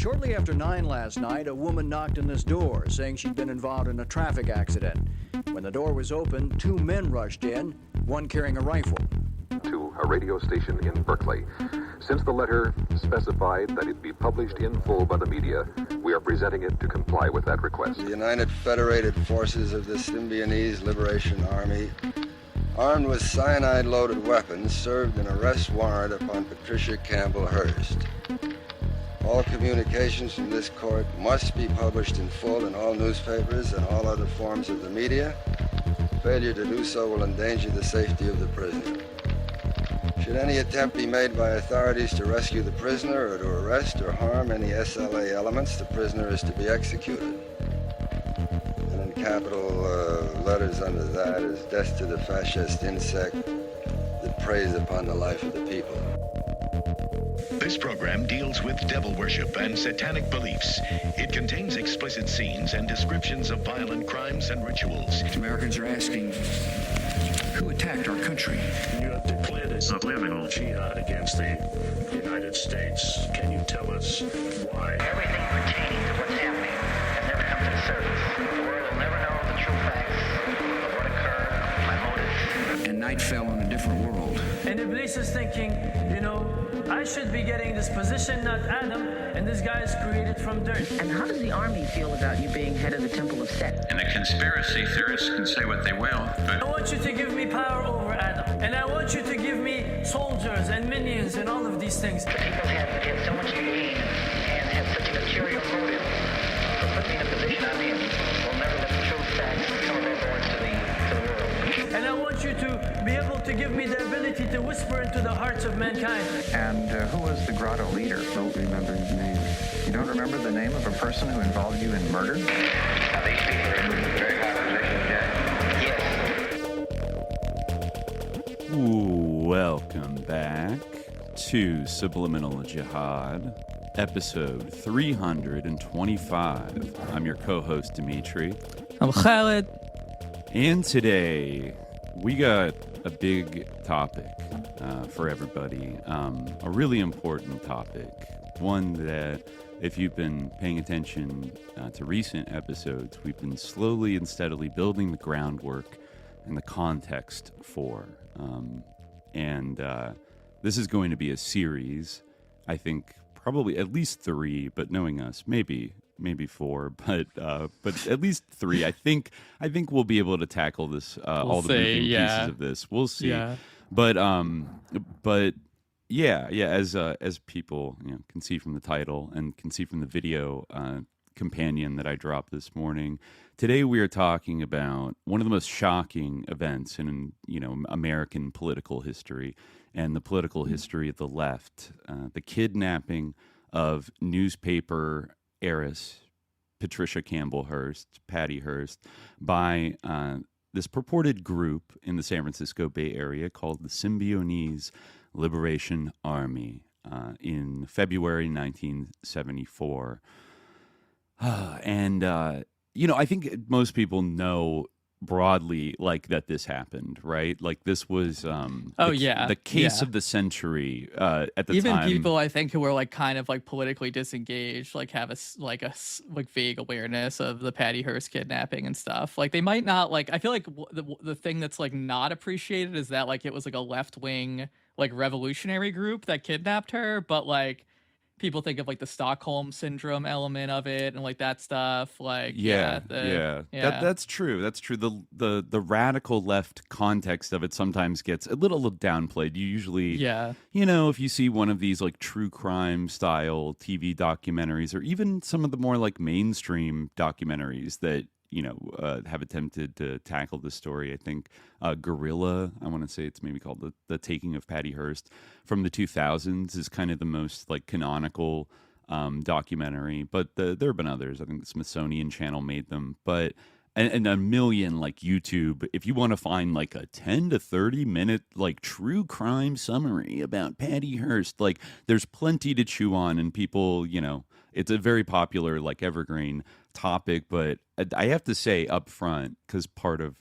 Shortly after 9 last night, a woman knocked on this door, saying she'd been involved in a traffic accident. When the door was opened, 2 men rushed in, one carrying a rifle. To a radio station in Berkeley. Since the letter specified that it be published in full by the media, we are presenting it to comply with that request. The United Federated Forces of the Symbionese Liberation Army, armed with cyanide-loaded weapons, served an arrest warrant upon Patricia Campbell Hearst. All communications from this court must be published in full in all newspapers and all other forms of the media. Failure to do so will endanger the safety of the prisoner. Should any attempt be made by authorities to rescue the prisoner or to arrest or harm any SLA elements, the prisoner is to be executed. And in capital letters under that is death to the fascist insect that preys upon the life of the people. This program deals with devil worship and satanic beliefs. It contains explicit scenes and descriptions of violent crimes and rituals. Americans are asking, who attacked our country? You have declared a subliminal jihad against the United States. Can you tell us why? Everything pertaining to what's happening has never come to the surface. The world will never know the true facts of what occurred, my motives. And night fell on a different world. And Iblis is thinking, I should be getting this position, not Adam, and this guy is created from dirt. And how does the army feel about you being head of the Temple of Set? And the conspiracy theorists can say what they will, but I want you to give me power over Adam, and I want you to give me soldiers and minions and all of these things. The people have so much to gain and have such a material motive for putting a position on him. We'll never let the true facts come aboard to the world. And I want you to be able to give me the ability to whisper into the hearts of mankind. And who was the grotto leader? Don't remember his name. You don't remember the name of a person who involved you in murder? Now, these people are in very high positions, Jack. Yes. Ooh, welcome back to Subliminal Jihad, episode 325. I'm your co-host, Dimitri. I'm Khalid. And today, we got a big topic for everybody, a really important topic, one that if you've been paying attention to recent episodes, we've been slowly and steadily building the groundwork and the context for. And this is going to be a series, I think probably at least 3, but knowing us, maybe 4, but at least 3. I think we'll be able to tackle this, all the moving pieces of this. We'll see. Yeah. But yeah, as people can see from the title and can see from the video companion that I dropped this morning, today we are talking about one of the most shocking events in American political history and the political history of the left, the kidnapping of newspaper heiress Patricia Campbell Hearst, Patty Hearst, by this purported group in the San Francisco Bay Area called the Symbionese Liberation Army in February 1974. And I think most people know broadly that this happened, right? Like this was the case of the century at the even time. Even people I think who were kind of politically disengaged have a vague awareness of the Patty Hearst kidnapping and stuff. They might not I feel like the thing that's not appreciated is that it was a left-wing revolutionary group that kidnapped her, but people think of the Stockholm syndrome element of it and that stuff. That's true. That's true. The radical left context of it sometimes gets a little downplayed. You usually, if you see one of these true crime style TV documentaries, or even some of the more mainstream documentaries that have attempted to tackle this story. I think Guerrilla, I want to say it's maybe called the Taking of Patty Hearst from the 2000s, is kind of the most canonical documentary. But there have been others. I think the Smithsonian Channel made them. But and a million YouTube. If you want to find a 10 to 30 minute true crime summary about Patty Hearst, there's plenty to chew on, and people it's a very popular evergreen topic. But I have to say up front, because part of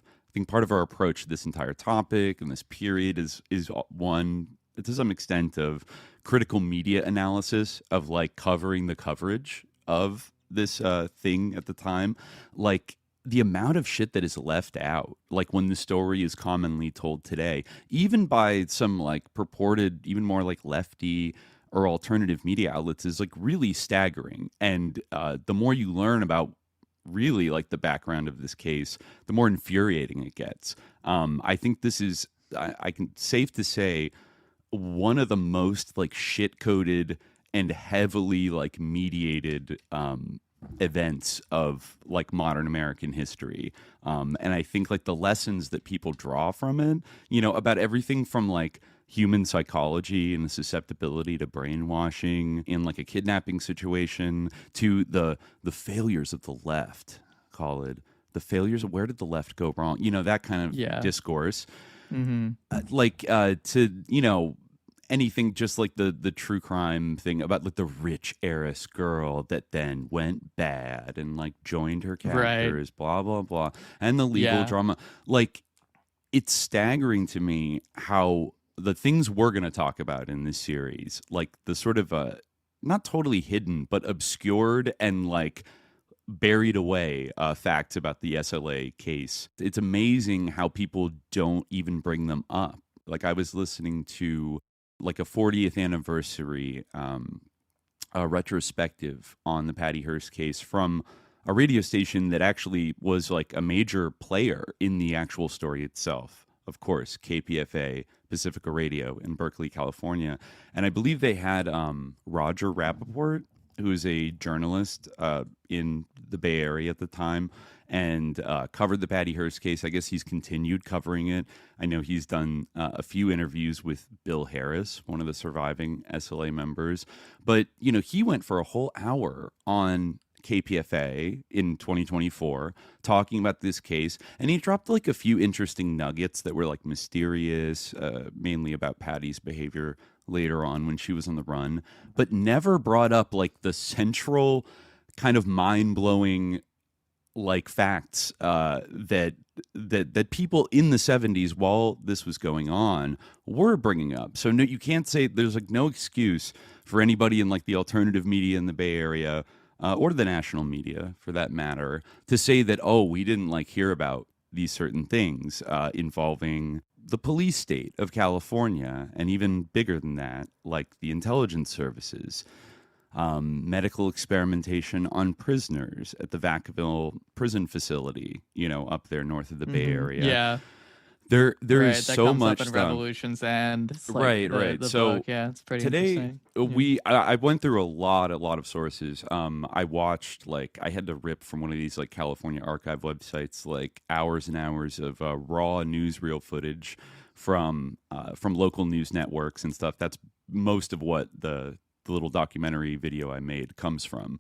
our approach to this entire topic and this period is one to some extent of critical media analysis of like covering the coverage of this thing at the time, like the amount of shit that is left out, like when the story is commonly told today, even by some like purported, even more like lefty or alternative media outlets, is like really staggering. And the more you learn about really like the background of this case, the more infuriating it gets. I think this is, I can safe to say, one of the most like shit coded and heavily like mediated events of like modern American history. And I think like the lessons that people draw from it, you know, about everything from like human psychology and the susceptibility to brainwashing in like a kidnapping situation to the failures of the left, Khalid, the failures of where did the left go wrong? You know, that kind of discourse. To, you know, anything just like the true crime thing about like the rich heiress girl that then went bad and like joined her captors, blah, blah, blah. And the legal drama. Like, it's staggering to me how the things we're going to talk about in this series, like the sort of not totally hidden, but obscured and like buried away facts about the SLA case. It's amazing how people don't even bring them up. Like I was listening to like a 40th anniversary retrospective on the Patty Hearst case from a radio station that actually was like a major player in the actual story itself. Of course, KPFA, Pacifica Radio in Berkeley, California. And I believe they had Roger Rappaport, who is a journalist in the Bay Area at the time, and covered the Patty Hearst case. I guess he's continued covering it. I know he's done a few interviews with Bill Harris, one of the surviving SLA members. But, you know, he went for a whole hour on KPFA in 2024 talking about this case, and he dropped like a few interesting nuggets that were like mysterious, mainly about Patty's behavior later on when she was on the run, but never brought up like the central kind of mind-blowing like facts that people in the 70s while this was going on were bringing up. So no, you can't say, there's like no excuse for anybody in like the alternative media in the Bay Area or the national media for that matter to say that, oh, we didn't like hear about these certain things involving the police state of California, and even bigger than that, like the intelligence services, medical experimentation on prisoners at the Vacaville prison facility, you know, up there north of the Bay Area. Yeah. There is that so comes much up in stuff. Revolution's End. It's like the So book. Yeah, it's pretty today interesting. I went through a lot of sources. I watched, like, I had to rip from one of these like California archive websites like hours and hours of raw newsreel footage from local news networks and stuff. That's most of what the little documentary video I made comes from.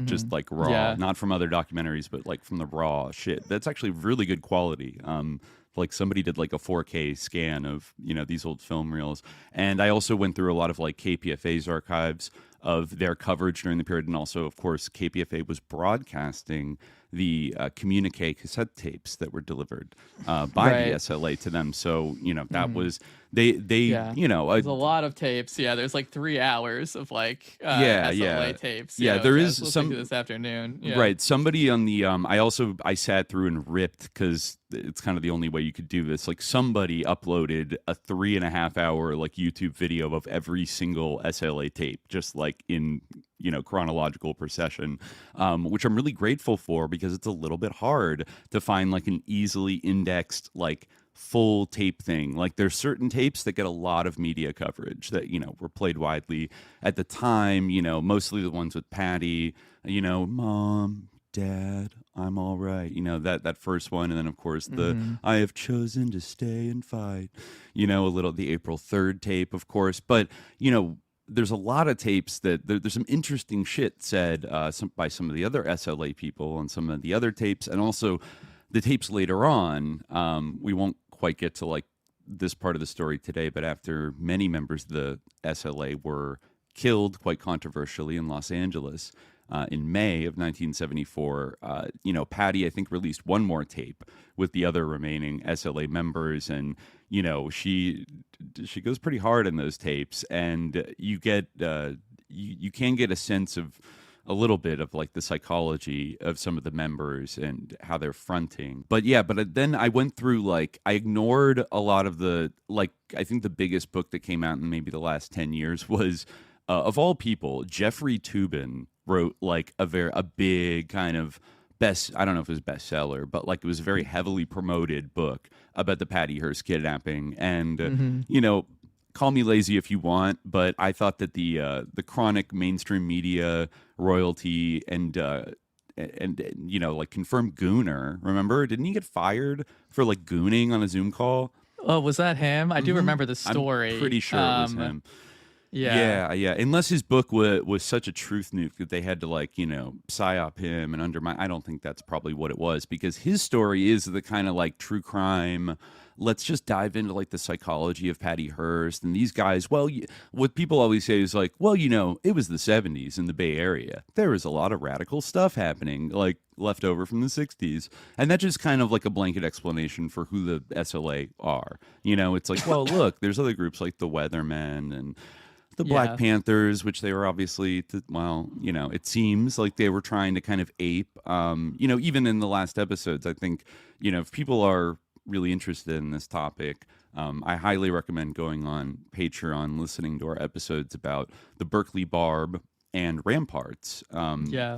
Just like raw, not from other documentaries, but like from the raw shit. That's actually really good quality. Like somebody did like a 4K scan of, you know, these old film reels. And I also went through a lot of like KPFA's archives of their coverage during the period. And also, of course, KPFA was broadcasting the communique cassette tapes that were delivered by the SLA to them. So, you know, that was, they you know. There's a lot of tapes. Yeah, there's like 3 hours of like SLA tapes. Yeah, there is some this afternoon. Yeah. Right. Somebody on the, I sat through and ripped, because it's kind of the only way you could do this. Like somebody uploaded a 3.5 hour like YouTube video of every single SLA tape, just like in, you know, chronological procession, which I'm really grateful for, because it's a little bit hard to find like an easily indexed like full tape thing. Like there's certain tapes that get a lot of media coverage that, you know, were played widely at the time, you know, mostly the ones with Patty, you know, Mom, Dad, I'm all right, you know, that first one. And then of course the I have chosen to stay and fight, you know, a little the April 3rd tape, of course. But, you know, there's a lot of tapes that there's some interesting shit said by some of the other SLA people on some of the other tapes, and also the tapes later on. We won't quite get to like this part of the story today, but after many members of the SLA were killed quite controversially in Los Angeles, in May of 1974, Patty, I think, released one more tape with the other remaining SLA members, and she goes pretty hard in those tapes, and you get you can get a sense of a little bit of like the psychology of some of the members and how they're fronting. But then I went through, I ignored a lot of the, I think the biggest book that came out in maybe the last 10 years was, of all people, Jeffrey Toobin wrote a big kind of I don't know if it was bestseller, but it was a very heavily promoted book about the Patty Hearst kidnapping. And, call me lazy if you want, but I thought that the chronic mainstream media royalty and confirmed gooner. Remember, didn't he get fired for gooning on a Zoom call? Oh, was that him? I do remember the story. I'm pretty sure it was him. Yeah. Unless his book was such a truth nuke that they had to psyop him and undermine. I don't think that's probably what it was, because his story is the kind of true crime. Let's just dive into the psychology of Patty Hearst and these guys. Well, what people always say is it was the 70s in the Bay Area. There was a lot of radical stuff happening, left over from the 60s. And that's just kind of a blanket explanation for who the SLA are. It's well, look, there's other groups like the Weathermen and the Black Panthers, which they were obviously, it seems like they were trying to kind of ape. Even in the last episodes, I think, if people are really interested in this topic, I highly recommend going on Patreon, listening to our episodes about the Berkeley Barb and Ramparts,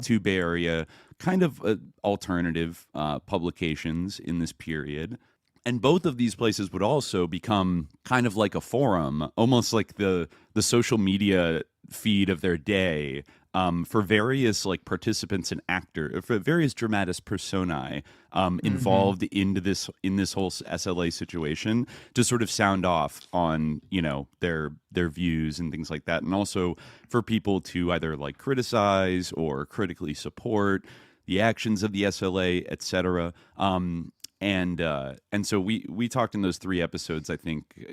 two Bay Area kind of alternative publications in this period. And both of these places would also become kind of like a forum, almost like the social media feed of their day, for various participants and actors, for various dramatis personae involved in this whole SLA situation, to sort of sound off on their views and things like that, and also for people to either criticize or critically support the actions of the SLA, etc. And so we talked in those 3 episodes, I think,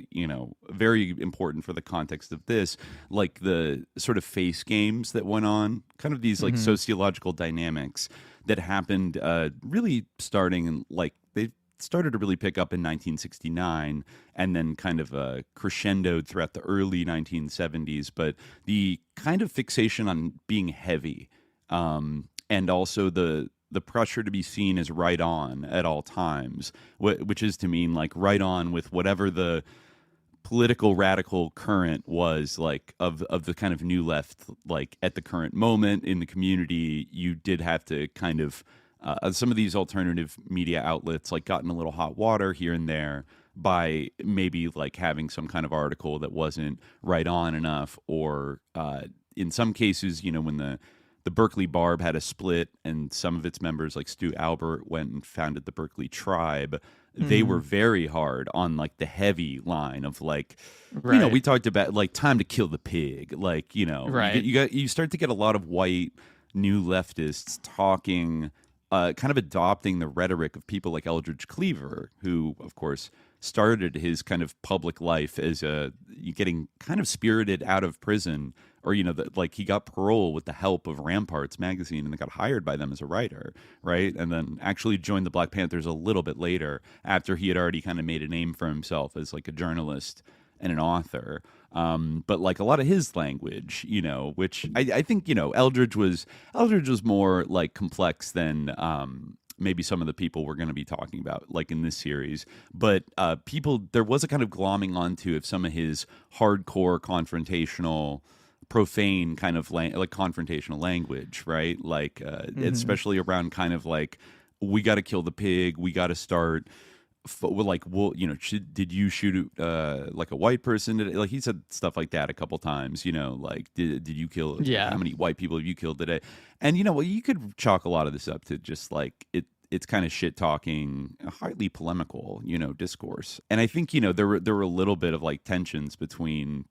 very important for the context of this, the sort of face games that went on, kind of these sociological dynamics that happened, really starting in they started to really pick up in 1969 and then kind of crescendoed throughout the early 1970s. But the kind of fixation on being heavy, and also the pressure to be seen as right on at all times, which is to mean right on with whatever the political radical current was of the kind of new left, at the current moment in the community. You did have to kind of some of these alternative media outlets gotten a little hot water here and there by maybe having some kind of article that wasn't right on enough, or in some cases, when the Berkeley Barb had a split and some of its members, like Stu Albert, went and founded the Berkeley Tribe. They were very hard on the heavy line of we talked about time to kill the pig. You start to get a lot of white new leftists talking, kind of adopting the rhetoric of people like Eldridge Cleaver, who of course started his kind of public life as getting kind of spirited out of prison, or he got parole with the help of Ramparts magazine, and then got hired by them as a writer, right? And then actually joined the Black Panthers a little bit later, after he had already kind of made a name for himself as a journalist and an author. But a lot of his language, which I think Eldridge was more complex than maybe some of the people we're going to be talking about in this series. But there was a kind of glomming onto of some of his hardcore confrontational, profane kind of confrontational language, right? Especially around kind of we got to kill the pig, we got to start did you shoot a white person today? He said stuff like that a couple times, did you kill, how many white people have you killed today? And you could chalk a lot of this up to just it's kind of shit talking, highly polemical, discourse. And I think there were a little bit of tensions between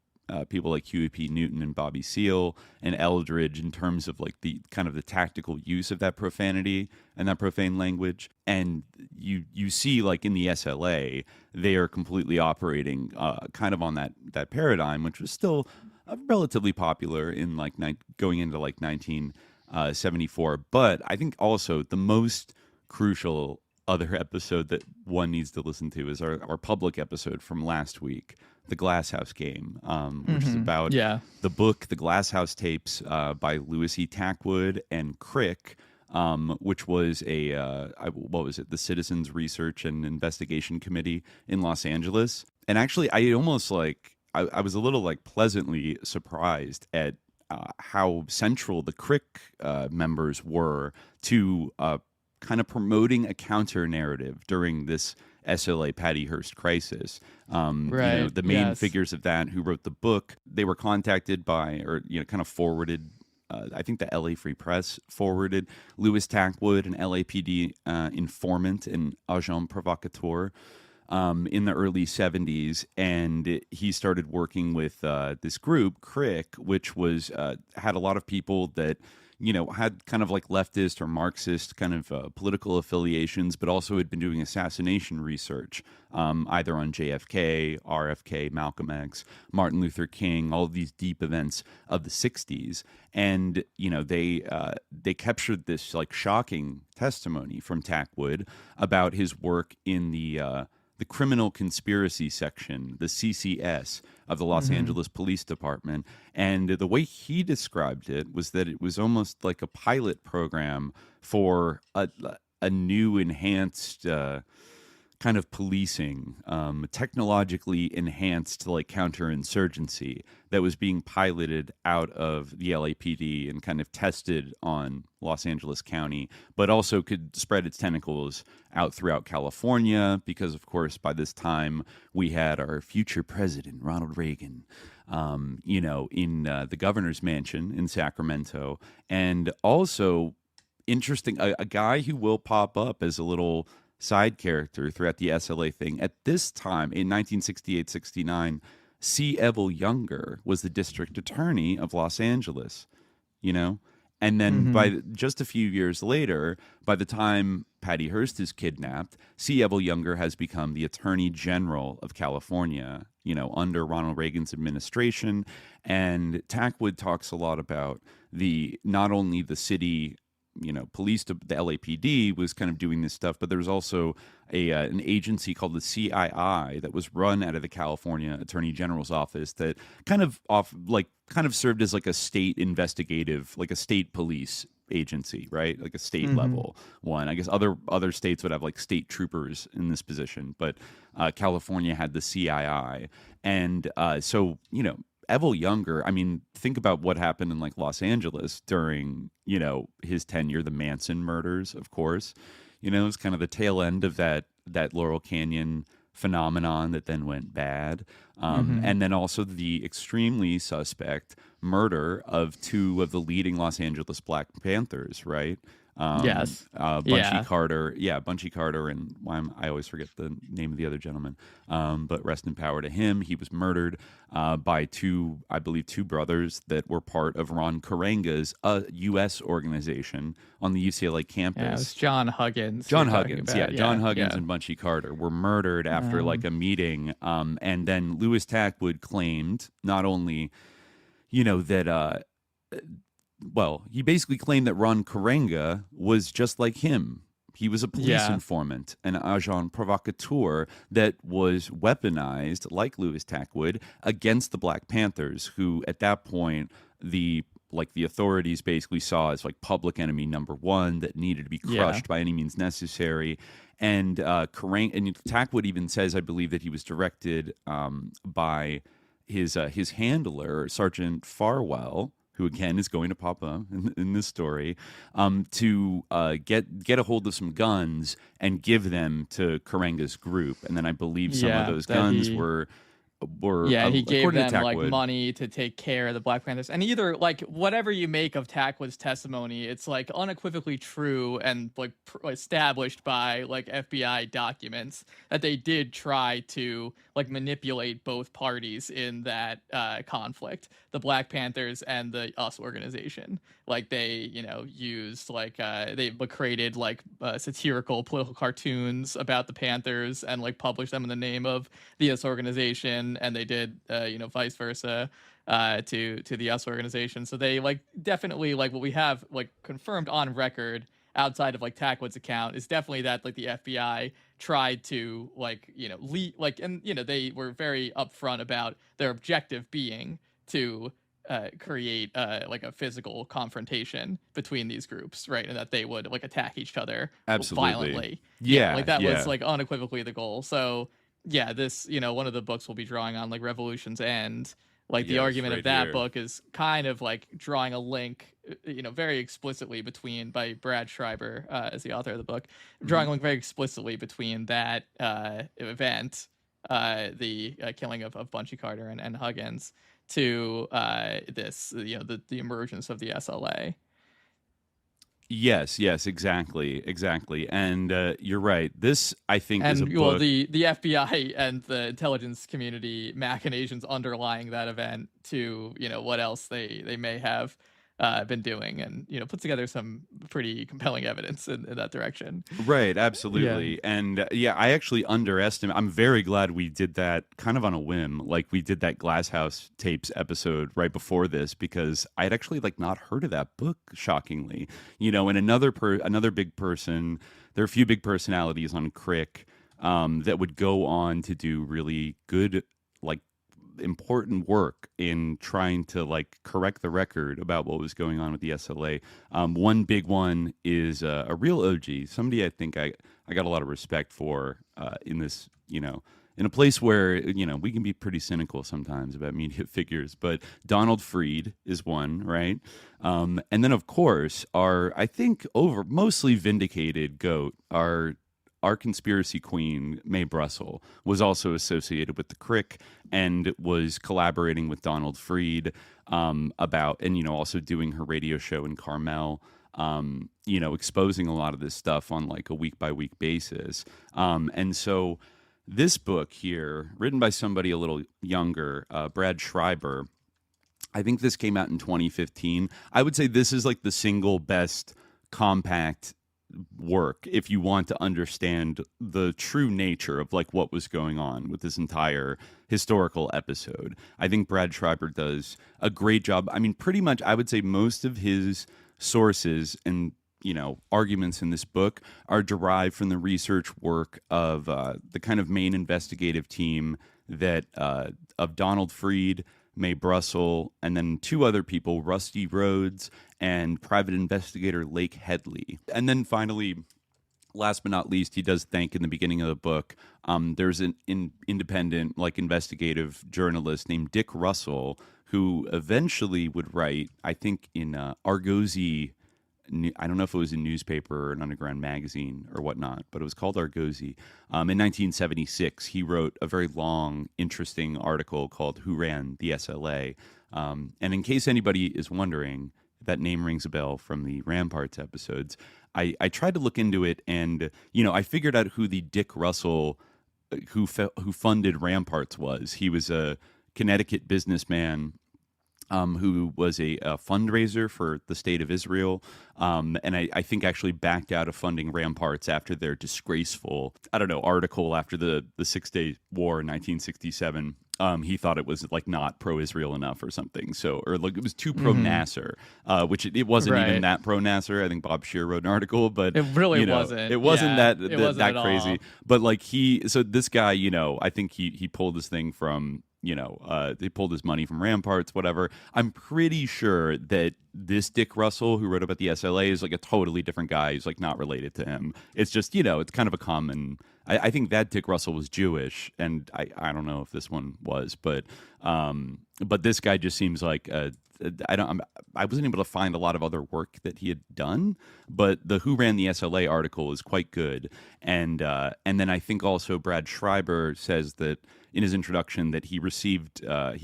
people like Huey P. Newton and Bobby Seale and Eldridge in terms of the kind of the tactical use of that profanity and that profane language. And you see in the SLA, they are completely operating kind of on that paradigm, which was still relatively popular in going into 74. But I think also the most crucial other episode that one needs to listen to is our public episode from last week, The Glass House Game, which is about the book, The Glass House Tapes, by Louis E. Tackwood and Crick, which was the Citizens Research and Investigation Committee in Los Angeles. And actually, I almost I was a little pleasantly surprised at how central the Crick members were to kind of promoting a counter narrative during this SLA Patty Hearst crisis. The main figures of that who wrote the book, they were contacted by, or kind of forwarded. I think the LA Free Press forwarded Louis Tackwood, an LAPD informant and agent provocateur, in the early 70s, and he started working with this group, Crick, which was had a lot of people that had kind of leftist or Marxist kind of political affiliations, but also had been doing assassination research, either on JFK, RFK, Malcolm X, Martin Luther King, all of these deep events of the 60s. And, they captured this shocking testimony from Tackwood about his work in the criminal conspiracy section, the CCS of the Los Angeles Police Department. And the way he described it was that it was almost like a pilot program for a new enhanced kind of policing, technologically enhanced counterinsurgency that was being piloted out of the LAPD and kind of tested on Los Angeles County, but also could spread its tentacles out throughout California because, of course, by this time we had our future president, Ronald Reagan, in the governor's mansion in Sacramento. And also, interesting, a guy who will pop up as a little side character throughout the SLA thing. At this time, in 1968-69, C. Evel Younger was the district attorney of Los Angeles, And then by just a few years later, by the time Patty Hearst is kidnapped, C. Evel Younger has become the Attorney General of California, under Ronald Reagan's administration. And Tackwood talks a lot about not only the city police, the LAPD was kind of doing this stuff, but there was also an agency called the CII that was run out of the California Attorney General's office that kind of served as a state investigative, a state police agency, right? Like a state level one. I guess other states would have state troopers in this position, but California had the CII. And so, Evel Younger, I mean, think about what happened in Los Angeles during, his tenure, the Manson murders, of course. It's kind of the tail end of that Laurel Canyon phenomenon that then went bad. And then also the extremely suspect murder of two of the leading Los Angeles Black Panthers, right? Bunchy Carter, and I always forget the name of the other gentleman. But rest in power to him. He was murdered by two brothers that were part of Ron Karenga's U.S. organization on the UCLA campus. Yeah, it was John Huggins. John Huggins and Bunchy Carter were murdered after a meeting. And then Louis Tackwood claimed not only, that. He basically claimed that Ron Karenga was just like him. He was a police informant, an agent provocateur that was weaponized, like Louis Tackwood, against the Black Panthers, who at that point the authorities basically saw as public enemy number one that needed to be crushed by any means necessary. And Tackwood even says, I believe, that he was directed by his handler, Sergeant Farwell, who again is going to pop up in this story, to get a hold of some guns and give them to Karenga's group. And then I believe some of those guns were he gave them money to take care of the Black Panthers. And either whatever you make of Tackwood's testimony, it's unequivocally true and established by FBI documents that they did try to manipulate both parties in that conflict, the Black Panthers and the US organization. They used they created satirical political cartoons about the Panthers and published them in the name of the US organization, and they did vice versa. to the US organization. So they like definitely like what we have like confirmed on record outside of like Tackwood's account is definitely that like the FBI tried to like, you know, and you know, they were very upfront about their objective being to create like a physical confrontation between these groups, right? And that they would like attack each other violently. Yeah, like that was like unequivocally the goal. So yeah, this, you know, one of the books will be drawing on like Revolution's End. Like the argument right of that book is kind of like drawing a link, you know, very explicitly between, by Brad Schreiber as the author of the book, drawing a link very explicitly between that event, the killing of Bunchy Carter and Huggins, to this, you know, the emergence of the SLA. Yes, exactly. And you're right. This, I think, is a book... well, the FBI and the intelligence community machinations underlying that event to, you know, what else they may have been doing, and, you know, puts together some pretty compelling evidence in that direction. Right, absolutely. Yeah. And I actually underestimate. I'm very glad we did that kind of on a whim. Like we did that Glasshouse Tapes episode right before this, because I'd actually like not heard of that book, shockingly. You know, and another big person, there are a few big personalities on Crick that would go on to do really good, like, important work in trying to like correct the record about what was going on with the SLA. One big one is a real OG, somebody I think I got a lot of respect for in this, you know, in a place where, you know, we can be pretty cynical sometimes about media figures, but Donald DeFreeze is one, right? And then of course our, I think, mostly vindicated GOAT, our conspiracy queen, Mae Brussel, was also associated with the Crick and was collaborating with Donald DeFreeze about, and, you know, also doing her radio show in Carmel, you know, exposing a lot of this stuff on like a week by week basis. And so this book here, written by somebody a little younger, Brad Schreiber, I think this came out in 2015. I would say this is like the single best compact work if you want to understand the true nature of like what was going on with this entire historical episode. I think Brad Schreiber does a great job. I mean, pretty much I would say most of his sources and, you know, arguments in this book are derived from the research work of the kind of main investigative team that of Donald DeFreeze, Mae Brussel, and then two other people, Rusty Rhodes and private investigator Lake Headley. And then finally, last but not least, he does thank in the beginning of the book, there's an independent, like, investigative journalist named Dick Russell, who eventually would write, I think, in Argosy, I don't know if it was a newspaper or an underground magazine or whatnot, but it was called Argosy. In 1976, he wrote a very long, interesting article called Who Ran the SLA? And in case anybody is wondering, that name rings a bell from the Ramparts episodes. I tried to look into it, and, you know, I figured out who the Dick Russell who funded Ramparts was. He was a Connecticut businessman who was a fundraiser for the state of Israel, and I think actually backed out of funding Ramparts after their disgraceful, article after the 6-Day War in 1967. He thought it was like not pro-Israel enough or something. So, or like it was too pro-Nasser, which it wasn't even that pro-Nasser. I think Bob Scheer wrote an article, but it really wasn't. It wasn't that crazy. All. But like so this guy, you know, I think he pulled this thing from, you know, they pulled his money from Ramparts, whatever. I'm pretty sure that this Dick Russell, who wrote about the SLA, is like a totally different guy. He's like not related to him. It's just, you know, it's kind of a common. I think that Dick Russell was Jewish, and I don't know if this one was, but this guy just seems like I wasn't able to find a lot of other work that he had done, but the Who Ran the SLA article is quite good, and then I think also Brad Schreiber says that in his introduction that he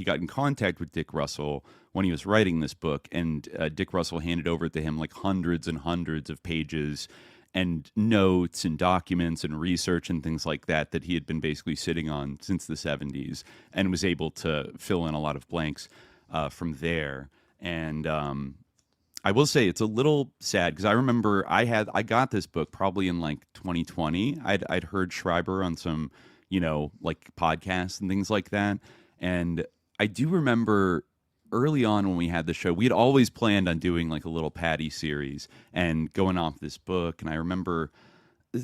got in contact with Dick Russell when he was writing this book, and Dick Russell handed over to him like hundreds and hundreds of pages and notes and documents and research and things like that he had been basically sitting on since the 70s, and was able to fill in a lot of blanks from there. And I will say it's a little sad because I remember I got this book probably in like 2020. I'd heard Schreiber on some, you know, like podcasts and things like that, and I do remember early on when we had the show, we had always planned on doing like a little Patty series and going off this book. And I remember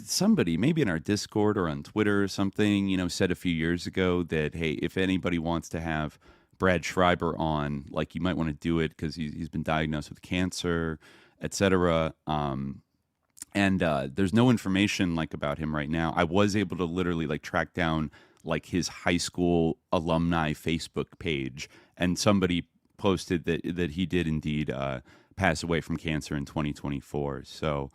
somebody, maybe in our Discord or on Twitter or something, you know, said a few years ago that, hey, if anybody wants to have Brad Schreiber on, like, you might want to do it because he's been diagnosed with cancer, etc. And there's no information like about him right now. I was able to literally like track down like his high school alumni Facebook page, and somebody posted that he did indeed pass away from cancer in 2024. So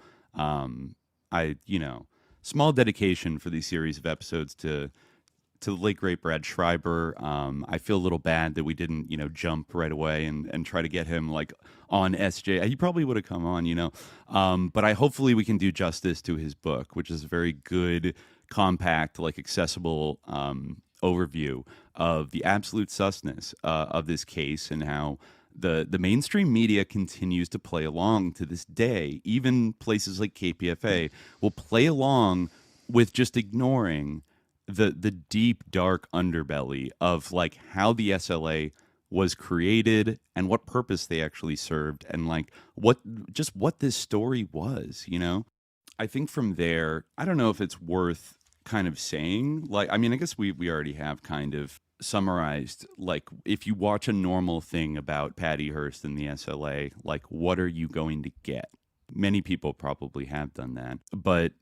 small dedication for these series of episodes to the late great Brad Schreiber. I feel a little bad that we didn't, jump right away and try to get him like on SJ. He probably would have come on, but hopefully we can do justice to his book, which is a very good, compact, like accessible overview of the absolute susness of this case and how the mainstream media continues to play along to this day. Even places like KPFA will play along with just ignoring the deep, dark underbelly of like how the SLA was created and what purpose they actually served and like what this story was, I think from there, I don't know if it's worth kind of saying, like, I mean, I guess we already have kind of summarized, like, if you watch a normal thing about Patty Hearst and the SLA, like, what are you going to get? Many people probably have done that. But,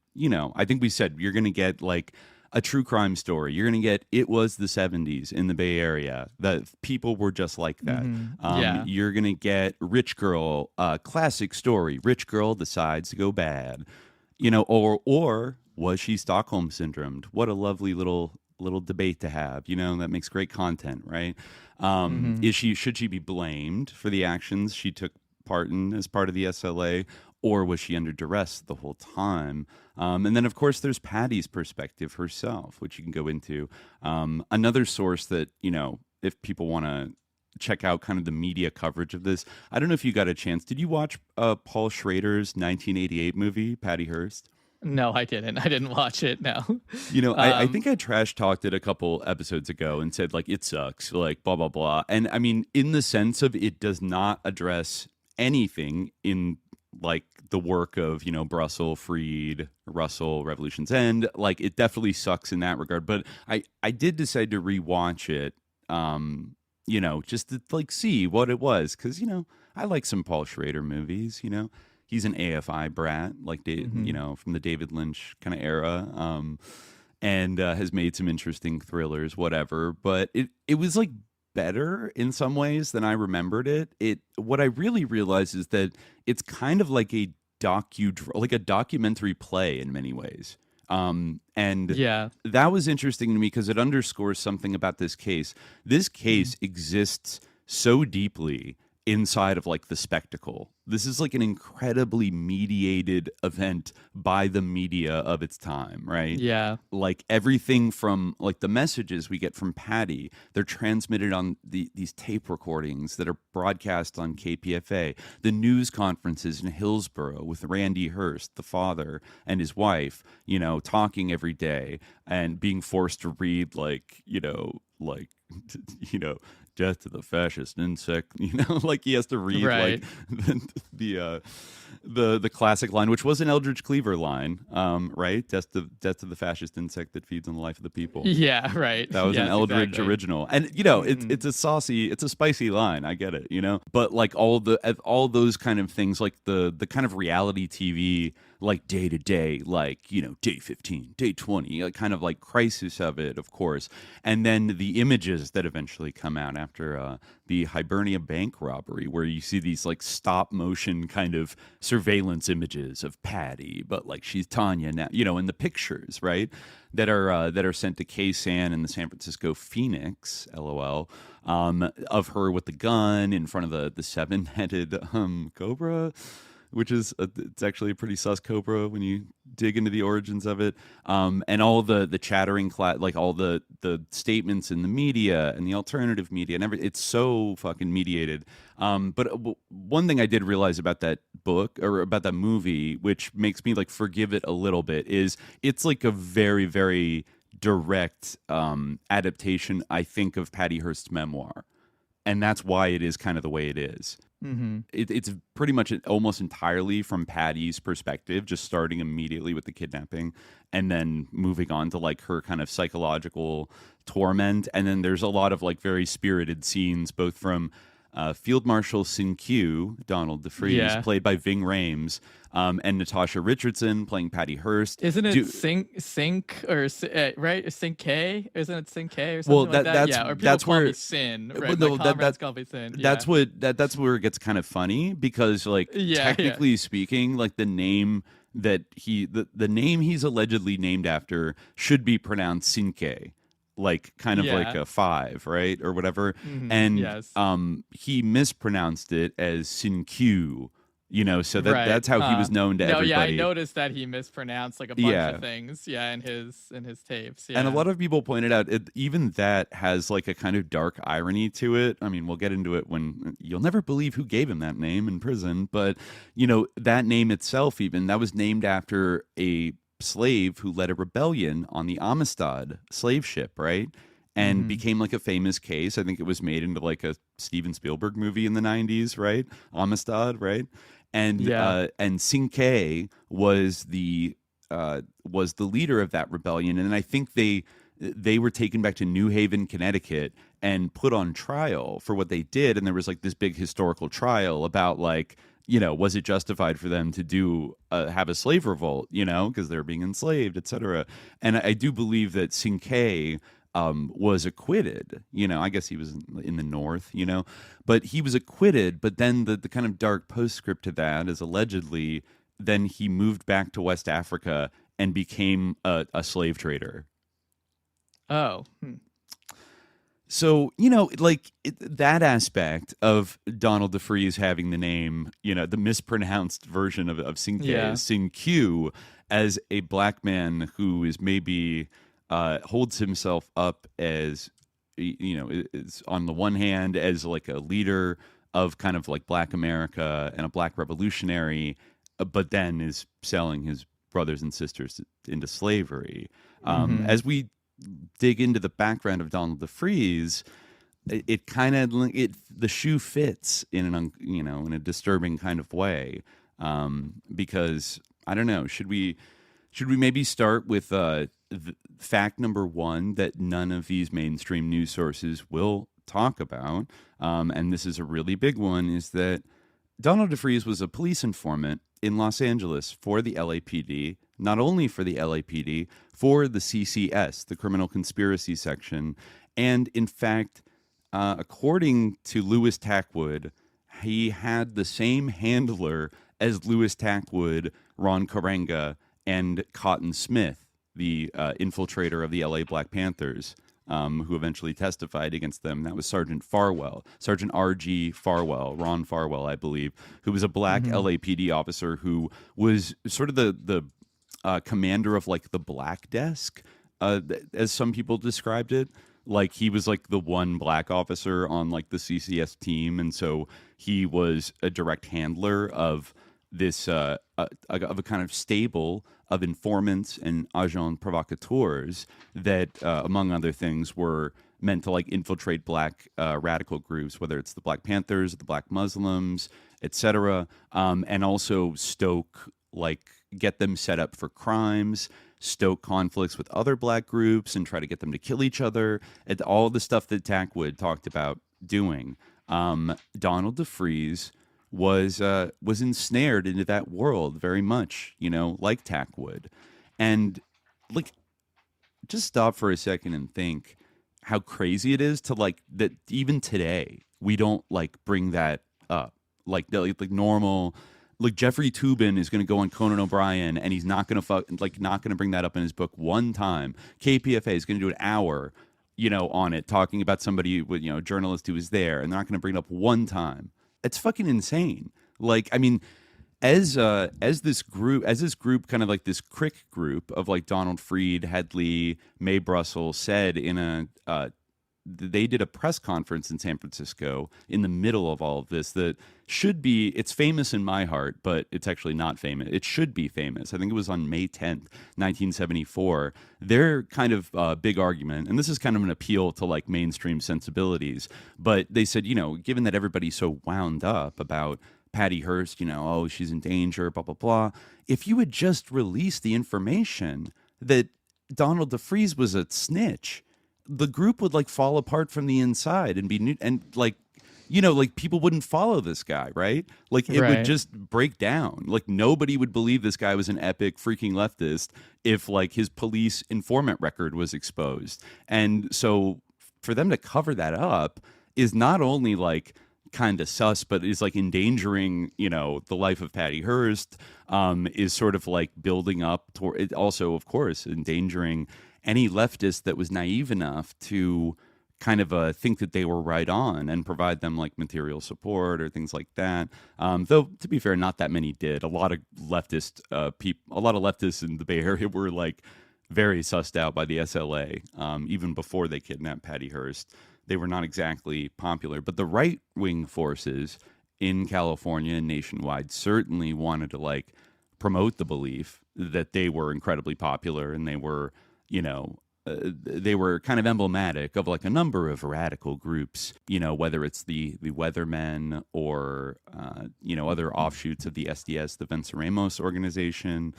I think we said you're going to get, like, a true crime story. You're going to get It Was the 70s in the Bay Area. That people were just like that. Yeah. You're going to get Rich Girl, classic story. Rich girl decides to go bad. Or was she Stockholm syndromed? What a lovely little debate to have. That makes great content, right? Should she be blamed for the actions she took part in as part of the SLA, or was she under duress the whole time? And then, of course, there's Patty's perspective herself, which you can go into. Another source that, if people want to check out kind of the media coverage of this, I don't know if you got a chance. Did you watch Paul Schrader's 1988 movie, Patty Hearst? No, I didn't. I didn't watch it, no. I think I trash talked it a couple episodes ago and said, like, it sucks, like, blah, blah, blah. And, I mean, in the sense of it does not address anything in, like, the work of, Brussel, Freed, Russell, Revolution's End. Like, it definitely sucks in that regard. But I did decide to rewatch it, just to, like, see what it was. Because, I like some Paul Schrader movies, He's an AFI brat, like, from the David Lynch kind of era, and has made some interesting thrillers, whatever. But it was, like, better in some ways than I remembered it. What I really realized is that it's kind of like a documentary play in many ways. And yeah, that was interesting to me because it underscores something about this case. This case exists so deeply inside of like the spectacle. This is like an incredibly mediated event by the media of its time, right? Yeah. Like everything from like the messages we get from Patty, they're transmitted on these tape recordings that are broadcast on KPFA, the news conferences in Hillsborough with Randy Hearst, the father, and his wife, talking every day and being forced to read death to the fascist insect, like he has to read right. like the classic line, which was an Eldridge Cleaver line, right? Death to the fascist insect that feeds on the life of the people. Yeah, right. That was an Eldridge original. And it's a spicy line, I get it, But like all those kind of things, like the kind of reality TV, like day to day, like, day 15, day 20, like kind of like crisis of it, of course. And then the images that eventually come out after the Hibernia bank robbery, where you see these like stop motion kind of surveillance images of Patty, but like she's Tanya now, in the pictures, right? That are sent to K-San and the San Francisco Phoenix, LOL, of her with the gun in front of the seven-headed cobra, which is it's actually a pretty sus cobra when you dig into the origins of it, and all the chattering like all the statements in the media and the alternative media and everything. It's so fucking mediated. But one thing I did realize about that book or about that movie, which makes me like forgive it a little bit, is it's like a very, very direct adaptation, I think, of Patty Hearst's memoir. and that's why it is kind of the way it is. It's pretty much almost entirely from Patty's perspective, just starting immediately with the kidnapping and then moving on to like her kind of psychological torment. And then there's a lot of like very spirited scenes, both from Field Marshal Sin Q, Donald DeFreeze, played by Ving Rhames, and Natasha Richardson playing Patty Hearst. Isn't it Sync or right? Sync K? Isn't it Sync K or something like that? Yeah, or people call me Sin. Right? No, comrades call me Sin. Yeah. That's where it gets kind of funny because, like, technically speaking, like the name that the name he's allegedly named after should be pronounced Sinke. Like kind of like a 5, right, or whatever, and he mispronounced it as Sin-Q, so that's how he was known to everybody. Yeah, I noticed that he mispronounced like a bunch of things, in his tapes. Yeah. And a lot of people pointed out even that has like a kind of dark irony to it. I mean, we'll get into it when you'll never believe who gave him that name in prison, but that name itself, even that was named after a slave who led a rebellion on the Amistad slave ship, right? And became like a famous case. I think it was made into like a Steven Spielberg movie in the 90s, right? Amistad, right? And Sinke was the leader of that rebellion, and I think they were taken back to New Haven, Connecticut, and put on trial for what they did. And there was like this big historical trial about like, was it justified for them to do have a slave revolt, because they were being enslaved, etc. And I do believe that Sinke was acquitted. I guess he was in the North, but he was acquitted. But then the kind of dark postscript to that is allegedly then he moved back to West Africa and became a slave trader. Oh. So, that aspect of Donald DeFreeze having the name, the mispronounced version of Sinke, Sin-Q, as a black man who is maybe holds himself up as, is on the one hand as like a leader of kind of like Black America and a Black revolutionary, but then is selling his brothers and sisters into slavery. As we dig into the background of Donald DeFreeze, it kind of the shoe fits in in a disturbing kind of way, because I don't know, should we maybe start with fact number 1 that none of these mainstream news sources will talk about, and this is a really big one, is that Donald DeFreeze was a police informant in Los Angeles for the LAPD, not only for the LAPD, for the CCS, the Criminal Conspiracy Section. And in fact, according to Louis Tackwood, he had the same handler as Louis Tackwood, Ron Karenga, and Cotton Smith, the infiltrator of the LA Black Panthers, who eventually testified against them. That was Sergeant R.G. Farwell, Ron Farwell, I believe, who was a black LAPD officer who was sort of the commander of like the Black Desk, as some people described it. Like he was like the one black officer on like the CCS team, and so he was a direct handler of this of a kind of stable of informants and agents provocateurs that, among other things, were meant to like infiltrate black radical groups, whether it's the Black Panthers, the Black Muslims, etc., and also get them set up for crimes, stoke conflicts with other black groups, and try to get them to kill each other. And all the stuff that Tackwood talked about doing. Donald DeFreeze was ensnared into that world very much, like Tackwood. And like, just stop for a second and think how crazy it is to like that even today we don't like bring that up. Like normal. Like Jeffrey Toobin is going to go on Conan O'Brien, and he's not going to bring that up in his book one time. KPFA is going to do an hour, on it, talking about somebody with, a journalist who was there, and they're not going to bring it up one time. It's fucking insane. Like, I mean, as this group, kind of like this crick group of like Donald Freed, Headley, Mae Brussell said in a they did a press conference in San Francisco in the middle of all of this that should be, it's famous in my heart, but it's actually not famous. It should be famous. I think it was on May 10th, 1974. Their kind of big argument, and this is kind of an appeal to like mainstream sensibilities, but they said, you know, given that everybody's so wound up about Patty Hearst, you know, oh, she's in danger, blah, blah, blah. If you had just released the information that Donald DeFreeze was a snitch, the group would like fall apart from the inside and be and like, you know, like people wouldn't follow this guy, right? Like it would just break down. Like nobody would believe this guy was an epic freaking leftist if like his police informant record was exposed. And so for them to cover that up is not only like kind of sus, but is like endangering, you know, the life of Patty Hearst, is sort of like building up toward it. Also, of course, endangering any leftist that was naive enough to kind of think that they were right on and provide them like material support or things like that. Though, to be fair, not that many did. A lot of leftist people, a lot of leftists in the Bay Area were like very sussed out by the SLA, even before they kidnapped Patty Hearst. They were not exactly popular, but the right-wing forces in California and nationwide certainly wanted to like promote the belief that they were incredibly popular, and they were, you know, they were kind of emblematic of like a number of radical groups, you know, whether it's the Weathermen or, you know, other offshoots of the SDS, the Venceremos organization,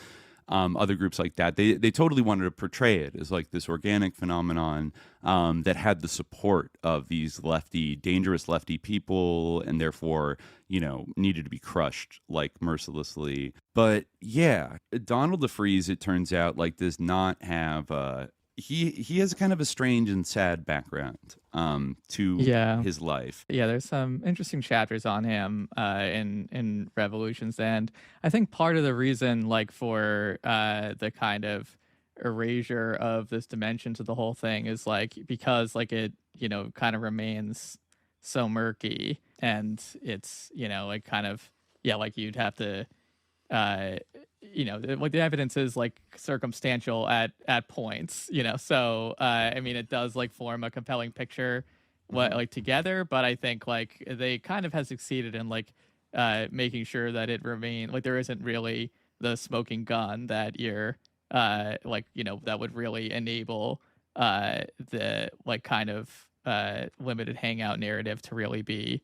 other groups like that. They totally wanted to portray it as like this organic phenomenon that had the support of these dangerous lefty people, and therefore, you know, needed to be crushed like mercilessly. But yeah, Donald DeFreeze, it turns out, like does not have he has kind of a strange and sad background to his life. Yeah, there's some interesting chapters on him in Revolution's End. I think part of the reason, like, for the kind of erasure of this dimension to the whole thing is like because like it, you know, kind of remains so murky, and it's, you know, like kind of, yeah, like you'd have to you know, like the evidence is like circumstantial at points, you know, so I mean it does like form a compelling picture like together, but I think like they kind of have succeeded in like making sure that it remain like there isn't really the smoking gun that you're like, you know, that would really enable the like kind of limited hangout narrative to really be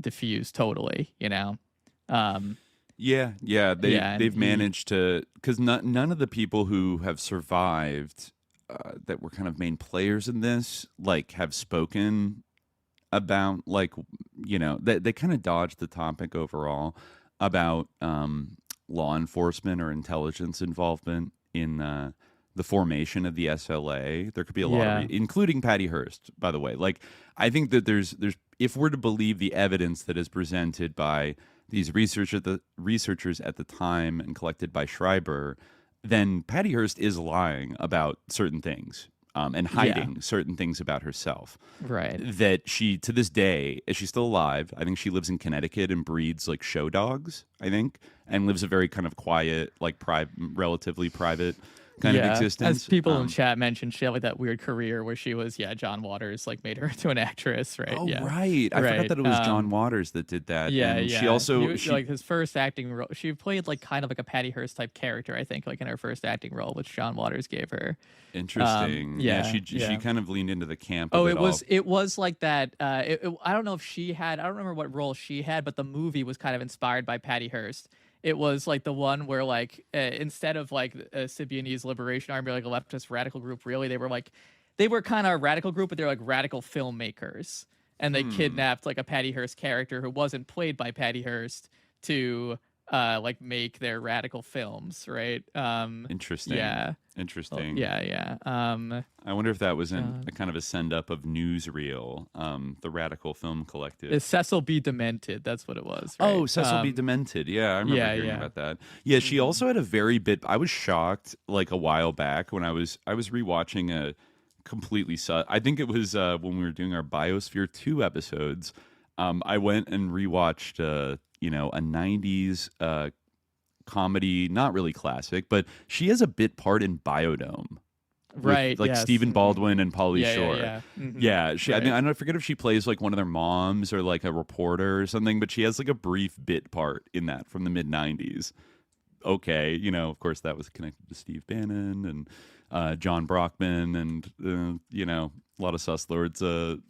diffused totally, you know. They've managed to, because none of the people who have survived that were kind of main players in this like have spoken about like, you know, they kind of dodged the topic overall about law enforcement or intelligence involvement in the formation of the SLA. There could be a lot of, including Patty Hearst, by the way. Like, I think that there's if we're to believe the evidence that is presented by these researchers at the time and collected by Schreiber, then Patty Hearst is lying about certain things and hiding certain things about herself. Right. That she, to this day, is she still alive? I think she lives in Connecticut and breeds like show dogs, I think, and lives a very kind of quiet, like relatively private kind of existence. As people in chat mentioned, she had like that weird career where she was, John Waters like made her into an actress, right? Oh, right. I forgot that it was John Waters that did that. She also like his first acting role. She played like kind of like a Patty Hearst type character, I think, like in her first acting role, which John Waters gave her. Interesting. She kind of leaned into the camp. Oh, it was like that. I don't know if she had. I don't remember what role she had, but the movie was kind of inspired by Patty Hearst. It was like the one where like instead of like a Symbionese Liberation Army, like a leftist radical group, really they were kind of a radical group, but they're like radical filmmakers, and they kidnapped like a Patty Hearst character who wasn't played by Patty Hearst to like make their radical films, right? Interesting. Yeah. Interesting. I wonder if that was a kind of a send up of Newsreel, the Radical Film Collective. It's Cecil B. Demented. That's what it was. Right? Oh, Cecil B. Demented. Yeah, I remember hearing about that. Yeah, she also had a very bit. I was shocked like a while back when I was rewatching a completely. I think it was when we were doing our Biosphere 2 episodes. I went and rewatched a 90s comedy, not really classic, but she has a bit part in Biodome. Right, like yes. Stephen Baldwin and Pauly Shore. Yeah. Mm-hmm. Yeah, she, right. I don't forget if she plays like one of their moms or like a reporter or something, but she has like a brief bit part in that from the mid-90s. Okay, of course that was connected to Steve Bannon and John Brockman and, a lot of sus lords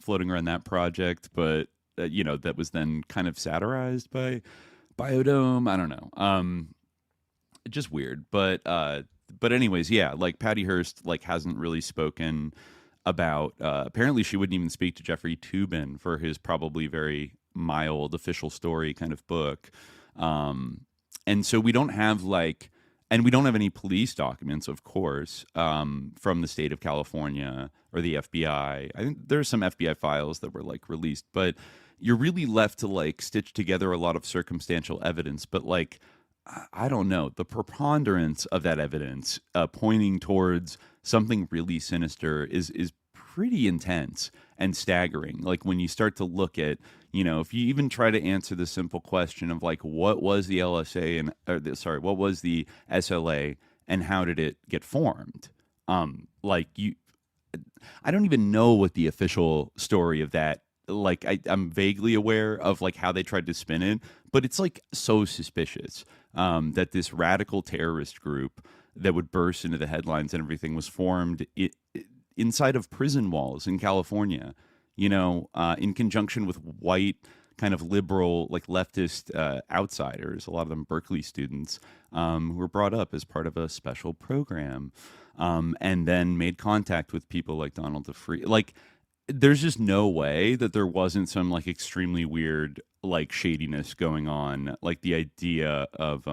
floating around that project, but, that was then kind of satirized by Biodome. I don't know. Just weird, but anyways, yeah, like Patty Hearst like hasn't really spoken about apparently she wouldn't even speak to Jeffrey Toobin for his probably very mild official story kind of book. And so we don't have and we don't have any police documents, of course, from the state of California or the FBI. I think there's some FBI files that were like released, but you're really left to like stitch together a lot of circumstantial evidence, but like I don't know, the preponderance of that evidence pointing towards something really sinister is pretty intense and staggering. Like when you start to look at, if you even try to answer the simple question of like, what was the LSA what was the SLA and how did it get formed? I don't even know what the official story of that. Like I'm vaguely aware of like how they tried to spin it, but it's like so suspicious that this radical terrorist group that would burst into the headlines and everything was formed inside of prison walls in California, in conjunction with white kind of liberal, like leftist outsiders, a lot of them Berkeley students, who were brought up as part of a special program, and then made contact with people like Donald DeFreeze. Like, there's just no way that there wasn't some like extremely weird like shadiness going on, like the idea of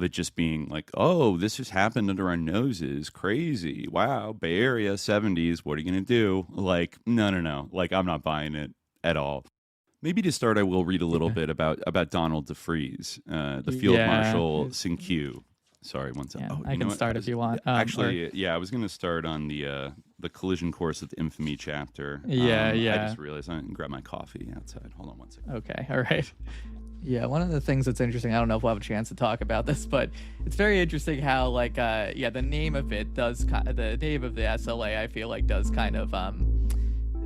it just being like, oh, this just happened under our noses, crazy, wow, Bay Area 70s, what are you gonna do? Like, no, like I'm not buying it at all. Maybe to start, I will read a little bit about Donald DeFreeze, the Field Marshal Sinque. Sorry, one second. Yeah, I can start if you want. Actually, I was going to start on the collision course with Infamy chapter. Yeah. I just realized I didn't grab my coffee outside. Hold on one second. Okay, all right. Yeah, one of the things that's interesting, I don't know if we'll have a chance to talk about this, but it's very interesting how, like, the name of it does, the name of the SLA, I feel like, does kind of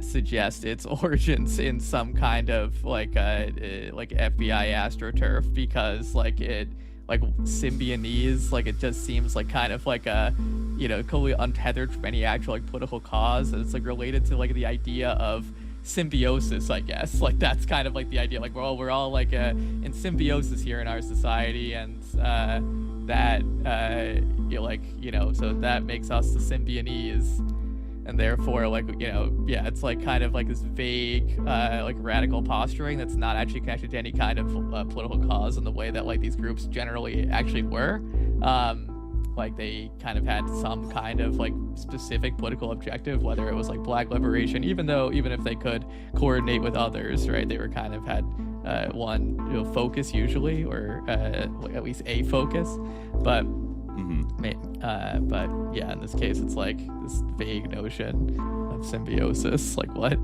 suggest its origins in some kind of, like FBI astroturf, because, like, it, like, Symbionese, like, it just seems like kind of like a, totally untethered from any actual, like, political cause, and it's, like, related to, like, the idea of symbiosis, I guess. Like, that's kind of like the idea, like, we're all like in symbiosis here in our society, and that so that makes us the Symbionese, and therefore, like, it's like kind of like this vague like radical posturing that's not actually connected to any kind of political cause in the way that like these groups generally actually were. Like, they kind of had some kind of like specific political objective, whether it was like Black liberation, even if they could coordinate with others, right? They were kind of had one focus usually, or at least a focus, but but yeah, in this case it's like this vague notion of symbiosis. Like, what?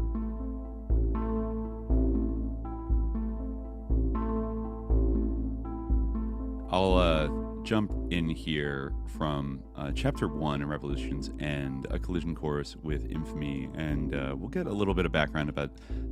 I'll jump in here from chapter 1 in Revolution's End, a collision course with Infamy, and we'll get a little bit of background about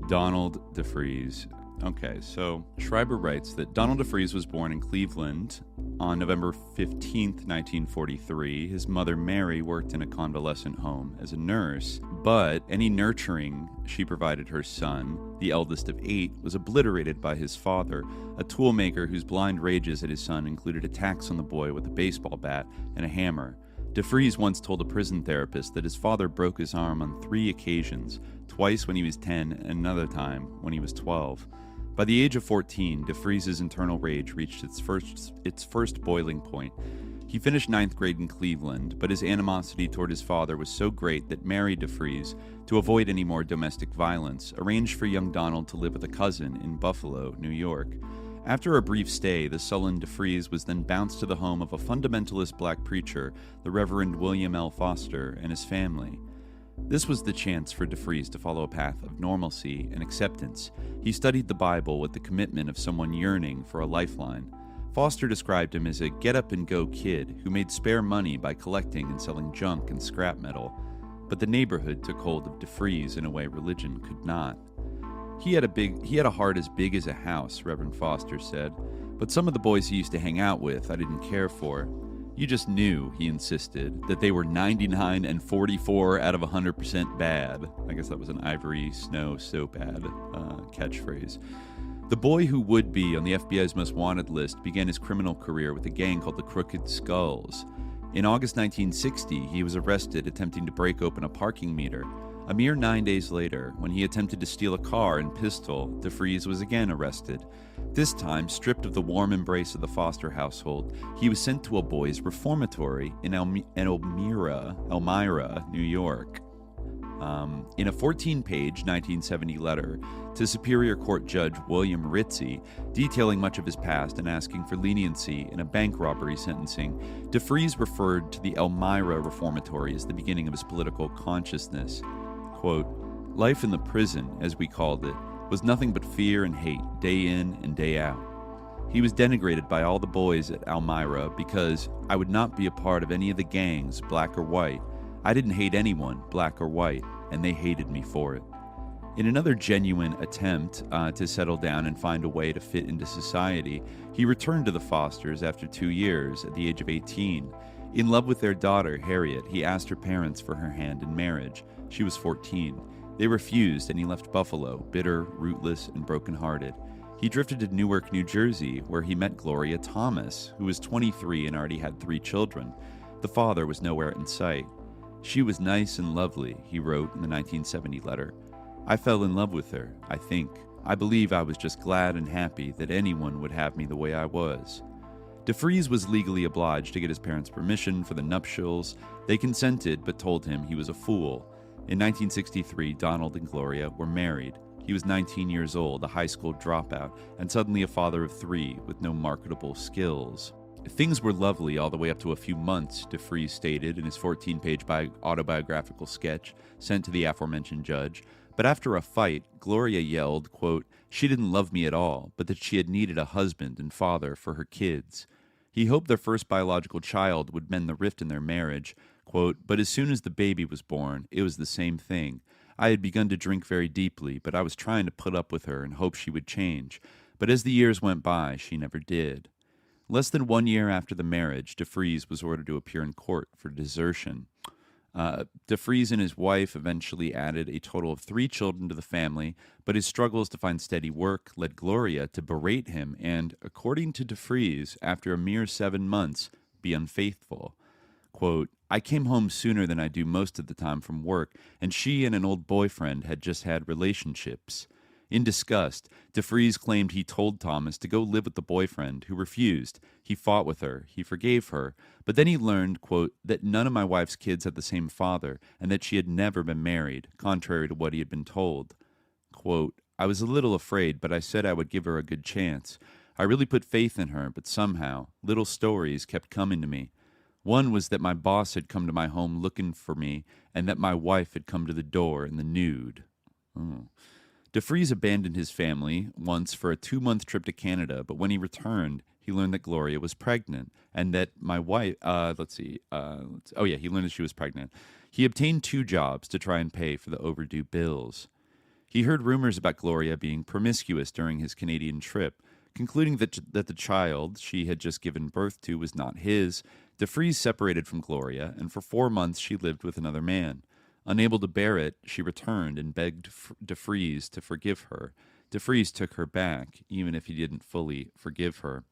Donald DeFreeze. Okay, so Schreiber writes that Donald DeFreeze was born in Cleveland on November 15th, 1943. His mother, Mary, worked in a convalescent home as a nurse, but any nurturing she provided her son, the eldest of 8, was obliterated by his father, a toolmaker whose blind rages at his son included attacks on the boy with a baseball bat and a hammer. DeFreeze once told a prison therapist that his father broke his arm on 3 occasions, twice when he was 10 and another time when he was 12. By the age of 14, DeFreeze's internal rage reached its first boiling point. He finished 9th grade in Cleveland, but his animosity toward his father was so great that Mary DeFreeze, to avoid any more domestic violence, arranged for young Donald to live with a cousin in Buffalo, New York. After a brief stay, the sullen DeFreeze was then bounced to the home of a fundamentalist black preacher, the Reverend William L. Foster, and his family. This was the chance for DeFreeze to follow a path of normalcy and acceptance. He studied the Bible with the commitment of someone yearning for a lifeline. Foster described him as a get-up-and-go kid who made spare money by collecting and selling junk and scrap metal, but the neighborhood took hold of DeFreeze in a way religion could not. He had a heart as big as a house, Reverend Foster said, but some of the boys he used to hang out with I didn't care for. You just knew, he insisted, that they were 99 and 44 out of 100% bad. I guess that was an Ivory Snow soap ad catchphrase. The boy who would be on the FBI's most wanted list began his criminal career with a gang called the Crooked Skulls. In August 1960, he was arrested attempting to break open a parking meter. A mere 9 days later, when he attempted to steal a car and pistol, DeFreeze was again arrested. This time, stripped of the warm embrace of the Foster household, he was sent to a boys' reformatory in Elmira, New York. In a 14-page 1970 letter to Superior Court Judge William Ritzie, detailing much of his past and asking for leniency in a bank robbery sentencing, DeFreeze referred to the Elmira Reformatory as the beginning of his political consciousness. Quote, "Life in the prison, as we called it, was nothing but fear and hate, day in and day out. He was denigrated by all the boys at Elmira because I would not be a part of any of the gangs, black or white. I didn't hate anyone, black or white, and they hated me for it." In another genuine attempt to settle down and find a way to fit into society, he returned to the Fosters after 2 years at the age of 18. In love with their daughter, Harriet, he asked her parents for her hand in marriage. She was 14. They refused, and he left Buffalo, bitter, rootless, and brokenhearted. He drifted to Newark, New Jersey, where he met Gloria Thomas, who was 23 and already had 3 children. The father was nowhere in sight. "She was nice and lovely," he wrote in the 1970 letter. "I fell in love with her, I think. I believe I was just glad and happy that anyone would have me the way I was." DeFreeze was legally obliged to get his parents' permission for the nuptials. They consented, but told him he was a fool. In 1963, Donald and Gloria were married. He was 19 years old, a high school dropout, and suddenly a father of 3 with no marketable skills. Things were lovely all the way up to a few months, DeFreeze stated in his 14-page autobiographical sketch sent to the aforementioned judge. But after a fight, Gloria yelled, quote, "She didn't love me at all, but that she had needed a husband and father for her kids." He hoped their first biological child would mend the rift in their marriage, quote, "But as soon as the baby was born, it was the same thing. I had begun to drink very deeply, but I was trying to put up with her and hope she would change. But as the years went by, she never did." Less than 1 year after the marriage, DeFreeze was ordered to appear in court for desertion. DeFreeze and his wife eventually added a total of 3 children to the family, but his struggles to find steady work led Gloria to berate him and, according to DeFreeze, after a mere 7 months, be unfaithful. Quote, "I came home sooner than I do most of the time from work, and she and an old boyfriend had just had relationships." In disgust, DeFreeze claimed he told Thomas to go live with the boyfriend, who refused. He fought with her. He forgave her. But then he learned, quote, "that none of my wife's kids had the same father, and that she had never been married, contrary to what he had been told. Quote, "I was a little afraid, but I said I would give her a good chance. I really put faith in her, but somehow, little stories kept coming to me. One was that my boss had come to my home looking for me, and that my wife had come to the door in the nude." Oh. DeFreeze abandoned his family once for a 2-month trip to Canada, but when he returned, he learned that Gloria was pregnant, and that my wife, he learned that she was pregnant. He obtained 2 jobs to try and pay for the overdue bills. He heard rumors about Gloria being promiscuous during his Canadian trip. Concluding that the child she had just given birth to was not his, DeFreeze separated from Gloria, and for 4 months she lived with another man. Unable to bear it, she returned and begged DeFreeze to forgive her. DeFreeze took her back, even if he didn't fully forgive her.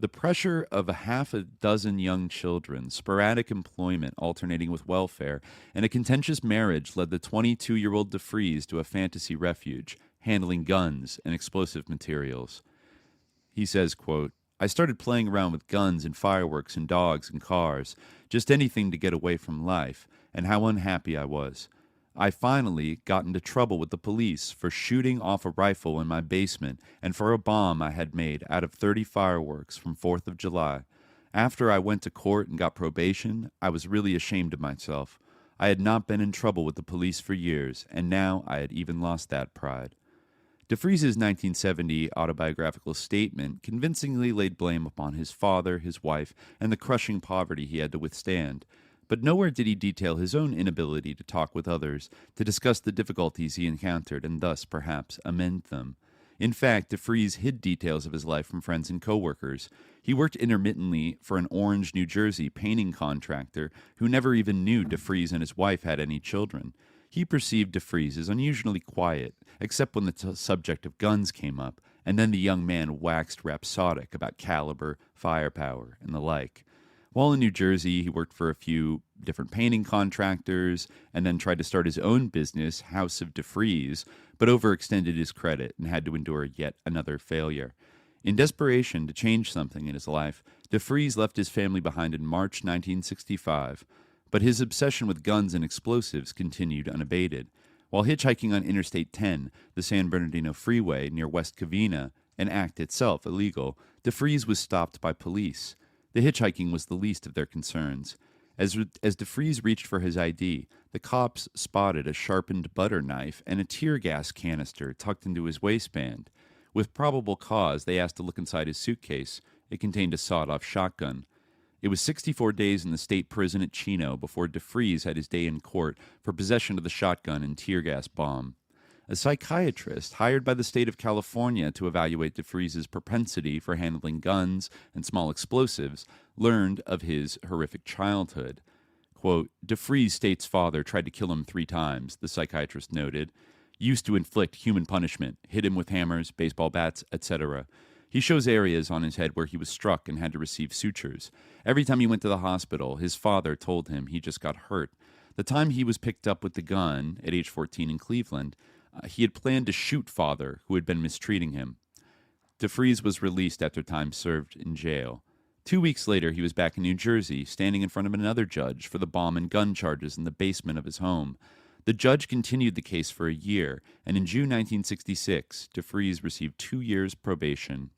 The pressure of a half a dozen young children, sporadic employment alternating with welfare, and a contentious marriage led the 22-year-old DeFreeze to a fantasy refuge, handling guns and explosive materials. He says, quote, "I started playing around with guns and fireworks and dogs and cars, just anything to get away from life, and how unhappy I was. I finally got into trouble with the police for shooting off a rifle in my basement and for a bomb I had made out of 30 fireworks from 4th of July. After I went to court and got probation, I was really ashamed of myself. I had not been in trouble with the police for years, and now I had even lost that pride." DeFreeze's 1970 autobiographical statement convincingly laid blame upon his father, his wife, and the crushing poverty he had to withstand. But nowhere did he detail his own inability to talk with others, to discuss the difficulties he encountered, and thus, perhaps, amend them. In fact, DeFreeze hid details of his life from friends and coworkers. He worked intermittently for an Orange, New Jersey painting contractor who never even knew DeFreeze and his wife had any children. He perceived DeFreeze as unusually quiet, except when the subject of guns came up, and then the young man waxed rhapsodic about caliber, firepower, and the like. While in New Jersey, he worked for a few different painting contractors and then tried to start his own business, House of DeFreeze, but overextended his credit and had to endure yet another failure. In desperation to change something in his life, DeFreeze left his family behind in March 1965, but his obsession with guns and explosives continued unabated. While hitchhiking on Interstate 10, the San Bernardino Freeway near West Covina, an act itself illegal, DeFreeze was stopped by police. The hitchhiking was the least of their concerns. As DeFreeze reached for his ID, the cops spotted a sharpened butter knife and a tear gas canister tucked into his waistband. With probable cause, they asked to look inside his suitcase. It contained a sawed-off shotgun. It was 64 days in the state prison at Chino before DeFreeze had his day in court for possession of the shotgun and tear gas bomb. A psychiatrist hired by the state of California to evaluate DeFreeze's propensity for handling guns and small explosives learned of his horrific childhood. Quote, DeFreeze state's father tried to kill him 3 times, the psychiatrist noted. Used to inflict human punishment, hit him with hammers, baseball bats, etc. He shows areas on his head where he was struck and had to receive sutures. Every time he went to the hospital, his father told him he just got hurt. The time he was picked up with the gun, at age 14 in Cleveland, he had planned to shoot father, who had been mistreating him. DeFreeze was released after time served in jail. 2 weeks later, he was back in New Jersey, standing in front of another judge for the bomb and gun charges in the basement of his home. The judge continued the case for a year, and in June 1966, DeFreeze received 2 years probation.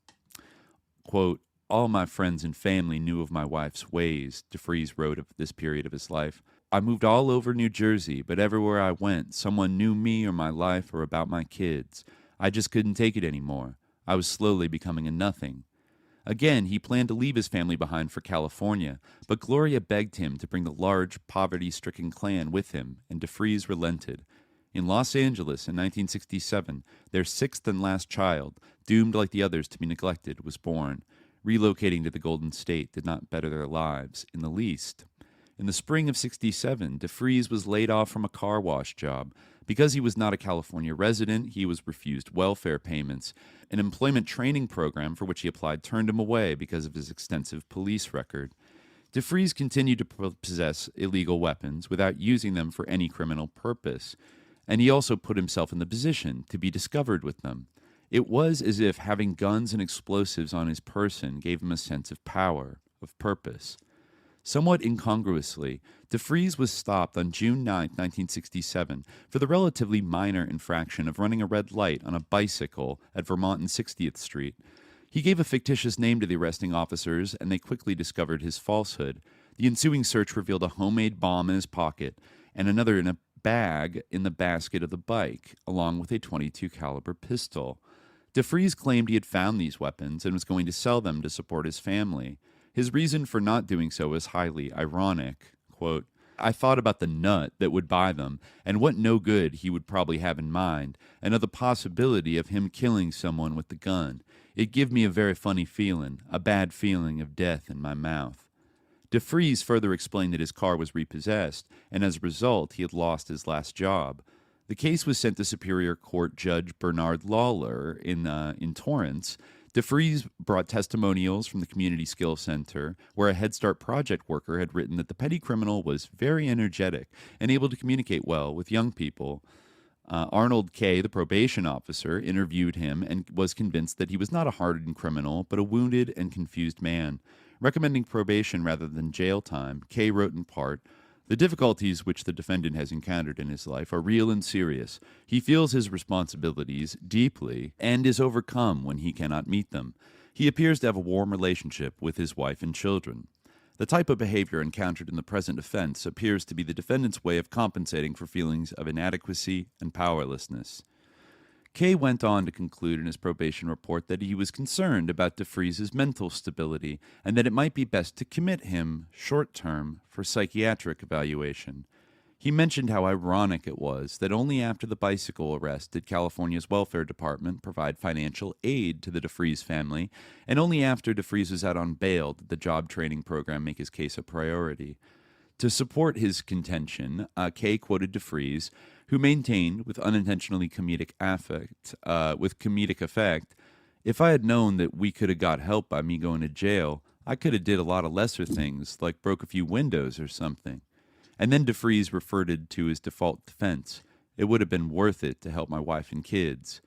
Quote, all my friends and family knew of my wife's ways, DeFreeze wrote of this period of his life. I moved all over New Jersey, but everywhere I went, someone knew me or my life or about my kids. I just couldn't take it anymore. I was slowly becoming a nothing. Again, he planned to leave his family behind for California, but Gloria begged him to bring the large, poverty-stricken clan with him, and DeFreeze relented. In Los Angeles in 1967, their 6th and last child, doomed like the others to be neglected, was born. Relocating to the Golden State did not better their lives in the least. In the spring of '67, DeFreeze was laid off from a car wash job. Because he was not a California resident, he was refused welfare payments. An employment training program for which he applied turned him away because of his extensive police record. DeFreeze continued to possess illegal weapons without using them for any criminal purpose, and he also put himself in the position to be discovered with them. It was as if having guns and explosives on his person gave him a sense of power, of purpose. Somewhat incongruously, DeFreeze was stopped on June 9, 1967, for the relatively minor infraction of running a red light on a bicycle at Vermont and 60th Street. He gave a fictitious name to the arresting officers, and they quickly discovered his falsehood. The ensuing search revealed a homemade bomb in his pocket and another in a bag in the basket of the bike, along with a .22 caliber pistol. DeFreeze claimed he had found these weapons and was going to sell them to support his family. His reason for not doing so was highly ironic. Quote, I thought about the nut that would buy them and what no good he would probably have in mind, and of the possibility of him killing someone with the gun. It give me a very funny feeling, a bad feeling of death in my mouth. DeFreeze further explained that his car was repossessed, and as a result, he had lost his last job. The case was sent to Superior Court Judge Bernard Lawler in Torrance. DeFreeze brought testimonials from the Community Skills Center, where a Head Start project worker had written that the petty criminal was very energetic and able to communicate well with young people. Arnold K., the probation officer, interviewed him and was convinced that he was not a hardened criminal, but a wounded and confused man. Recommending probation rather than jail time, K. wrote in part, the difficulties which the defendant has encountered in his life are real and serious. He feels his responsibilities deeply and is overcome when he cannot meet them. He appears to have a warm relationship with his wife and children. The type of behavior encountered in the present offense appears to be the defendant's way of compensating for feelings of inadequacy and powerlessness. Kay went on to conclude in his probation report that he was concerned about DeFreeze's mental stability and that it might be best to commit him, short-term, for psychiatric evaluation. He mentioned how ironic it was that only after the bicycle arrest did California's welfare department provide financial aid to the DeFreeze family, and only after DeFreeze was out on bail did the job training program make his case a priority. To support his contention, Kay quoted DeFreeze, who maintained, with unintentionally comedic effect, "If I had known that we could have got help by me going to jail, I could have did a lot of lesser things, like broke a few windows or something." And then DeFreeze referred to his default defense. "It would have been worth it to help my wife and kids."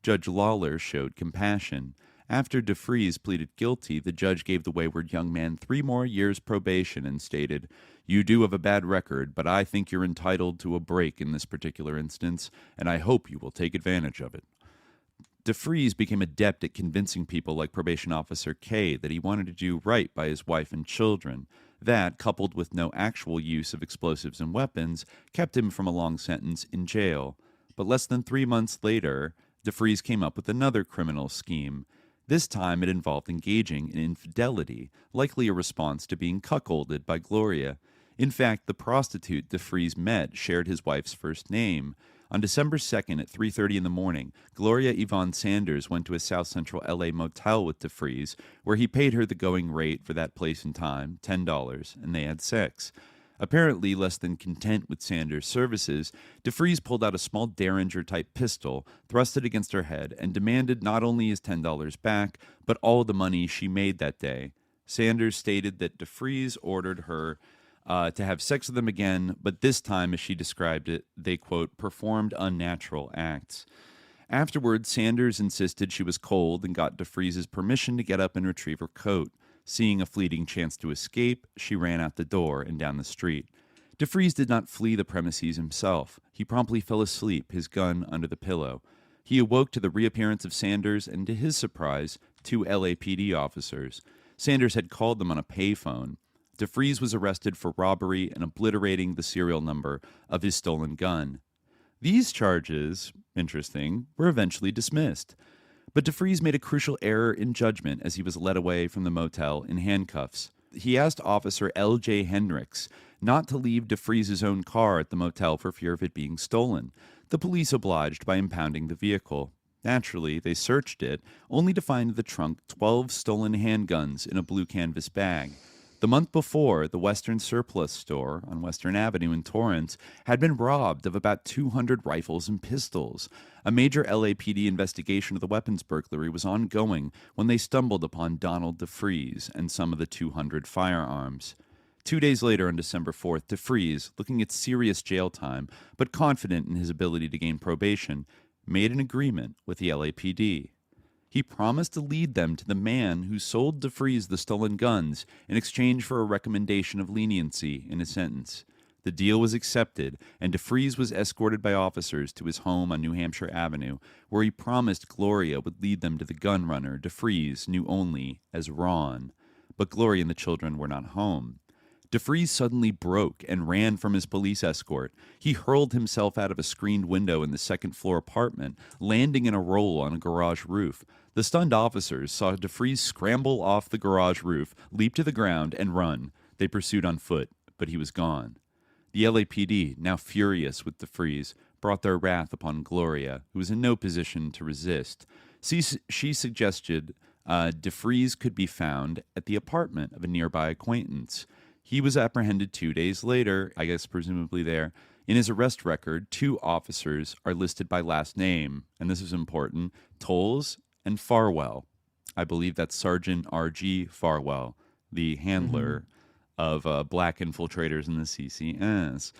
Judge Lawler showed compassion. After DeFreeze pleaded guilty, the judge gave the wayward young man 3 more years probation and stated, "You do have a bad record, but I think you're entitled to a break in this particular instance, and I hope you will take advantage of it." DeFreeze became adept at convincing people like probation officer Kay that he wanted to do right by his wife and children. That, coupled with no actual use of explosives and weapons, kept him from a long sentence in jail. But less than 3 months later, DeFreeze came up with another criminal scheme. This time it involved engaging in infidelity, likely a response to being cuckolded by Gloria. In fact, the prostitute DeFreeze met shared his wife's first name. On December 2nd at 3:30 in the morning, Gloria Yvonne Sanders went to a South Central LA motel with DeFreeze, where he paid her the going rate for that place and time, $10, and they had sex. Apparently less than content with Sanders' services, DeFreeze pulled out a small Derringer-type pistol, thrust it against her head, and demanded not only his $10 back, but all the money she made that day. Sanders stated that DeFreeze ordered her to have sex with him again, but this time, as she described it, they, quote, performed unnatural acts. Afterwards, Sanders insisted she was cold and got DeFreeze's permission to get up and retrieve her coat. Seeing a fleeting chance to escape, she ran out the door and down the street. DeFreeze did not flee the premises himself. He promptly fell asleep, his gun under the pillow. He awoke to the reappearance of Sanders and, to his surprise, 2 LAPD officers. Sanders had called them on a payphone. DeFreeze was arrested for robbery and obliterating the serial number of his stolen gun. These charges, interesting, were eventually dismissed. But DeFreeze made a crucial error in judgment as he was led away from the motel in handcuffs. He asked Officer L.J. Hendricks not to leave DeFreeze's own car at the motel for fear of it being stolen. The police obliged by impounding the vehicle. Naturally, they searched it, only to find in the trunk 12 stolen handguns in a blue canvas bag. The month before, the Western Surplus store on Western Avenue in Torrance had been robbed of about 200 rifles and pistols. A major LAPD investigation of the weapons burglary was ongoing when they stumbled upon Donald DeFreeze and some of the 200 firearms. 2 days later, on December 4th, DeFreeze, looking at serious jail time, but confident in his ability to gain probation, made an agreement with the LAPD. He promised to lead them to the man who sold DeFreeze the stolen guns in exchange for a recommendation of leniency in his sentence. The deal was accepted, and DeFreeze was escorted by officers to his home on New Hampshire Avenue, where he promised Gloria would lead them to the gun runner DeFreeze knew only as Ron. But Gloria and the children were not home. DeFreeze suddenly broke and ran from his police escort. He hurled himself out of a screened window in the second-floor apartment, landing in a roll on a garage roof. The stunned officers saw DeFreeze scramble off the garage roof, leap to the ground, and run. They pursued on foot, but he was gone. The LAPD, now furious with DeFreeze, brought their wrath upon Gloria, who was in no position to resist. She suggested DeFreeze could be found at the apartment of a nearby acquaintance. He was apprehended 2 days later, I guess presumably there. In his arrest record, 2 officers are listed by last name, and this is important, Tolles and Farwell. I believe that's Sergeant R.G. Farwell, the handler of black infiltrators in the CCS.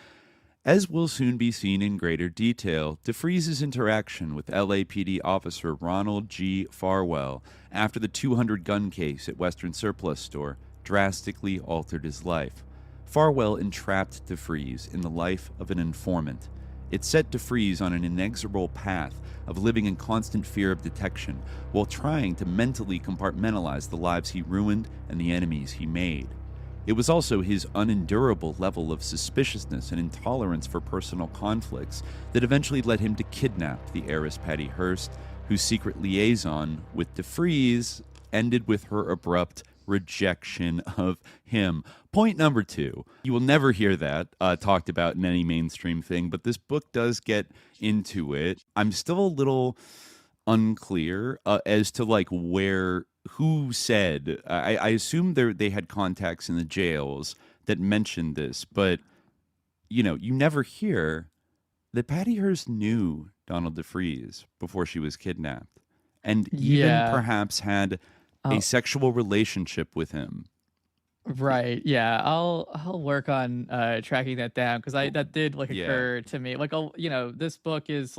As will soon be seen in greater detail, DeFreeze's interaction with LAPD officer Ronald G. Farwell after the 200 gun case at Western Surplus store drastically altered his life. Farwell entrapped DeFreeze in the life of an informant. It set DeFreeze on an inexorable path of living in constant fear of detection while trying to mentally compartmentalize the lives he ruined and the enemies he made. It was also his unendurable level of suspiciousness and intolerance for personal conflicts that eventually led him to kidnap the heiress Patty Hearst, whose secret liaison with DeFreeze ended with her abrupt rejection of him. Point number 2. You will never hear that talked about in any mainstream thing, but this book does get into it. I'm still a little unclear as to like who said. I assume they had contacts in the jails that mentioned this, but you never hear that Patty Hearst knew Donald DeFreeze before she was kidnapped, and even perhaps had a sexual relationship with him. Right. Yeah. I'll work on tracking that down, because that did occur to me. This book is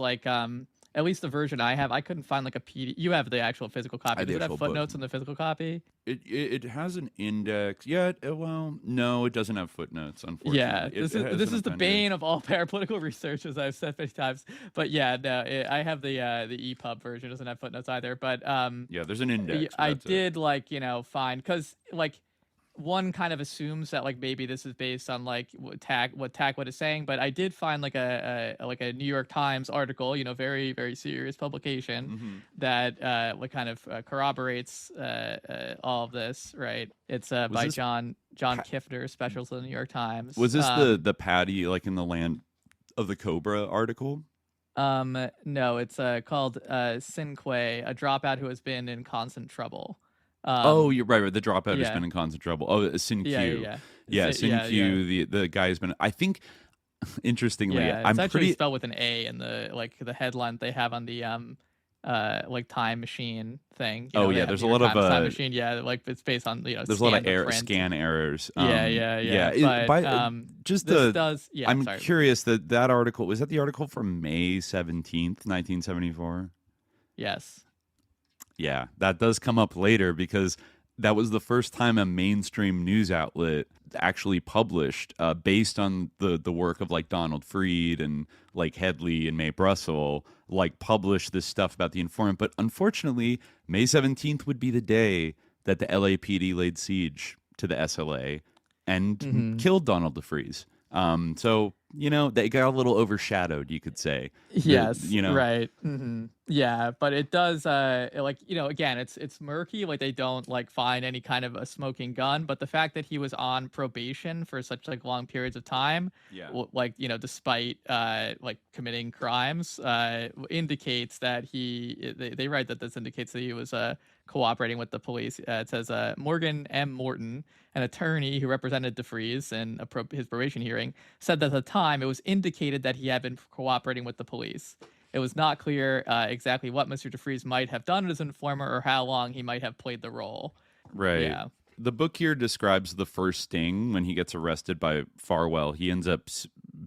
at least the version I have, I couldn't find a PDF. You have the actual physical copy. Does it have footnotes in the physical copy? It has an index. Yeah. Well, no, it doesn't have footnotes, unfortunately. Yeah. This is the bane of all parapolitical research, as I've said many times. But yeah, no, I have the EPUB version. It doesn't have footnotes either. But yeah, there's an index. I did find, because one kind of assumes that maybe this is based on what Tackwood is saying, but I did find a New York Times article, very, very serious publication that kind of corroborates all of this, right? It's by John Kiffner, special to the New York Times. Was this the Patty in the Land of the Cobra article? No, it's called Sinque, a dropout who has been in constant trouble. You're right. The dropout has been in constant trouble. Oh, Sin Q. Sin Q. The guy has been. I think, interestingly, it's actually spelled with an A in the headline they have on the Time Machine thing. There's a lot of Time Machine. It's based on There's a lot of scan errors. I'm curious that article, was that the article from May 17th, 1974? Yes. Yeah, that does come up later, because that was the first time a mainstream news outlet actually published, based on the work of Donald Freed and Headley and Mae Brussel, published this stuff about the informant. But unfortunately, May 17th would be the day that the LAPD laid siege to the SLA and killed Donald DeFreeze. So, they got a little overshadowed, you could say. Yes, right. Mm-hmm. Yeah, but it does, again, it's murky. They don't, find any kind of a smoking gun. But the fact that he was on probation for such, long periods of time, despite, committing crimes, indicates that they write that this indicates that he was cooperating with the police. It says Morgan M. Morton, an attorney who represented DeFreeze in his probation hearing, said that at the time it was indicated that he had been cooperating with the police. It was not clear exactly what Mr. DeFreeze might have done as an informer or how long he might have played the role. Right. Yeah. The book here describes the first sting when he gets arrested by Farwell. He ends up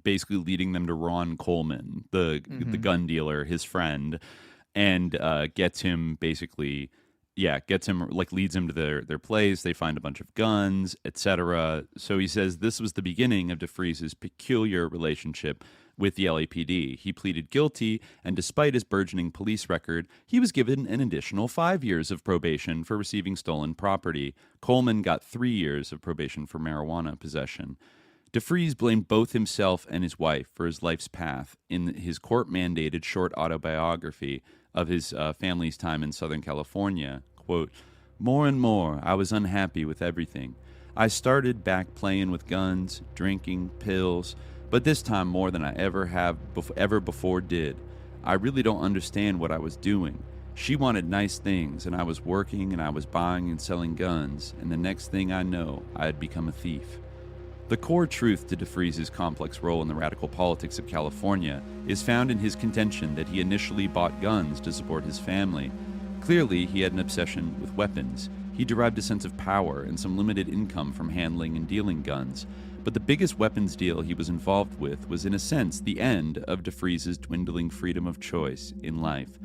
basically leading them to Ron Coleman, the gun dealer, his friend, and gets him leads him to their place. They find a bunch of guns, etc. So he says this was the beginning of DeFreeze's peculiar relationship with the LAPD. He pleaded guilty, and despite his burgeoning police record, he was given an additional 5 years of probation for receiving stolen property. Coleman got 3 years of probation for marijuana possession. DeFreeze blamed both himself and his wife for his life's path in his court-mandated short autobiography of his family's time in Southern California. Quote, "More and more, I was unhappy with everything. I started back playing with guns, drinking, pills, but this time more than I ever before did. I really don't understand what I was doing. She wanted nice things, and I was working, and I was buying and selling guns, and the next thing I know, I had become a thief." The core truth to DeFreeze's complex role in the radical politics of California is found in his contention that he initially bought guns to support his family. Clearly, he had an obsession with weapons. He derived a sense of power and some limited income from handling and dealing guns. But the biggest weapons deal he was involved with was, in a sense, the end of DeFreeze's dwindling freedom of choice in life.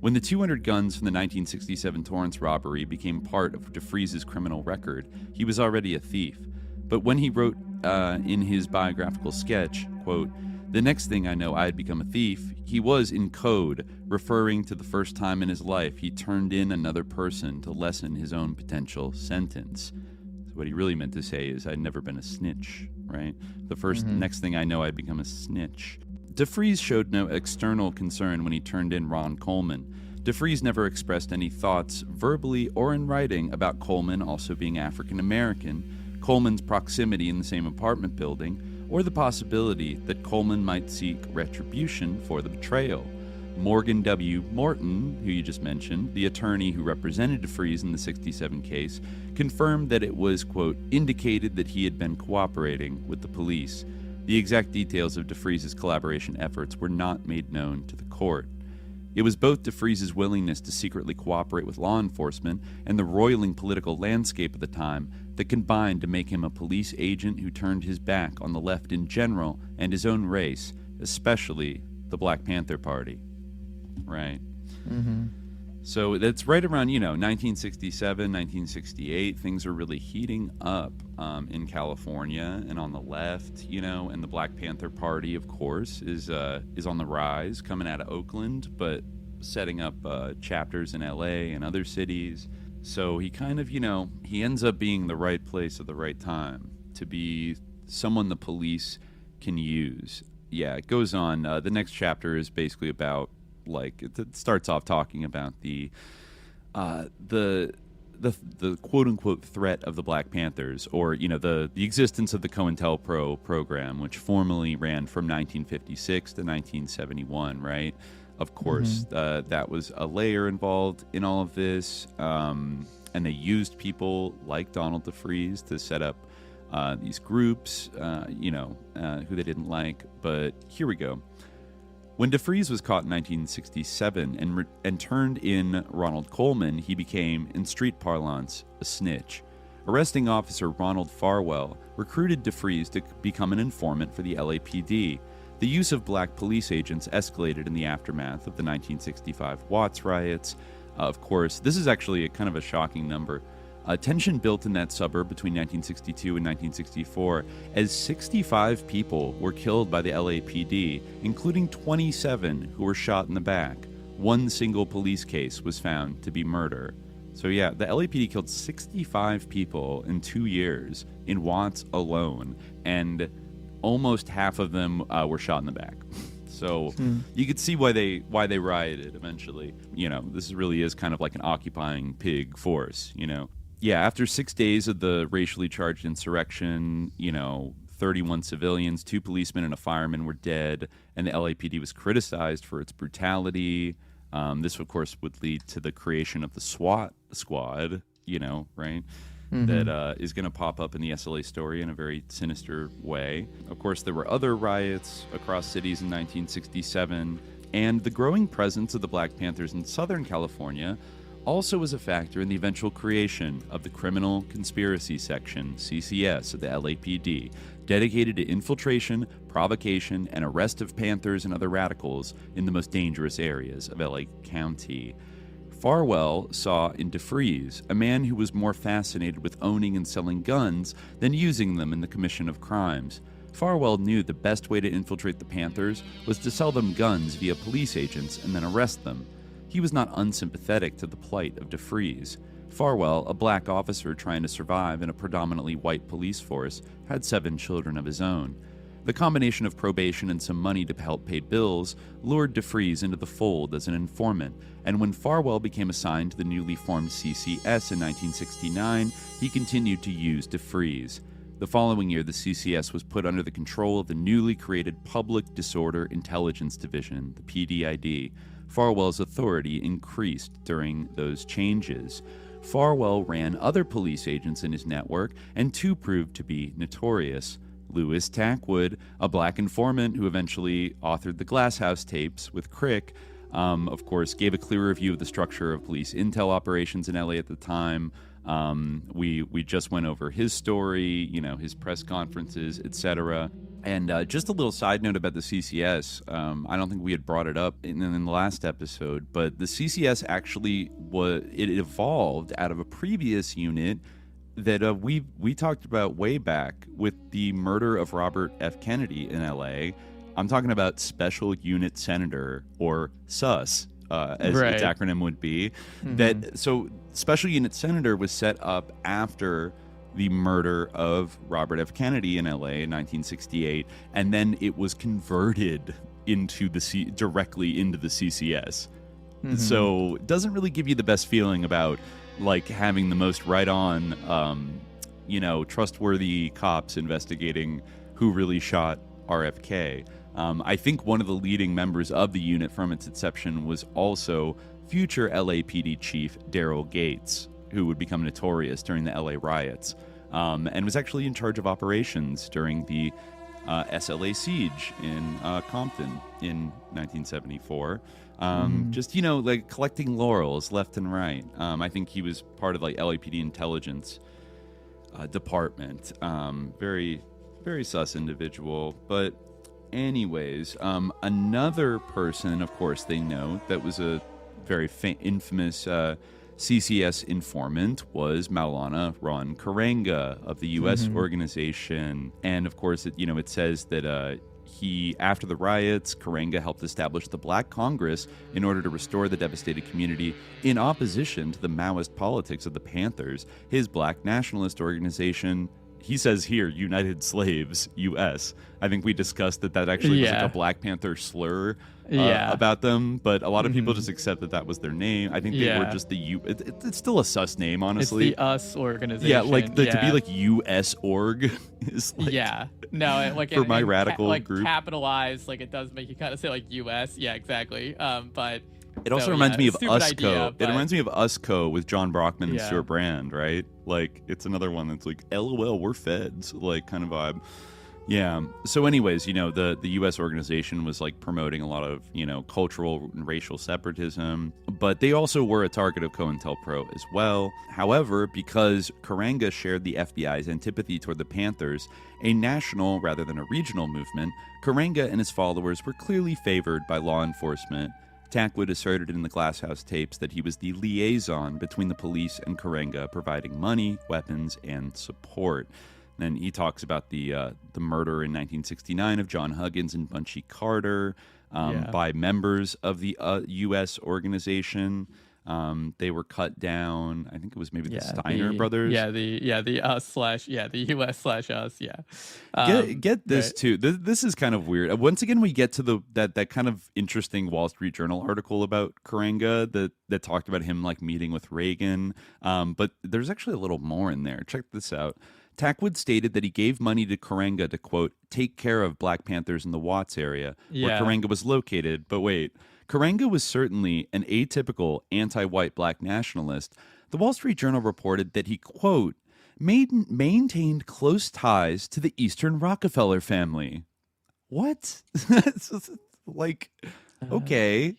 When the 200 guns from the 1967 Torrance robbery became part of DeFreeze's criminal record, he was already a thief. But when he wrote in his biographical sketch, quote, "The next thing I know, I had become a thief," he was, in code, referring to the first time in his life he turned in another person to lessen his own potential sentence. So what he really meant to say is I'd never been a snitch, right? The next thing I know, I'd become a snitch. DeFreeze showed no external concern when he turned in Ron Coleman. DeFreeze never expressed any thoughts, verbally or in writing, about Coleman also being African American, Coleman's proximity in the same apartment building, or the possibility that Coleman might seek retribution for the betrayal. Morgan W. Morton, who you just mentioned, the attorney who represented DeFreeze in the 67 case, confirmed that it was, quote, indicated that he had been cooperating with the police. The exact details of DeFreeze's collaboration efforts were not made known to the court. It was both DeFreeze's willingness to secretly cooperate with law enforcement and the roiling political landscape of the time that combined to make him a police agent who turned his back on the left in general and his own race, especially the Black Panther Party. Right. Mm-hmm. So that's right around, 1967, 1968. Things are really heating up in California and on the left, and the Black Panther Party, of course, is on the rise, coming out of Oakland, but setting up chapters in L.A. and other cities. So he kind of, he ends up being the right place at the right time to be someone the police can use. Yeah, it goes on. The next chapter is basically about, it starts off talking about the quote unquote threat of the Black Panthers, or the existence of the COINTELPRO program, which formally ran from 1956 to 1971. Right, of course, that was a layer involved in all of this, and they used people like Donald DeFreeze to set up these groups, who they didn't like. But here we go. When DeFreeze was caught in 1967 and turned in Ronald Coleman, he became, in street parlance, a snitch. Arresting officer Ronald Farwell recruited DeFreeze to become an informant for the LAPD. The use of black police agents escalated in the aftermath of the 1965 Watts riots. Of course, this is actually kind of a shocking number. Tension built in that suburb between 1962 and 1964 as 65 people were killed by the LAPD, including 27 who were shot in the back. One single police case was found to be murder. So yeah, the LAPD killed 65 people in 2 years in Watts alone, and almost half of them were shot in the back. So you could see why they rioted eventually. This really is kind of like an occupying pig force, Yeah, after 6 days of the racially charged insurrection, 31 civilians, 2 policemen and a fireman were dead, and the LAPD was criticized for its brutality. This, of course, would lead to the creation of the SWAT squad, right? Mm-hmm. That is going to pop up in the SLA story in a very sinister way. Of course, there were other riots across cities in 1967, and the growing presence of the Black Panthers in Southern California also was a factor in the eventual creation of the Criminal Conspiracy Section, CCS, of the LAPD, dedicated to infiltration, provocation, and arrest of Panthers and other radicals in the most dangerous areas of LA County. Farwell saw in DeFreeze a man who was more fascinated with owning and selling guns than using them in the commission of crimes. Farwell knew the best way to infiltrate the Panthers was to sell them guns via police agents and then arrest them. He was not unsympathetic to the plight of DeFreeze. Farwell, a black officer trying to survive in a predominantly white police force, had 7 children of his own. The combination of probation and some money to help pay bills lured DeFreeze into the fold as an informant, and when Farwell became assigned to the newly formed CCS in 1969, he continued to use DeFreeze. The following year, the CCS was put under the control of the newly created Public Disorder Intelligence Division, the PDID. Farwell's authority increased during those changes. Farwell ran other police agents in his network, and 2 proved to be notorious. Louis Tackwood, a black informant who eventually authored the Glass House tapes with Crick, of course, gave a clearer view of the structure of police intel operations in LA at the time. We just went over his story, his press conferences, etc. And just a little side note about the CCS. I don't think we had brought it up in the last episode, but the CCS actually it evolved out of a previous unit that we talked about way back with the murder of Robert F. Kennedy in L.A. I'm talking about Special Unit Senator, or SUS, as its acronym would be. Mm-hmm. So Special Unit Senator was set up after the murder of Robert F. Kennedy in LA in 1968, and then it was converted into directly into the CCS. Mm-hmm. So it doesn't really give you the best feeling about like having the most trustworthy cops investigating who really shot RFK. I think one of the leading members of the unit from its inception was also future LAPD chief Daryl Gates, who would become notorious during the LA riots, and was actually in charge of operations during the SLA siege in Compton in 1974. Just, like collecting laurels left and right. I think he was part of like LAPD intelligence department. Very, very sus individual. But anyways, another person, of course, they know that was a very infamous CCS informant was Maulana Ron Karenga of the U.S. organization. And of course, it says that after the riots, Karenga helped establish the Black Congress in order to restore the devastated community in opposition to the Maoist politics of the Panthers, his Black nationalist organization. He says here, United Slaves, U.S. I think we discussed that actually was like a Black Panther slur about them, but a lot of people just accept that was their name. I think they were just it's still a sus name, honestly. It's the US organization. Yeah, like to be like U.S. org is like... Yeah. No, like... for my radical group. Capitalized, like it does make you kind of say like U.S. Yeah, exactly. But... It also reminds me of USCO. It reminds me of USCO with John Brockman and Stuart Brand, right? Like, it's another one that's like, LOL, we're feds, like, kind of vibe. Yeah. So anyways, the U.S. organization was, like, promoting a lot of, cultural and racial separatism. But they also were a target of COINTELPRO as well. However, because Karenga shared the FBI's antipathy toward the Panthers, a national rather than a regional movement, Karenga and his followers were clearly favored by law enforcement. Tackwood asserted in the Glasshouse tapes that he was the liaison between the police and Karenga, providing money, weapons, and support. Then he talks about the murder in 1969 of John Huggins and Bunchy Carter by members of the U.S. organization. They were cut down. I think it was maybe the Steiner brothers. The US/us. Yeah. Get this too. This is kind of weird. Once again, we get to that kind of interesting Wall Street Journal article about Karenga that talked about him like meeting with Reagan. But there's actually a little more in there. Check this out. Tackwood stated that he gave money to Karenga to, quote, take care of Black Panthers in the Watts area where Karenga was located. But wait, Karenga was certainly an atypical anti-white Black nationalist. The Wall Street Journal reported that he, quote, maintained close ties to the Eastern Rockefeller family. What? Like, okay.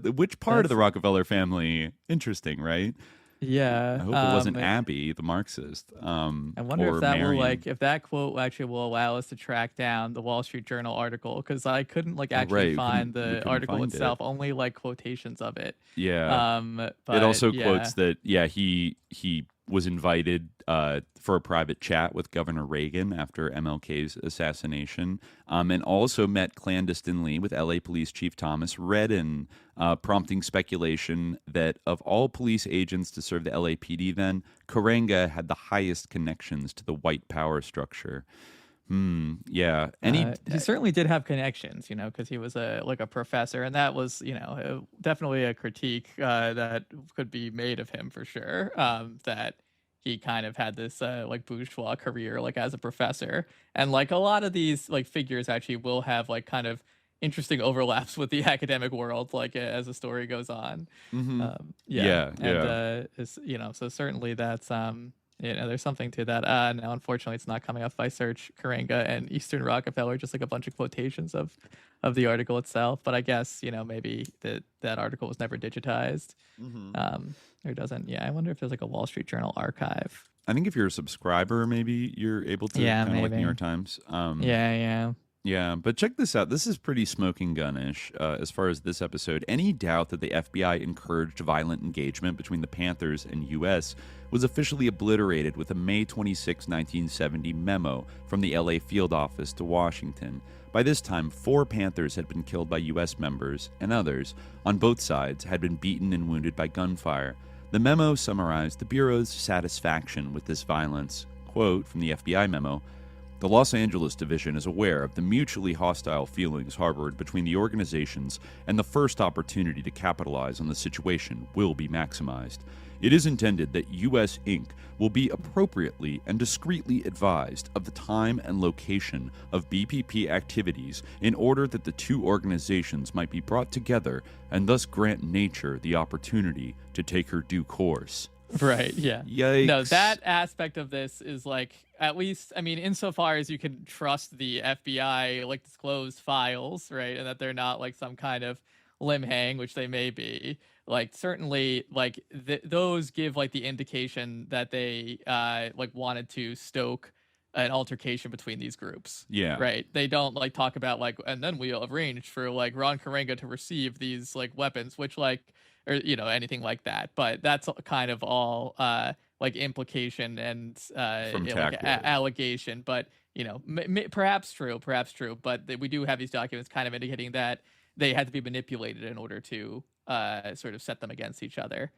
Which part of the Rockefeller family? Interesting, right? Yeah. I hope it wasn't Abby, the Marxist. I wonder if that will if that quote actually will allow us to track down the Wall Street Journal article, because I couldn't actually find the article itself, only like quotations of it. Yeah. But, it also quotes that he was invited for a private chat with Governor Reagan after MLK's assassination, and also met clandestinely with LA Police Chief Thomas Redden, prompting speculation that of all police agents to serve the LAPD then, Karenga had the highest connections to the white power structure. Yeah. And he certainly did have connections, because he was a professor, and that was, definitely a critique that could be made of him for sure. That he kind of had this bourgeois career as a professor, and a lot of these figures actually will have kind of interesting overlaps with the academic world as the story goes on. So certainly that's there's something to that. Now unfortunately it's not coming up if I search Karenga and Eastern Rockefeller, just a bunch of quotations of the article itself, but I guess maybe that article was never digitized. Or doesn't. I wonder if there's a Wall Street Journal archive. I think if you're a subscriber, maybe you're able to kind of like New York Times. Yeah, but check this out. This is pretty smoking gun-ish as far as this episode. Any doubt that the FBI encouraged violent engagement between the Panthers and U.S. was officially obliterated with a May 26, 1970 memo from the L.A. field office to Washington. By this time, 4 Panthers had been killed by U.S. members, and others, on both sides, had been beaten and wounded by gunfire. The memo summarized the Bureau's satisfaction with this violence. quote from the FBI memo, "The Los Angeles division is aware of the mutually hostile feelings harbored between the organizations, and the first opportunity to capitalize on the situation will be maximized. It is intended that U.S. Inc. will be appropriately and discreetly advised of the time and location of BPP activities in order that the two organizations might be brought together and thus grant nature the opportunity to take her due course." Right, yeah. Yikes. No, that aspect of this is like, at least, I mean, insofar as you can trust the FBI, like, disclosed files, right, and that they're not like some kind of limb hang, which they may be, like, certainly, like, those give like the indication that they like wanted to stoke an altercation between these groups. Yeah. Right. They don't like talk about like, and then we arranged for like Ron Karenga to receive these like weapons, which like, or anything like that. But that's kind of all like implication and like allegation. But perhaps true. But we do have these documents kind of indicating that they had to be manipulated in order to sort of set them against each other.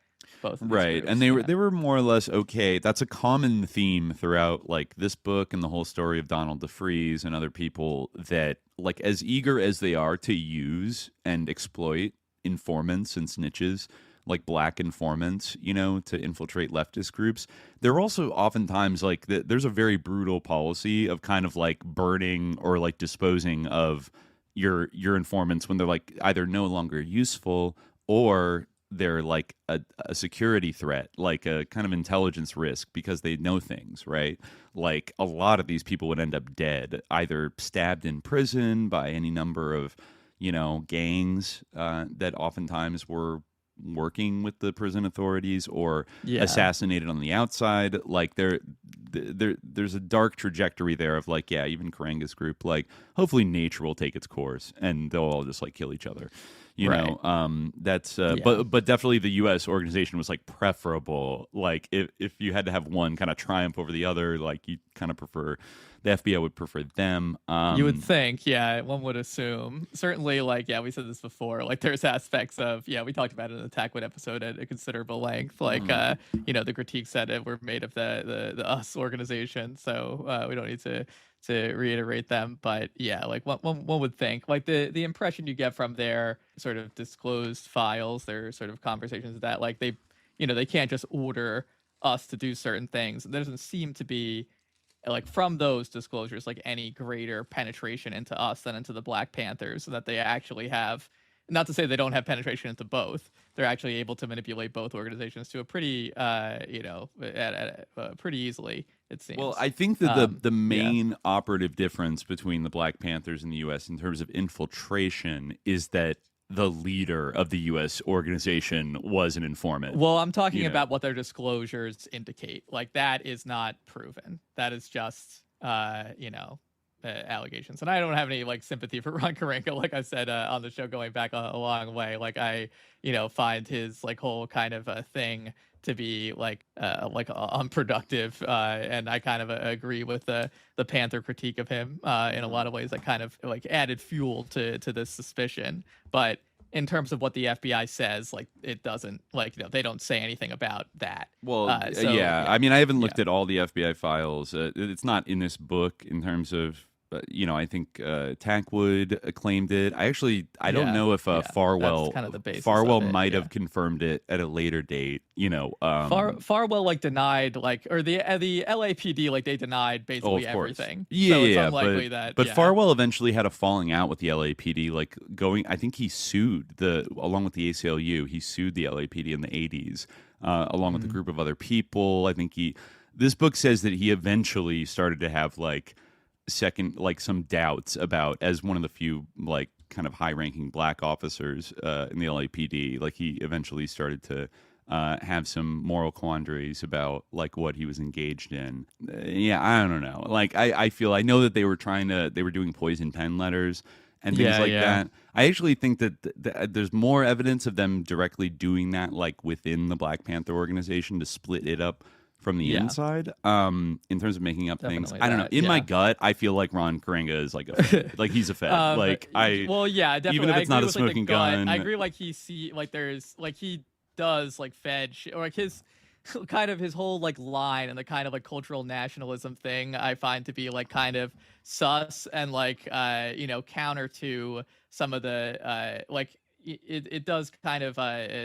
Both right, groups, and they were more or less okay. That's a common theme throughout like this book and the whole story of Donald DeFreeze and other people, that like as eager as they are to use and exploit informants and snitches, like black informants, to infiltrate leftist groups, they're also oftentimes like there's a very brutal policy of kind of like burning or like disposing of your informants when they're like either no longer useful or they're like a security threat, like a kind of intelligence risk because they know things, right? Like a lot of these people would end up dead, either stabbed in prison by any number of gangs that oftentimes were working with the prison authorities, or assassinated on the outside. Like there's a dark trajectory there of like, even Karenga's group, like hopefully nature will take its course and they'll all just like kill each other. That's but definitely the U.S. organization was like preferable. Like if you had to have one kind of triumph over the other, like you kind of prefer the FBI would prefer them. You would think, one would assume. Certainly, like, we said this before, like there's aspects of, we talked about it in the Attackwood episode at a considerable length, like, the critiques that were made of the US organization, so we don't need to reiterate them, but like one would think, like the impression you get from their sort of disclosed files, their sort of conversations, that like they can't just order us to do certain things. There doesn't seem to be, like, from those disclosures, like any greater penetration into us than into the Black Panthers, so that they actually have, not to say they don't have penetration into both, they're actually able to manipulate both organizations to a pretty pretty easily, it seems. Well, I think that the main operative difference between the Black Panthers in the U.S. in terms of infiltration is that the leader of the U.S. organization was an informant. Well, I'm talking about what their disclosures indicate. Like, that is not proven. That is just, allegations. And I don't have any, like, sympathy for Ron Karenga, like I said on the show, going back a long way. Like, I, find his, like, whole kind of thing to be like unproductive, and I kind of agree with the Panther critique of him in a lot of ways. That kind of like added fuel to this suspicion. But in terms of what the FBI says, like, it doesn't, like, they don't say anything about that. Well, I mean, I haven't looked at all the FBI files. It's not in this book in terms of, I think Tackwood claimed it. I don't know if Farwell kind of the basis Farwell of it, might have confirmed it at a later date. Farwell like denied, like, or the LAPD, like, they denied basically everything. Yeah, so it's unlikely but Farwell eventually had a falling out with the LAPD. Like I think he sued along with the ACLU. He sued the LAPD in the 80s along with a group of other people. I think this book says that he eventually started to have like some doubts about, as one of the few like kind of high-ranking black officers in the LAPD, like he eventually started to have some moral quandaries about like what he was engaged in. I don't know. Like I know that they were doing poison pen letters and things that. I actually think that there's more evidence of them directly doing that, like within the Black Panther organization, to split it up from the inside, in terms of making up things. I don't know. In my gut, I feel like Ron Karenga is like a Fed. Like he's a Fed. Definitely. Even if it's not a smoking gun. I agree. Like he does like Fed or like his kind of his whole like line and the kind of like cultural nationalism thing I find to be like kind of sus and like counter to some of the it does kind of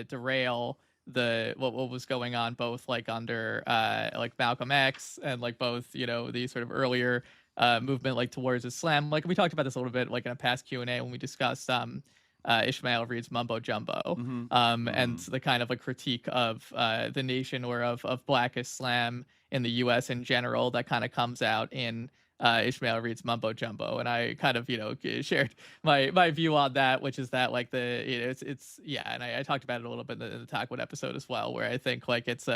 derail what was going on both like under like Malcolm X and like both the sort of earlier movement like towards Islam. Like we talked about this a little bit like in a past Q&A when we discussed Ishmael Reed's Mumbo Jumbo, and the kind of a critique of the nation or of Black Islam in the U.S. in general that kind of comes out in Ishmael Reed's Mumbo Jumbo, and I kind of shared my view on that, which is that like and I talked about it a little bit in the Talkwood episode as well, where I think like it's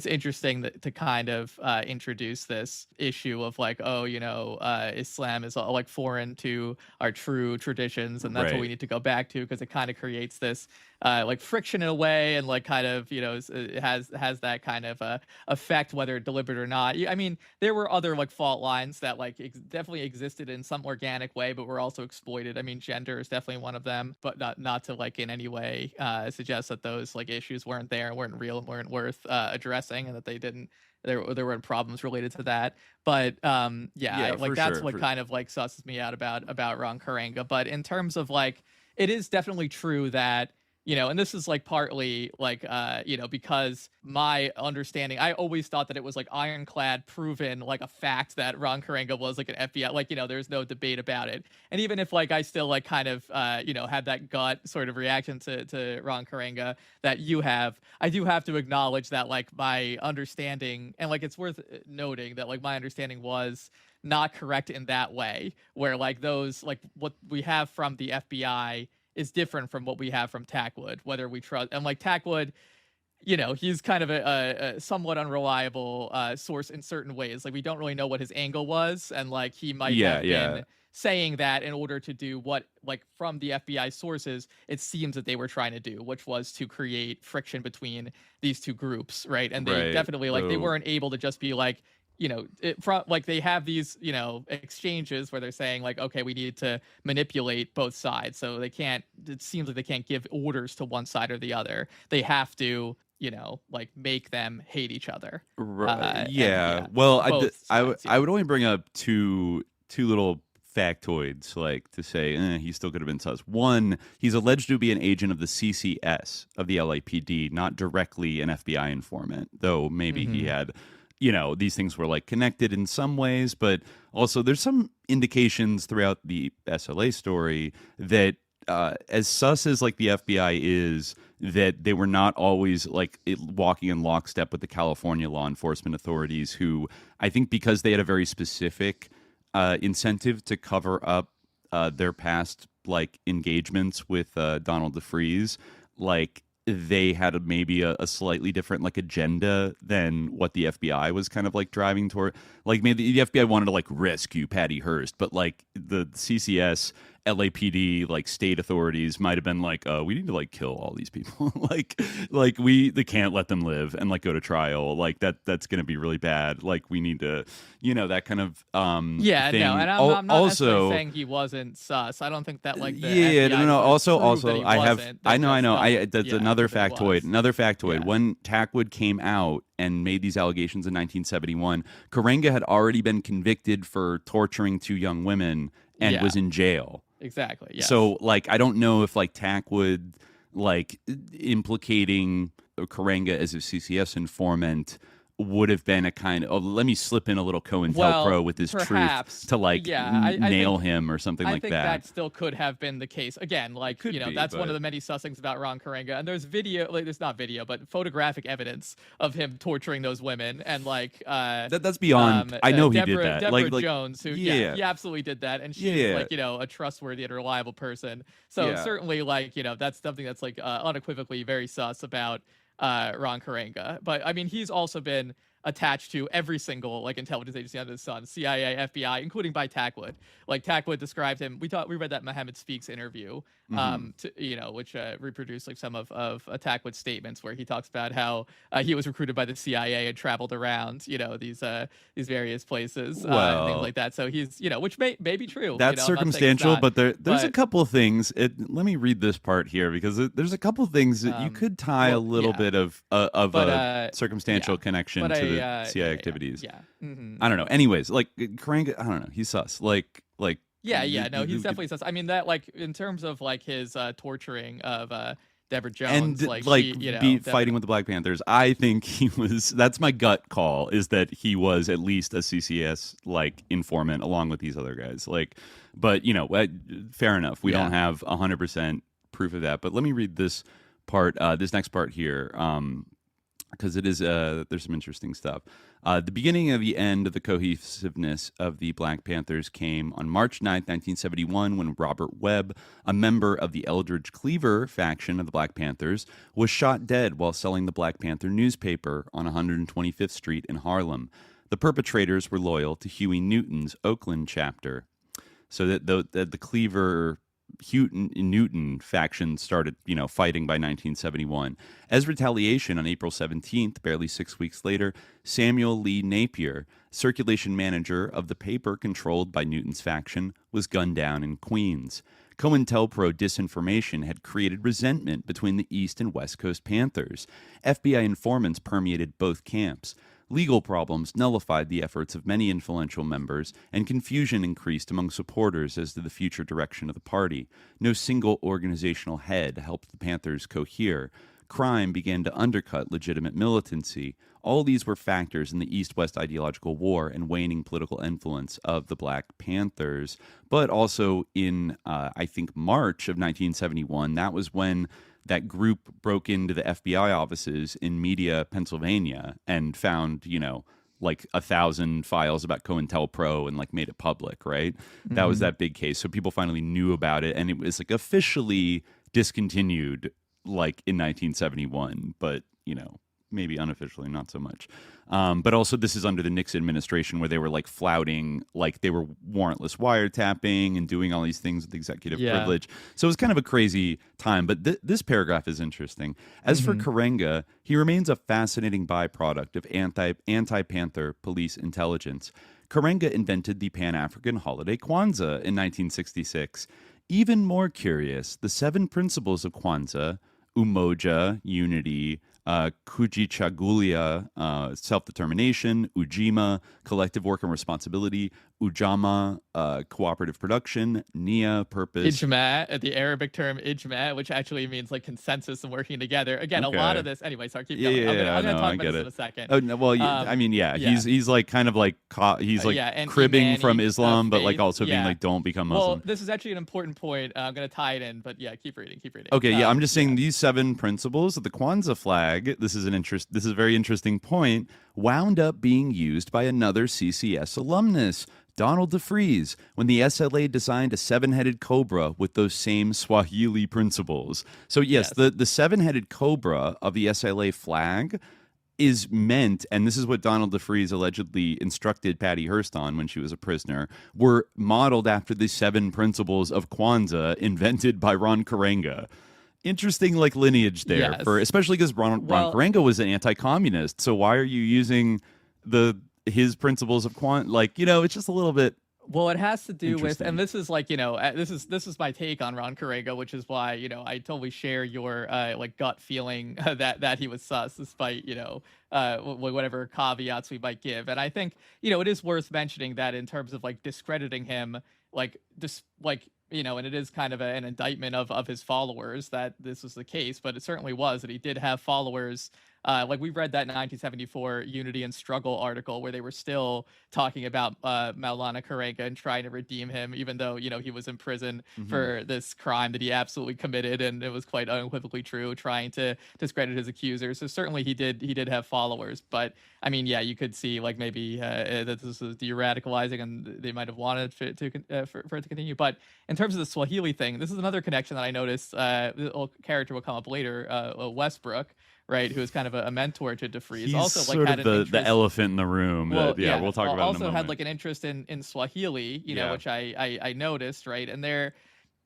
interesting to kind of introduce this issue of like Islam is like foreign to our true traditions, and that's what we need to go back to, because it kind of creates this like friction in a way, and like kind of it has that kind of effect, whether deliberate or not. I mean, there were other like fault lines that like definitely existed in some organic way, but were also exploited. I mean, gender is definitely one of them, but not to like in any way suggest that those like issues weren't there and weren't real and weren't worth addressing, and that they didn't. There weren't problems related to that, but like that's what kind of like susses me out about Ron Karenga. But in terms of like, it is definitely true that and this is like partly like because my understanding, I always thought that it was like ironclad proven, like a fact that Ron Karenga was like an FBI, like there's no debate about it. And even if like I still like kind of had that gut sort of reaction to Ron Karenga that you have, I do have to acknowledge that like my understanding, and like it's worth noting that like my understanding was not correct in that way, where like those like what we have from the FBI is different from what we have from Talkwood, whether we trust. And like Talkwood, he's kind of a somewhat unreliable source in certain ways. Like we don't really know what his angle was, and like he might have been saying that in order to do what, like from the FBI sources, it seems that they were trying to do, which was to create friction between these two groups, right? And they definitely like they weren't able to just be like, like they have these, exchanges where they're saying like, okay, we need to manipulate both sides. So it seems like they can't give orders to one side or the other. They have to, like make them hate each other. Well, I would only bring up two little factoids, like to say he still could have been sus. One, he's alleged to be an agent of the CCS of the LAPD, not directly an FBI informant, though maybe he had these things were like connected in some ways, but also there's some indications throughout the SLA story that as sus as like the FBI is, that they were not always like walking in lockstep with the California law enforcement authorities, who I think because they had a very specific incentive to cover up their past like engagements with Donald DeFreeze, like they had maybe a slightly different like agenda than what the FBI was kind of like driving toward. Like maybe the FBI wanted to like rescue Patty Hearst, but like the CCS, LAPD, like state authorities might have been like, we need to like kill all these people. like they can't let them live and like go to trial. Like that's going to be really bad. Like we need to, that kind of thing. And I'm not also saying he wasn't sus. I don't think that like the FBI also I have that's another factoid. Yeah. When Talkwood came out and made these allegations in 1971, Karenga had already been convicted for torturing two young women and was in jail. Exactly. Yes. So, like, I don't know if like Talkwood, like implicating Karenga as a CCS informant would have been a kind of, let me slip in a little COINTELPRO with his truth to like nail him or something like that. I think that still could have been the case. Again, like, that's one of the many sus things about Ron Karenga. And there's there's not video, but photographic evidence of him torturing those women. And like, that's beyond, I know he did that. Deborah Jones, who, he absolutely did that. And she's like, a trustworthy and reliable person. So certainly like, that's something that's like unequivocally very sus about Ron Karenga. But I mean, he's also been attached to every single like intelligence agency under the sun, CIA, FBI, including by Tackwood. Like Tackwood described him. We read that Mohammed Speaks interview, which reproduced like some of Tackwood's statements where he talks about how he was recruited by the CIA and traveled around, these various places, and things like that. So he's, which may be true. That's circumstantial, but there's a couple of things. Let me read this part here because there's a couple of things that you could tie a little bit of a circumstantial connection to the CIA activities. I don't know. Anyways, like Karenga, I don't know. He's sus. No, he's definitely sus. I mean, that like in terms of like his torturing of Deborah Jones, and fighting with the Black Panthers, I think he was. That's my gut call. Is that he was at least a CCS like informant along with these other guys. Like, but fair enough. We don't have 100% proof of that. But let me read this part. This next part here. Because it is there's some interesting stuff. The beginning of the end of the cohesiveness of the Black Panthers came on March 9th, 1971, when Robert Webb, a member of the Eldridge Cleaver faction of the Black Panthers, was shot dead while selling the Black Panther newspaper on 125th Street in Harlem. The perpetrators were loyal to Huey Newton's Oakland chapter. So that the Cleaver Newton faction started, fighting by 1971. As retaliation, on April 17th, barely 6 weeks later, Samuel Lee Napier, circulation manager of the paper controlled by Newton's faction, was gunned down in Queens. COINTELPRO disinformation had created resentment between the East and West Coast Panthers. FBI informants permeated both camps. Legal problems nullified the efforts of many influential members, and confusion increased among supporters as to the future direction of the party. No single organizational head helped the Panthers cohere. Crime began to undercut legitimate militancy. All these were factors in the East-West ideological war and waning political influence of the Black Panthers. But also in, I think, March of 1971, that was when that group broke into the FBI offices in Media, Pennsylvania, and found, like 1,000 files about COINTELPRO and like made it public, right? Mm-hmm. That was that big case. So people finally knew about it, and it was like officially discontinued like in 1971, but maybe unofficially not so much. But also this is under the Nixon administration where they were like flouting, like they were warrantless wiretapping and doing all these things with executive privilege. So it was kind of a crazy time, but this paragraph is interesting. As for Karenga, he remains a fascinating byproduct of anti-Panther police intelligence. Karenga invented the Pan-African holiday Kwanzaa in 1966. Even more curious, the 7 principles of Kwanzaa, Umoja, unity, Kujichagulia, self-determination, Ujima, collective work and responsibility, Ujama, cooperative production, Nia, purpose. Ijma, the Arabic term Ijma, which actually means like consensus and working together. Again, a lot of this. Anyway, sorry, keep going. I'm gonna talk about this in a second. Oh no, well, he's like kind of like cribbing from Islam, but like also being like, don't become Muslim. Well, this is actually an important point. I'm gonna tie it in, but keep reading. Okay, I'm just saying these 7 principles of the Kwanzaa flag. This is a very interesting point. Wound up being used by another CCS alumnus, Donald DeFreeze, when the SLA designed a 7-headed cobra with those same Swahili principles. So yes. the 7-headed cobra of the SLA flag is meant, and this is what Donald DeFreeze allegedly instructed Patty Hearst on when she was a prisoner, were modeled after the 7 principles of Kwanzaa invented by Ron Karenga. Interesting lineage there, especially because Ron Karenga was an anti-communist. So why are you using his principles of it's just a little bit. Well, it has to do with, and this is this is my take on Ron Karenga, which is why I totally share your gut feeling that he was sus, despite whatever caveats we might give. And I think it is worth mentioning that in terms of discrediting him, and it is kind of an indictment of his followers that this was the case, but it certainly was that he did have followers. We read that 1974 Unity and Struggle article where they were still talking about Maulana Karenga and trying to redeem him, even though, he was in prison for this crime that he absolutely committed. And it was quite unequivocally true, trying to discredit his accusers. So certainly he did have followers. But I mean, you could see maybe that this was de-radicalizing and they might have wanted for it to continue. But in terms of the Swahili thing, this is another connection that I noticed. The character will come up later, Westbrook, right, who was kind of a mentor to DeFreeze. He's also sort had of the elephant in the room. Well, We'll talk about. Also in a had like an interest in Swahili, you know, which I noticed, right, and there.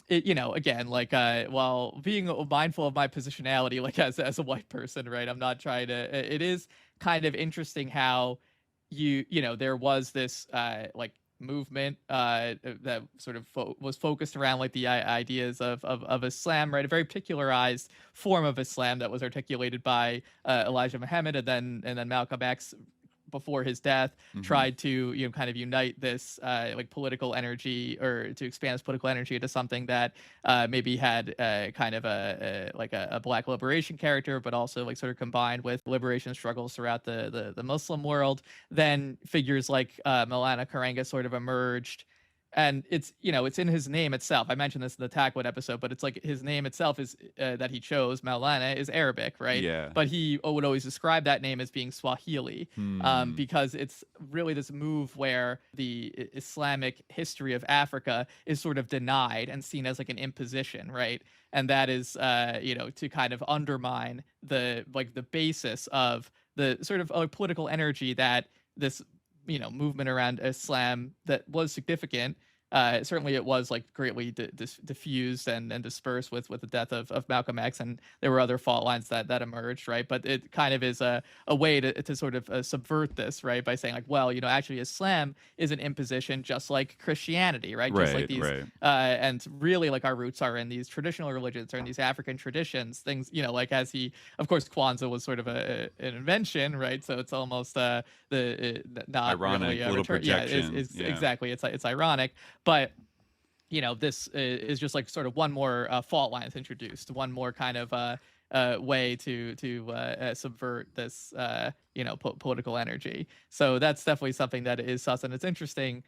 Again, like while being mindful of my positionality, like as a white person, right, I'm not trying to. It is kind of interesting how there was this like movement that sort of was focused around like the ideas of Islam, right, a very particularized form of Islam that was articulated by Elijah Muhammad, and then Malcolm X, before his death, tried to kind of unite this like political energy, or to expand his political energy into something that maybe had kind of a black liberation character, but also like sort of combined with liberation struggles throughout the Muslim world. Then figures like Maulana Karenga sort of emerged. And it's in his name itself. I mentioned this in the Tackwood episode, but it's like his name itself is that he chose, Maulana, is Arabic, right? Yeah. But he would always describe that name as being Swahili, because it's really this move where the Islamic history of Africa is sort of denied and seen as like an imposition, right? And that is, to kind of undermine the basis of the sort of political energy that this movement around Islam that was significant. Certainly it was like greatly diffused and dispersed with the death of Malcolm X, and there were other fault lines that emerged, right? But it kind of is a way to sort of subvert this, right? By saying like, well, actually Islam is an imposition just like Christianity, right? Just like these, and really like our roots are in these traditional religions, or in these African traditions, things, like as of course, Kwanzaa was sort of an invention, right? So it's almost not ironic, really little projection. Exactly. It's ironic. But this is just like sort of one more fault line that's introduced, one more kind of way to subvert this political energy. So that's definitely something that is sus, and it's interesting.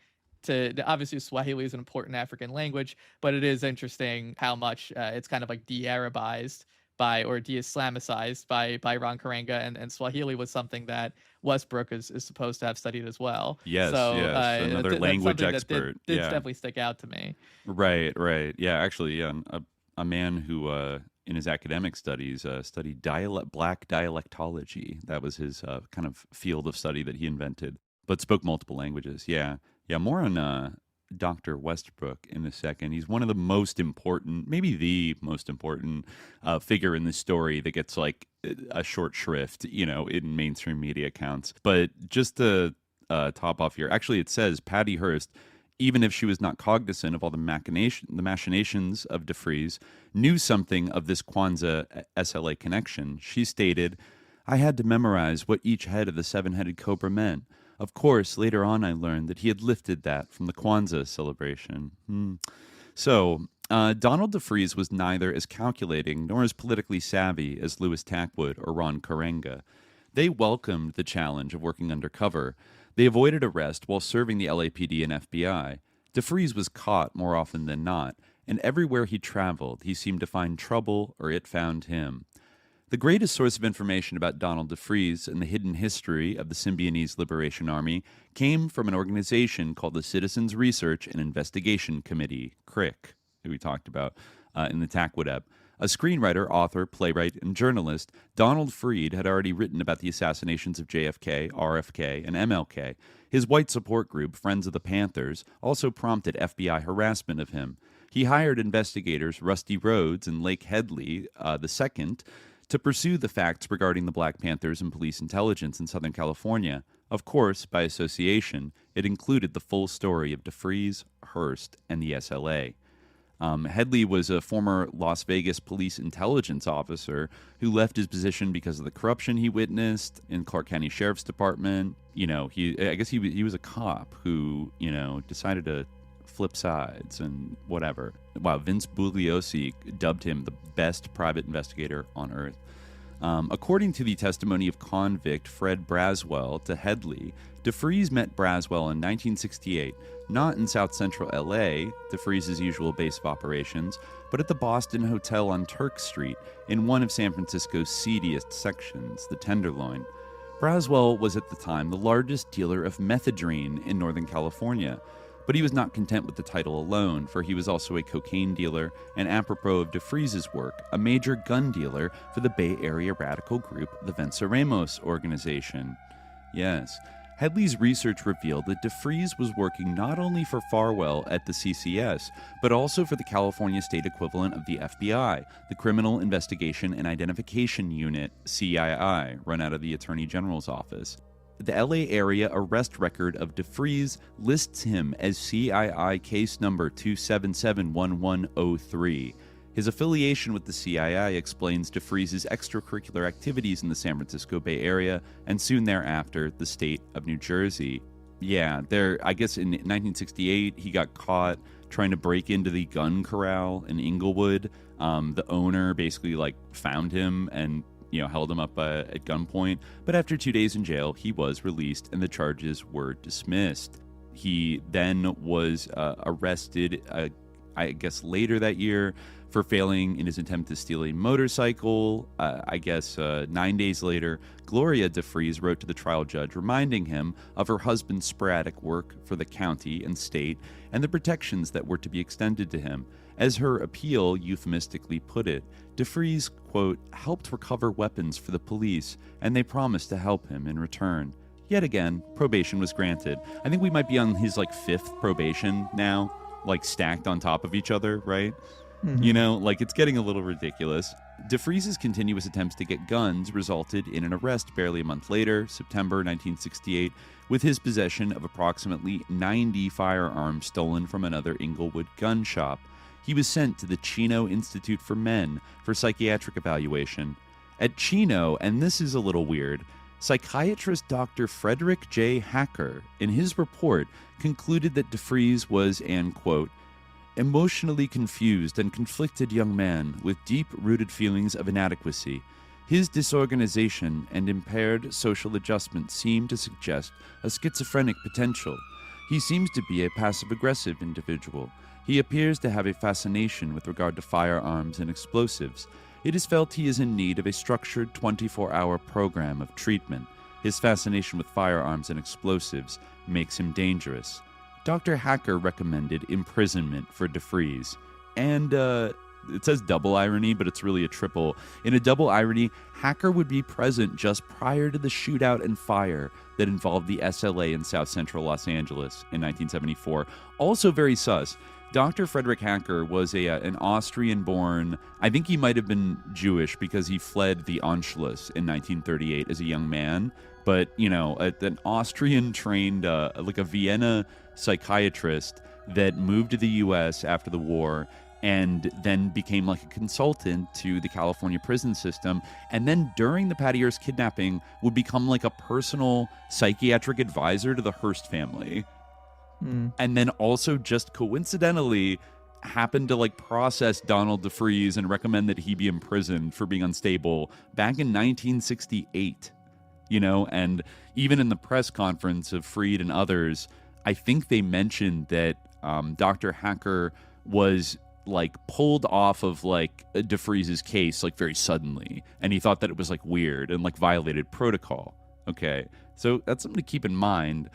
Obviously, Swahili is an important African language, but it is interesting how much it's kind of like de-Arabized or de-Islamicized by Ron Karenga, and Swahili was something that Westbrook is supposed to have studied as well. Yes, so, another language expert. That did definitely stick out to me. Right. Yeah, actually, a man who in his academic studies studied black dialectology. That was his kind of field of study that he invented, but spoke multiple languages. Yeah, more on Dr. Westbrook in a second. He's one of the most important, maybe the most important figure in this story that gets like a short shrift, in mainstream media accounts. But just to top off here, actually it says Patty Hearst, even if she was not cognizant of all the machinations of DeFreeze, knew something of this Kwanzaa SLA connection. She stated, "I had to memorize what each head of the seven-headed cobra meant. Of course, later on I learned that he had lifted that from the Kwanzaa celebration." So, Donald DeFreeze was neither as calculating nor as politically savvy as Louis Tackwood or Ron Karenga. They welcomed the challenge of working undercover. They avoided arrest while serving the LAPD and FBI. DeFreeze was caught more often than not, and everywhere he traveled, he seemed to find trouble or it found him. The greatest source of information about Donald DeFreeze and the hidden history of the Symbionese Liberation Army came from an organization called the Citizens Research and Investigation Committee, CRIC, who we talked about in the Tackwood ep. A screenwriter, author, playwright, and journalist, Donald Freed had already written about the assassinations of JFK, RFK, and MLK. His white support group, Friends of the Panthers, also prompted FBI harassment of him. He hired investigators Rusty Rhodes and Lake Headley II to pursue the facts regarding the Black Panthers and police intelligence in Southern California. Of course, by association, it included the full story of DeFreeze, Hearst, and the SLA. Headley was a former Las Vegas police intelligence officer who left his position because of the corruption he witnessed in Clark County Sheriff's Department. I guess he was a cop who, decided to flip sides and whatever. Wow, Vince Bugliosi dubbed him the best private investigator on earth. According to the testimony of convict Fred Braswell to Headley, DeFreeze met Braswell in 1968, not in South Central LA, DeFreeze's usual base of operations, but at the Boston Hotel on Turk Street, in one of San Francisco's seediest sections, the Tenderloin. Braswell was at the time the largest dealer of methadone in Northern California, But he was not content with the title alone, for he was also a cocaine dealer and, apropos of DeFreeze's work, a major gun dealer for the Bay Area radical group, the Venceremos organization. Yes. Headley's research revealed that DeFreeze was working not only for Farwell at the CCS, but also for the California state equivalent of the FBI, the Criminal Investigation and Identification Unit, CII, run out of the Attorney General's office. The LA area arrest record of DeFreeze lists him as CII case number 2771103. His affiliation with the CII explains DeFreeze's extracurricular activities in the San Francisco Bay Area and soon thereafter the state of New Jersey. Yeah, I guess in 1968 he got caught trying to break into the gun corral in Inglewood. The owner basically found him and held him up at gunpoint. But after 2 days in jail, he was released and the charges were dismissed. He then was arrested, I guess later that year, for failing in his attempt to steal a motorcycle. 9 days later, Gloria DeFreeze wrote to the trial judge reminding him of her husband's sporadic work for the county and state and the protections that were to be extended to him. As her appeal euphemistically put it, DeFreeze, quote, helped recover weapons for the police, and they promised to help him in return. Yet again, probation was granted. I think we might be on his fifth probation now, stacked on top of each other, right? Mm-hmm. It's getting a little ridiculous. DeFreeze's continuous attempts to get guns resulted in an arrest barely a month later, September 1968, with his possession of approximately 90 firearms stolen from another Inglewood gun shop. He was sent to the Chino Institute for Men for psychiatric evaluation. At Chino, and this is a little weird, psychiatrist Dr. Frederick J. Hacker, in his report, concluded that DeFreeze was an, quote, emotionally confused and conflicted young man with deep-rooted feelings of inadequacy. His disorganization and impaired social adjustment seem to suggest a schizophrenic potential. He seems to be a passive-aggressive individual. He appears to have a fascination with regard to firearms and explosives. It is felt he is in need of a structured 24-hour program of treatment. His fascination with firearms and explosives makes him dangerous. Dr. Hacker recommended imprisonment for DeFreeze. And it says double irony, but it's really a triple. In a double irony, Hacker would be present just prior to the shootout and fire that involved the SLA in South Central Los Angeles in 1974. Also very sus. Dr. Frederick Hacker was an Austrian-born, I think he might have been Jewish because he fled the Anschluss in 1938 as a young man. But, an Austrian-trained, a Vienna psychiatrist that moved to the U.S. after the war and then became a consultant to the California prison system. And then during the Patty Hearst kidnapping would become a personal psychiatric advisor to the Hearst family. And then also just coincidentally happened to process Donald DeFreeze and recommend that he be imprisoned for being unstable back in 1968. And even in the press conference of Freed and others, I think they mentioned that Dr. Hacker was pulled off of DeFreeze's case very suddenly, and he thought that it was like weird and violated protocol. Okay, so that's something to keep in mind.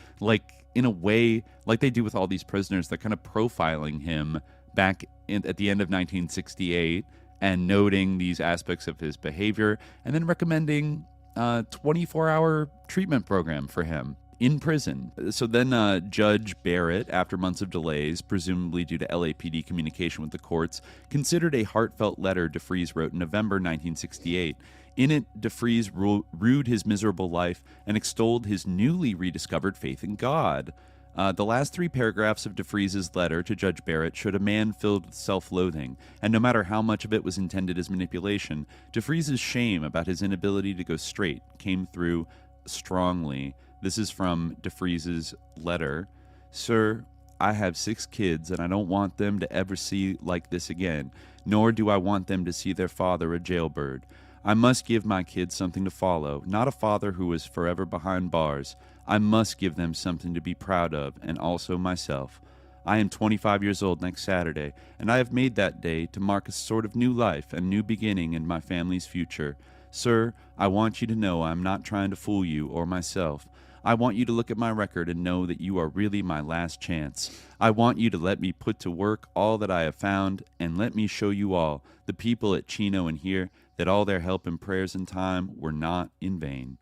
In a way, like they do with all these prisoners, they're kind of profiling him back at the end of 1968 and noting these aspects of his behavior, and then recommending a 24-hour treatment program for him in prison. So then Judge Barrett, after months of delays, presumably due to LAPD communication with the courts, considered a heartfelt letter DeFreeze wrote in November 1968. In it, DeFreeze rued his miserable life and extolled his newly rediscovered faith in God. The last 3 paragraphs of DeFreeze's letter to Judge Barrett showed a man filled with self-loathing, and no matter how much of it was intended as manipulation, DeFreeze's shame about his inability to go straight came through strongly. This is from DeFreeze's letter. Sir, I have 6 kids, and I don't want them to ever see like this again, nor do I want them to see their father a jailbird. I must give my kids something to follow, not a father who is forever behind bars. I must give them something to be proud of, and also myself. I am 25 years old next Saturday, and I have made that day to mark a sort of new life and new beginning in my family's future. Sir, I want you to know I am not trying to fool you or myself. I want you to look at my record and know that you are really my last chance. I want you to let me put to work all that I have found, and let me show you all, the people at Chino and here, that all their help and prayers and time were not in vain.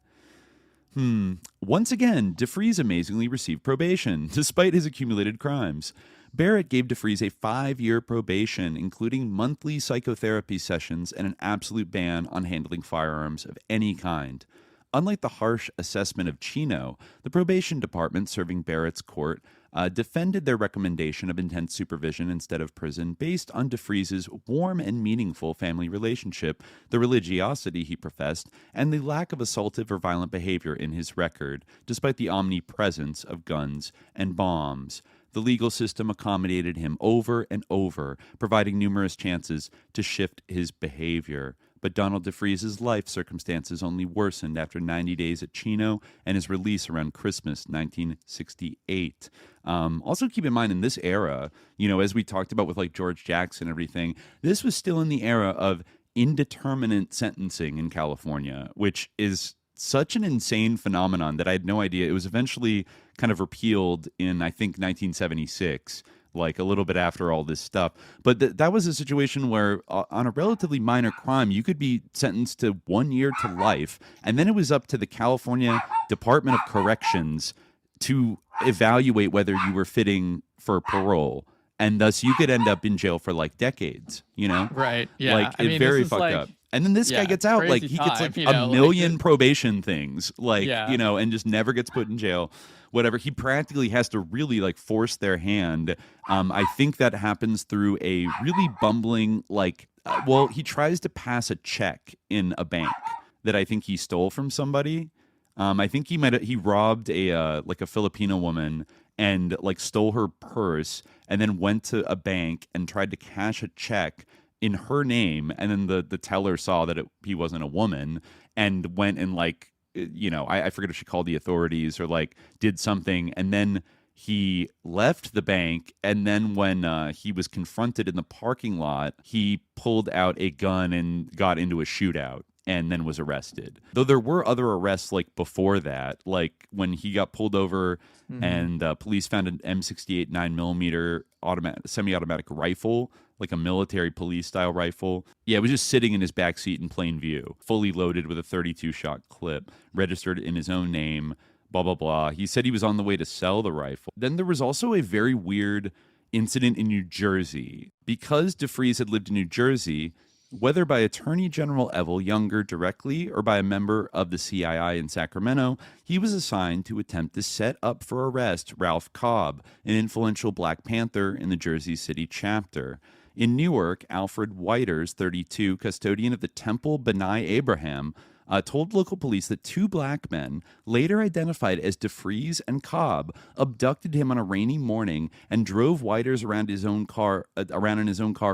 Once again, DeFreeze amazingly received probation, despite his accumulated crimes. Barrett gave DeFreeze a 5-year probation, including monthly psychotherapy sessions and an absolute ban on handling firearms of any kind. Unlike the harsh assessment of Chino, the probation department serving Barrett's court defended their recommendation of intense supervision instead of prison based on DeFreeze's warm and meaningful family relationship, the religiosity he professed, and the lack of assaultive or violent behavior in his record, despite the omnipresence of guns and bombs. The legal system accommodated him over and over, providing numerous chances to shift his behavior. But Donald DeFreeze's life circumstances only worsened after 90 days at Chino and his release around Christmas 1968. Also keep in mind in this era, as we talked about with like George Jackson and everything, this was still in the era of indeterminate sentencing in California, which is such an insane phenomenon that I had no idea. It was eventually kind of repealed in, I think, 1976, like a little bit after all this stuff. But that was a situation where on a relatively minor crime, you could be sentenced to 1 year to life. And then it was up to the California Department of Corrections to evaluate whether you were fitting for parole. And thus you could end up in jail for like decades, Right. Yeah. Like, it's very fucked up. And then this guy gets out, like he gets like a million probation things, and just never gets put in jail, whatever. He practically has to really like force their hand. I think that happens through a really bumbling, he tries to pass a check in a bank that I think he stole from somebody. I think he robbed a Filipino woman and like stole her purse and then went to a bank and tried to cash a check in her name, and then the teller saw that he wasn't a woman and went and I forget if she called the authorities or like did something, and then he left the bank, and then when he was confronted in the parking lot, he pulled out a gun and got into a shootout and then was arrested. Though there were other arrests like before that, like when he got pulled over and police found an M68 9mm semi-automatic rifle, like a military police style rifle. Yeah, it was just sitting in his backseat in plain view, fully loaded with a 32-shot clip, registered in his own name, blah, blah, blah. He said he was on the way to sell the rifle. Then there was also a very weird incident in New Jersey. Because DeFreeze had lived in New Jersey, whether by Attorney General Evel Younger directly or by a member of the CII in Sacramento, he was assigned to attempt to set up for arrest Ralph Cobb, an influential Black Panther in the Jersey City chapter. In Newark, Alfred Whiters, 32, custodian of the Temple B'nai Abraham, told local police that 2 black men, later identified as DeFreeze and Cobb, abducted him on a rainy morning and drove Whiters around in his own car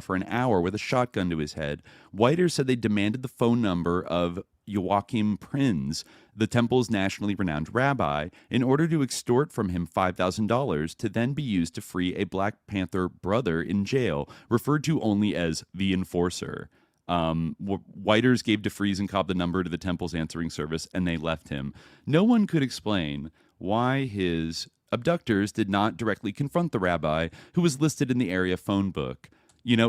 for an hour with a shotgun to his head. Whiters said they demanded the phone number of Joachim Prinz, the temple's nationally renowned rabbi, in order to extort from him $5,000 to then be used to free a Black Panther brother in jail, referred to only as the enforcer. Whiters gave DeFreeze and Cobb the number to the temple's answering service, and they left him. No one could explain why his abductors did not directly confront the rabbi, who was listed in the area phone book.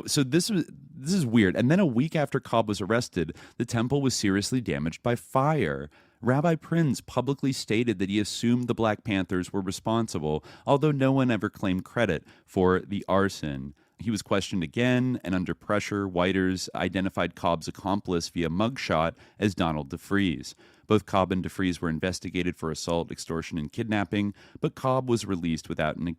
So this is weird. And then a week after Cobb was arrested, the temple was seriously damaged by fire. Rabbi Prinz publicly stated that he assumed the Black Panthers were responsible, although no one ever claimed credit for the arson. He was questioned again, and under pressure, Whiters identified Cobb's accomplice via mugshot as Donald DeFreeze. Both Cobb and DeFreeze were investigated for assault, extortion, and kidnapping, but Cobb was released without an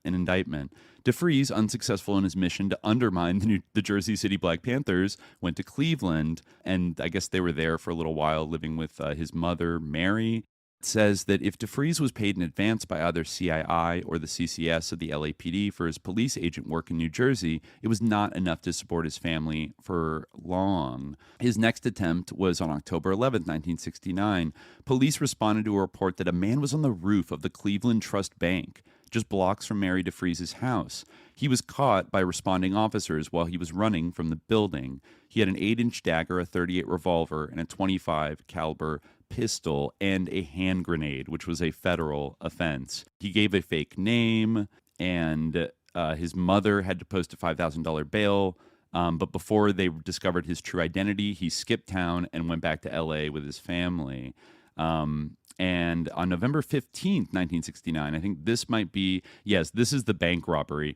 indictment. DeFreeze, unsuccessful in his mission to undermine the Jersey City Black Panthers, went to Cleveland, and I guess they were there for a little while, living with his mother, Mary. It says that if DeFreeze was paid in advance by either CII or the CCS of the LAPD for his police agent work in New Jersey, it was not enough to support his family for long. His next attempt was on October 11, 1969. Police responded to a report that a man was on the roof of the Cleveland Trust Bank, just blocks from Mary DeFreeze's house. He was caught by responding officers while he was running from the building. He had an 8-inch dagger, a .38 revolver, and a .25 caliber pistol and a hand grenade, which was a federal offense. He gave a fake name, and his mother had to post a $5,000 bail. But before they discovered his true identity, he skipped town and went back to L.A. with his family. And on November 15th, 1969, I think this might be, yes, this is the bank robbery.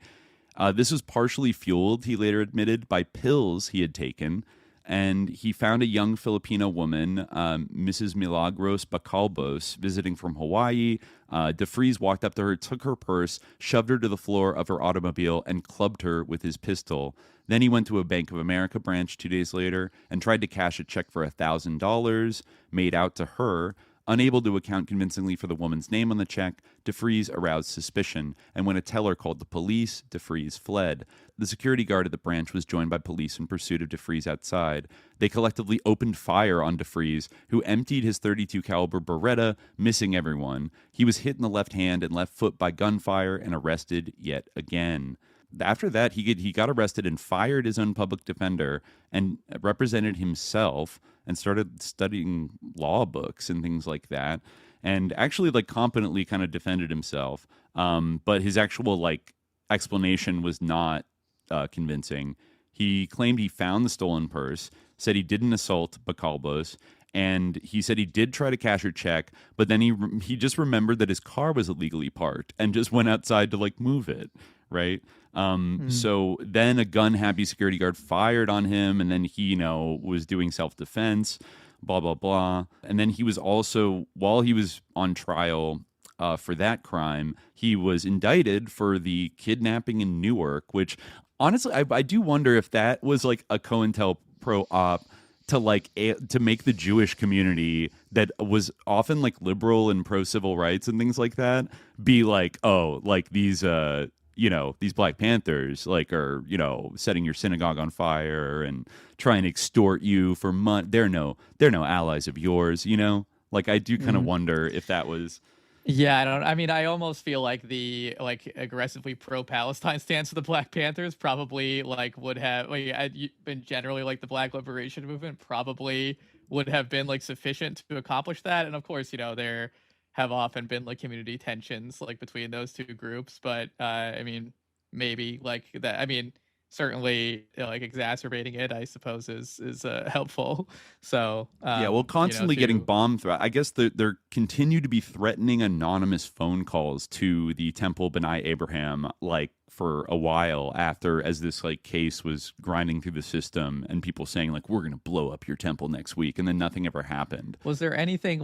This was partially fueled, he later admitted, by pills he had taken. And he found a young Filipino woman, Mrs. Milagros Bacalbos, visiting from Hawaii. DeFreeze walked up to her, took her purse, shoved her to the floor of her automobile, and clubbed her with his pistol. Then he went to a Bank of America branch 2 days later and tried to cash a check for $1,000 made out to her. Unable to account convincingly for the woman's name on the check, DeFreeze aroused suspicion, and when a teller called the police, DeFreeze fled. The security guard at the branch was joined by police in pursuit of DeFreeze outside. They collectively opened fire on DeFreeze, who emptied his .32 caliber Beretta, missing everyone. He was hit in the left hand and left foot by gunfire and arrested yet again. After that, he got arrested and fired his own public defender and represented himself and started studying law books and things like that, and actually competently kind of defended himself. But his actual explanation was not convincing. He claimed he found the stolen purse, said he didn't assault Bacalbos, and he said he did try to cash her check, but then he just remembered that his car was illegally parked and just went outside to move it, right? So then a gun-happy security guard fired on him, and then he, was doing self-defense, blah, blah, blah. And then he was also, while he was on trial for that crime, he was indicted for the kidnapping in Newark, which, honestly, I do wonder if that was a COINTELPRO op to make the Jewish community that was often liberal and pro-civil rights and things like that be these Black Panthers are, setting your synagogue on fire and trying to extort you for money. They're no allies of yours, I do kind of wonder if that was. Yeah, I almost feel like the aggressively pro-Palestine stance of the Black Panthers probably would have been generally the Black Liberation Movement probably would have been sufficient to accomplish that. And of course, there have often been community tensions between those two groups, but maybe that. Certainly, exacerbating it, I suppose, is helpful. So constantly getting bomb threat. I guess there continue to be threatening anonymous phone calls to the Temple B'nai Abraham, for a while after, as this case was grinding through the system, and people saying we're going to blow up your temple next week, and then nothing ever happened. Was there anything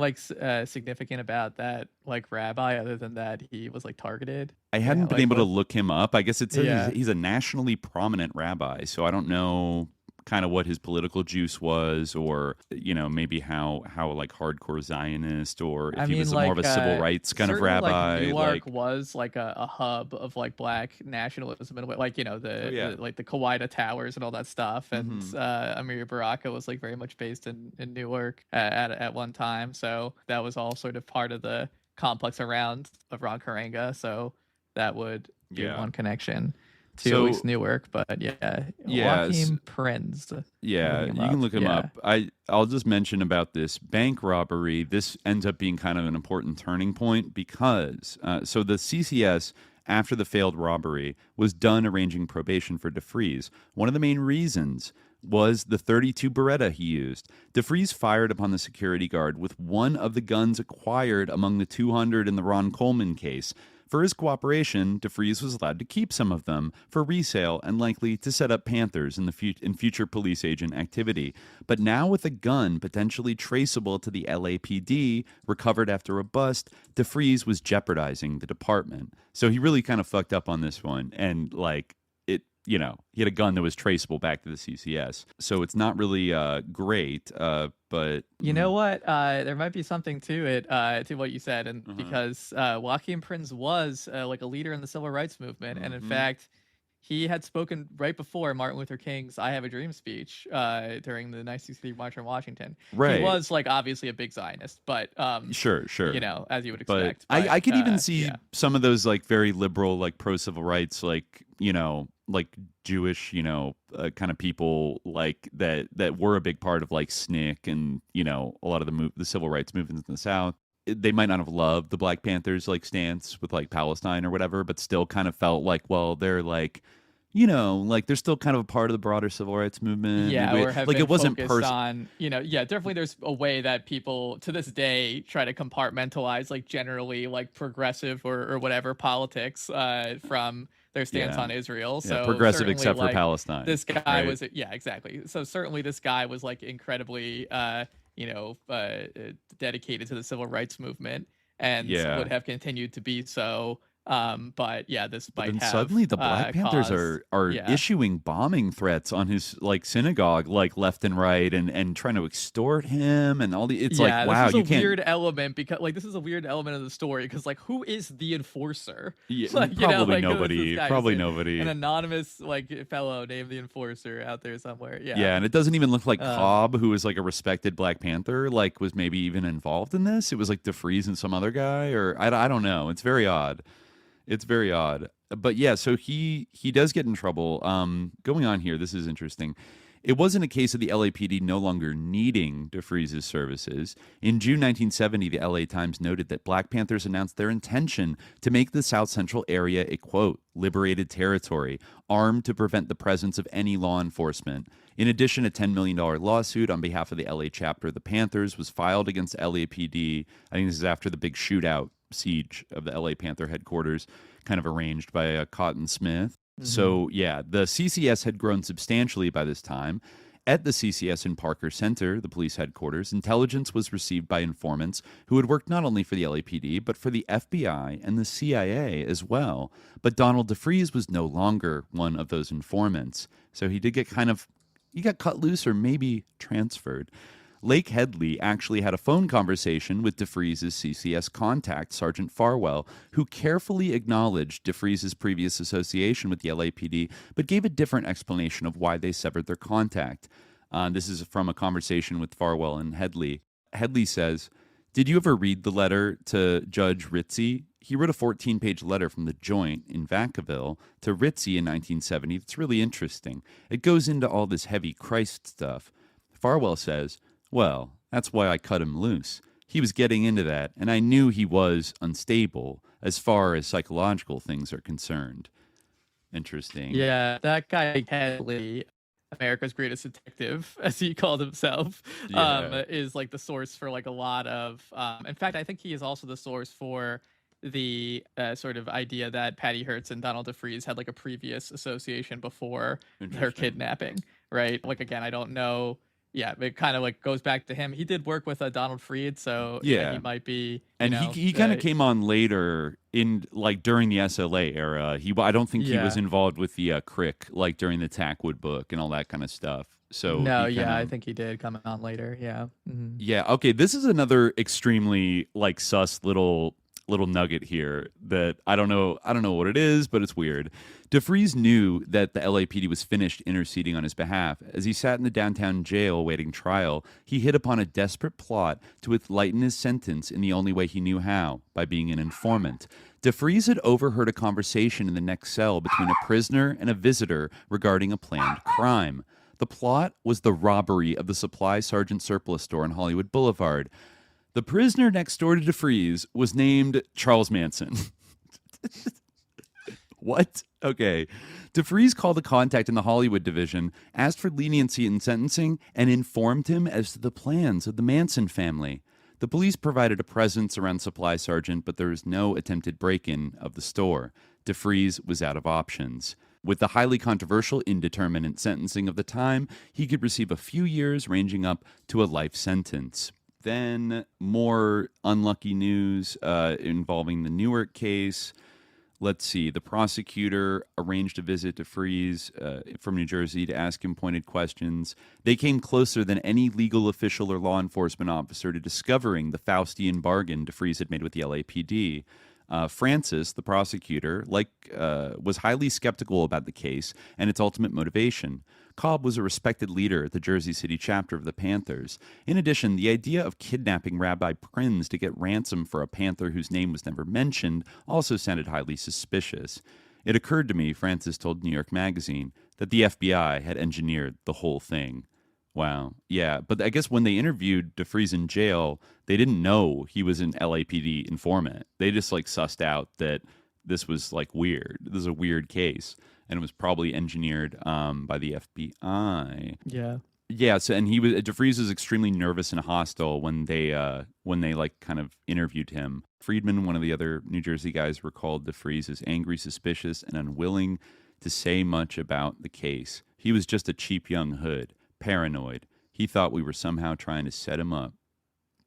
significant about that rabbi other than that he was targeted? I hadn't been able to look him up. I guess he's a nationally prominent rabbi, so I don't know kind of what his political juice was, or maybe how hardcore Zionist, or if he was more of a civil rights kind of rabbi. Newark was a hub of Black nationalism in a way, the Kawaida Towers and all that stuff, and Amir Baraka was very much based in Newark at one time, so that was all sort of part of the complex around Ron Karenga, so that would be one connection to at least Newark, but Joachim Prinz. Yeah, you can look him up. I'll just mention about this bank robbery. This ends up being kind of an important turning point because so the CCS, after the failed robbery, was done arranging probation for DeFreeze. One of the main reasons was the .32 Beretta he used. DeFreeze fired upon the security guard with one of the guns acquired among the 200 in the Ron Coleman case. For his cooperation, DeFreeze was allowed to keep some of them for resale and likely to set up Panthers in future police agent activity. But now with a gun potentially traceable to the LAPD, recovered after a bust, DeFreeze was jeopardizing the department. So he really kind of fucked up on this one, and he had a gun that was traceable back to the CCS. So it's not really great, but... You know what? There might be something to it, to what you said, and because Joachim Prinz was a leader in the civil rights movement, and in fact, he had spoken right before Martin Luther King's I Have a Dream speech during the 1963 March on Washington. Right. He was obviously a big Zionist, but sure, as you would expect. But I could even see some of those very liberal pro civil rights like Jewish, kind of people like that were a big part of like SNCC and, a lot of the civil rights movements in the South. They might not have loved the Black Panthers like stance with like Palestine or whatever, but still kind of felt like, well, they're like, like they're still kind of a part of the broader civil rights movement. Yeah, or have like been it wasn't focused on, definitely there's a way that people to this day try to compartmentalize like generally like progressive or whatever politics from their stance on Israel. So progressive except for Palestine. This guy was, exactly. So certainly this guy was like incredibly, dedicated to the civil rights movement and would have continued to be so. But this might have suddenly the Black Panthers are issuing bombing threats on his like synagogue, like left and right, and trying to extort him and all the. It's like, wow, this is you a can't. Weird element because like this is a weird element of the story because like who is the enforcer? Yeah, like, probably nobody. Probably nobody. An anonymous like fellow named the enforcer out there somewhere. Yeah. Yeah, and it doesn't even look like Cobb, who is like a respected Black Panther, like was maybe even involved in this. It was like DeFreeze and some other guy, or I don't know. It's very odd. It's very odd. But yeah, so he does get in trouble. Going on here, this is interesting. It wasn't a case of the LAPD no longer needing DeFreeze's services. In June 1970, the LA Times noted that Black Panthers announced their intention to make the South Central area a, quote, liberated territory, armed to prevent the presence of any law enforcement. In addition, a $10 million lawsuit on behalf of the LA chapter of the Panthers was filed against LAPD. I think this is after the big shootout siege of the LA Panther headquarters, kind of arranged by Cotton Smith. Mm-hmm. So, yeah, the CCS had grown substantially by this time. At the CCS in Parker Center, the police headquarters, intelligence was received by informants who had worked not only for the LAPD, but for the FBI and the CIA as well. But Donald DeFreeze was no longer one of those informants. So he did get he got cut loose or maybe transferred. Lake Headley actually had a phone conversation with DeFreeze's CCS contact, Sergeant Farwell, who carefully acknowledged DeFreeze's previous association with the LAPD, but gave a different explanation of why they severed their contact. This is from a conversation with Farwell and Headley. Headley says, "Did you ever read the letter to Judge Ritzie? He wrote a 14-page letter from the Joint in Vacaville to Ritzie in 1970 that's really interesting. It goes into all this heavy Christ stuff." Farwell says, "Well, that's why I cut him loose. He was getting into that, and I knew he was unstable as far as psychological things are concerned." Interesting. Yeah, that guy Headley, America's greatest detective, as he called himself, is like the source for like a lot of. In fact, I think he is also the source for the sort of idea that Patty Hearst and Donald DeFreeze had like a previous association before their kidnapping. Right? Like again, I don't know. Yeah, it kind of like goes back to him. He did work with Donald Freed, so yeah, he might be. And he kind of came on later in like during the SLA era. I don't think he was involved with the Crick like during the Tackwood book and all that kind of stuff. So no, I think he did come on later. Yeah. Mm-hmm. Yeah. Okay. This is another extremely like sus little nugget here that I don't know what it is, but it's weird. DeFreeze knew that the LAPD was finished interceding on his behalf. As he sat in the downtown jail awaiting trial, he hit upon a desperate plot to lighten his sentence in the only way he knew how, by being an informant. DeFreeze had overheard a conversation in the next cell between a prisoner and a visitor regarding a planned crime. The plot was the robbery of the Supply Sergeant Surplus store on Hollywood Boulevard. The prisoner next door to DeFreeze was named Charles Manson. What? Okay. DeFreeze called a contact in the Hollywood division, asked for leniency in sentencing, and informed him as to the plans of the Manson family. The police provided a presence around Supply Sergeant, but there was no attempted break-in of the store. DeFreeze was out of options. With the highly controversial indeterminate sentencing of the time, he could receive a few years ranging up to a life sentence. Then more unlucky news involving the Newark case. Let's see. The prosecutor arranged a visit to DeFreeze from New Jersey to ask him pointed questions. They came closer than any legal official or law enforcement officer to discovering the Faustian bargain DeFreeze had made with the LAPD. Francis, the prosecutor, was highly skeptical about the case and its ultimate motivation. Cobb was a respected leader at the Jersey City chapter of the Panthers. In addition, the idea of kidnapping Rabbi Prinz to get ransom for a Panther whose name was never mentioned also sounded highly suspicious. It occurred to me, Francis told New York Magazine, that the FBI had engineered the whole thing. Wow. Yeah. But I guess when they interviewed DeFreeze in jail, they didn't know he was an LAPD informant. They just like sussed out that this was like weird. This is a weird case. And it was probably engineered by the FBI. Yeah. Yeah. So, and DeFreeze was extremely nervous and hostile when they like kind of interviewed him. Friedman, one of the other New Jersey guys, recalled DeFreeze as angry, suspicious, and unwilling to say much about the case. He was just a cheap young hood. Paranoid. He thought we were somehow trying to set him up.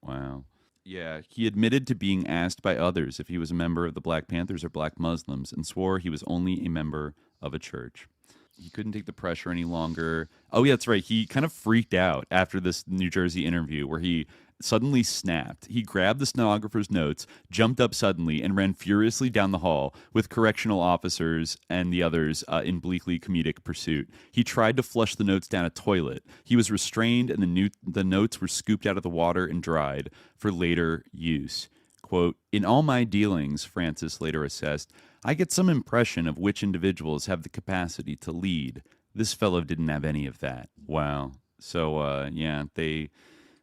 Wow. Yeah, he admitted to being asked by others if he was a member of the Black Panthers or Black Muslims and swore he was only a member of a church. He couldn't take the pressure any longer. Oh, yeah, that's right. He kind of freaked out after this New Jersey interview where he suddenly snapped. He grabbed the stenographer's notes, jumped up suddenly, and ran furiously down the hall with correctional officers and the others in bleakly comedic pursuit. He tried to flush the notes down a toilet. He was restrained, and the notes were scooped out of the water and dried for later use. Quote, "In all my dealings," Francis later assessed, "I get some impression of which individuals have the capacity to lead. This fellow didn't have any of that." Wow. So, yeah,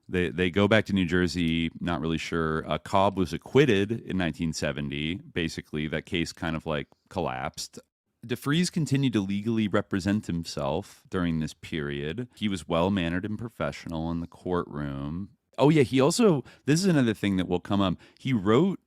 They go back to New Jersey, not really sure. Cobb was acquitted in 1970. Basically, that case kind of like collapsed. DeFreeze continued to legally represent himself during this period. He was well-mannered and professional in the courtroom. Oh, yeah, he also, this is another thing that will come up. He wrote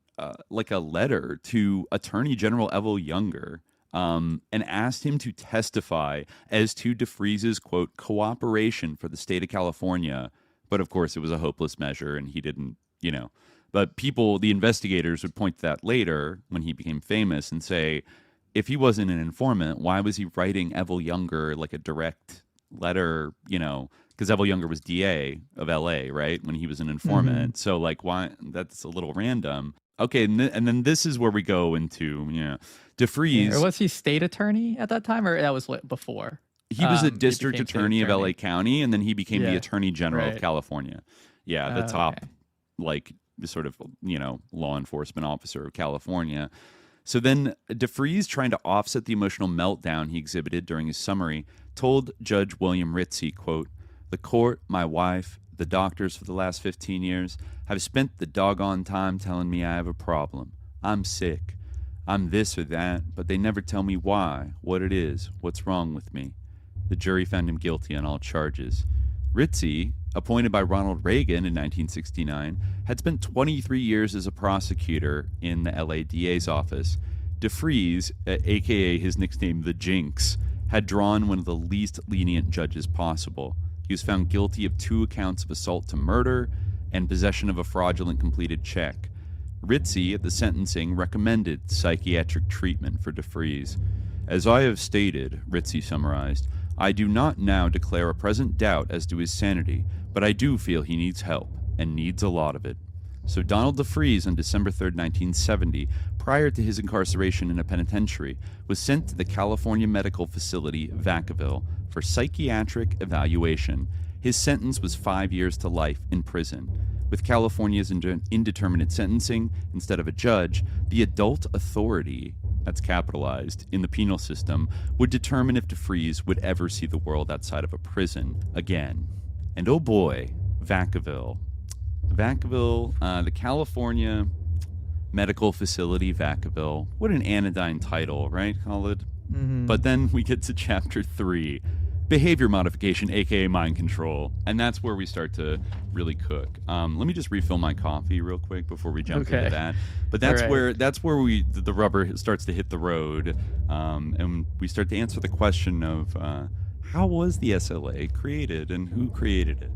like a letter to Attorney General Evel Younger and asked him to testify as to DeFreeze's, quote, cooperation for the state of California. But of course, it was a hopeless measure, and he didn't, But the investigators would point to that later when he became famous and say, if he wasn't an informant, why was he writing Evel Younger like a direct letter, because Evel Younger was DA of LA, right, when he was an informant. So, like, why? That's a little random. Okay, and then this is where we go into, DeFreeze. Or was he state attorney at that time, or that was before? He was the district attorney of LA County, and then he became the attorney general of California. Yeah, the top, sort of, law enforcement officer of California. So then DeFreeze, trying to offset the emotional meltdown he exhibited during his summary, told Judge William Ritzie, quote, "The court, my wife, the doctors for the last 15 years have spent the doggone time telling me I have a problem. I'm sick. I'm this or that, but they never tell me why, what it is, what's wrong with me." The jury found him guilty on all charges. Ritzie, appointed by Ronald Reagan in 1969, had spent 23 years as a prosecutor in the LA DA's office. DeFreeze, a.k.a. his nickname the Jinx, had drawn one of the least lenient judges possible. He was found guilty of 2 counts of assault to murder and possession of a fraudulent completed check. Ritzie, at the sentencing, recommended psychiatric treatment for DeFreeze. "As I have stated," Ritzie summarized, "I do not now declare a present doubt as to his sanity, but I do feel he needs help, and needs a lot of it." So Donald DeFreeze, on December 3rd, 1970, prior to his incarceration in a penitentiary, was sent to the California medical facility Vacaville for psychiatric evaluation. His sentence was 5 years to life in prison. With California's indeterminate sentencing, instead of a judge, the adult authority, that's capitalized, in the penal system, would determine if DeFreeze would ever see the world outside of a prison again. And oh boy, Vacaville. The California Medical Facility Vacaville. What an anodyne title, right, Khalid? Mm-hmm. But then we get to chapter 3. Behavior modification, aka mind control, and that's where we start to really cook. Let me just refill my coffee real quick before we jump into that. But that's where the rubber starts to hit the road, and we start to answer the question of how was the SLA created and who created it.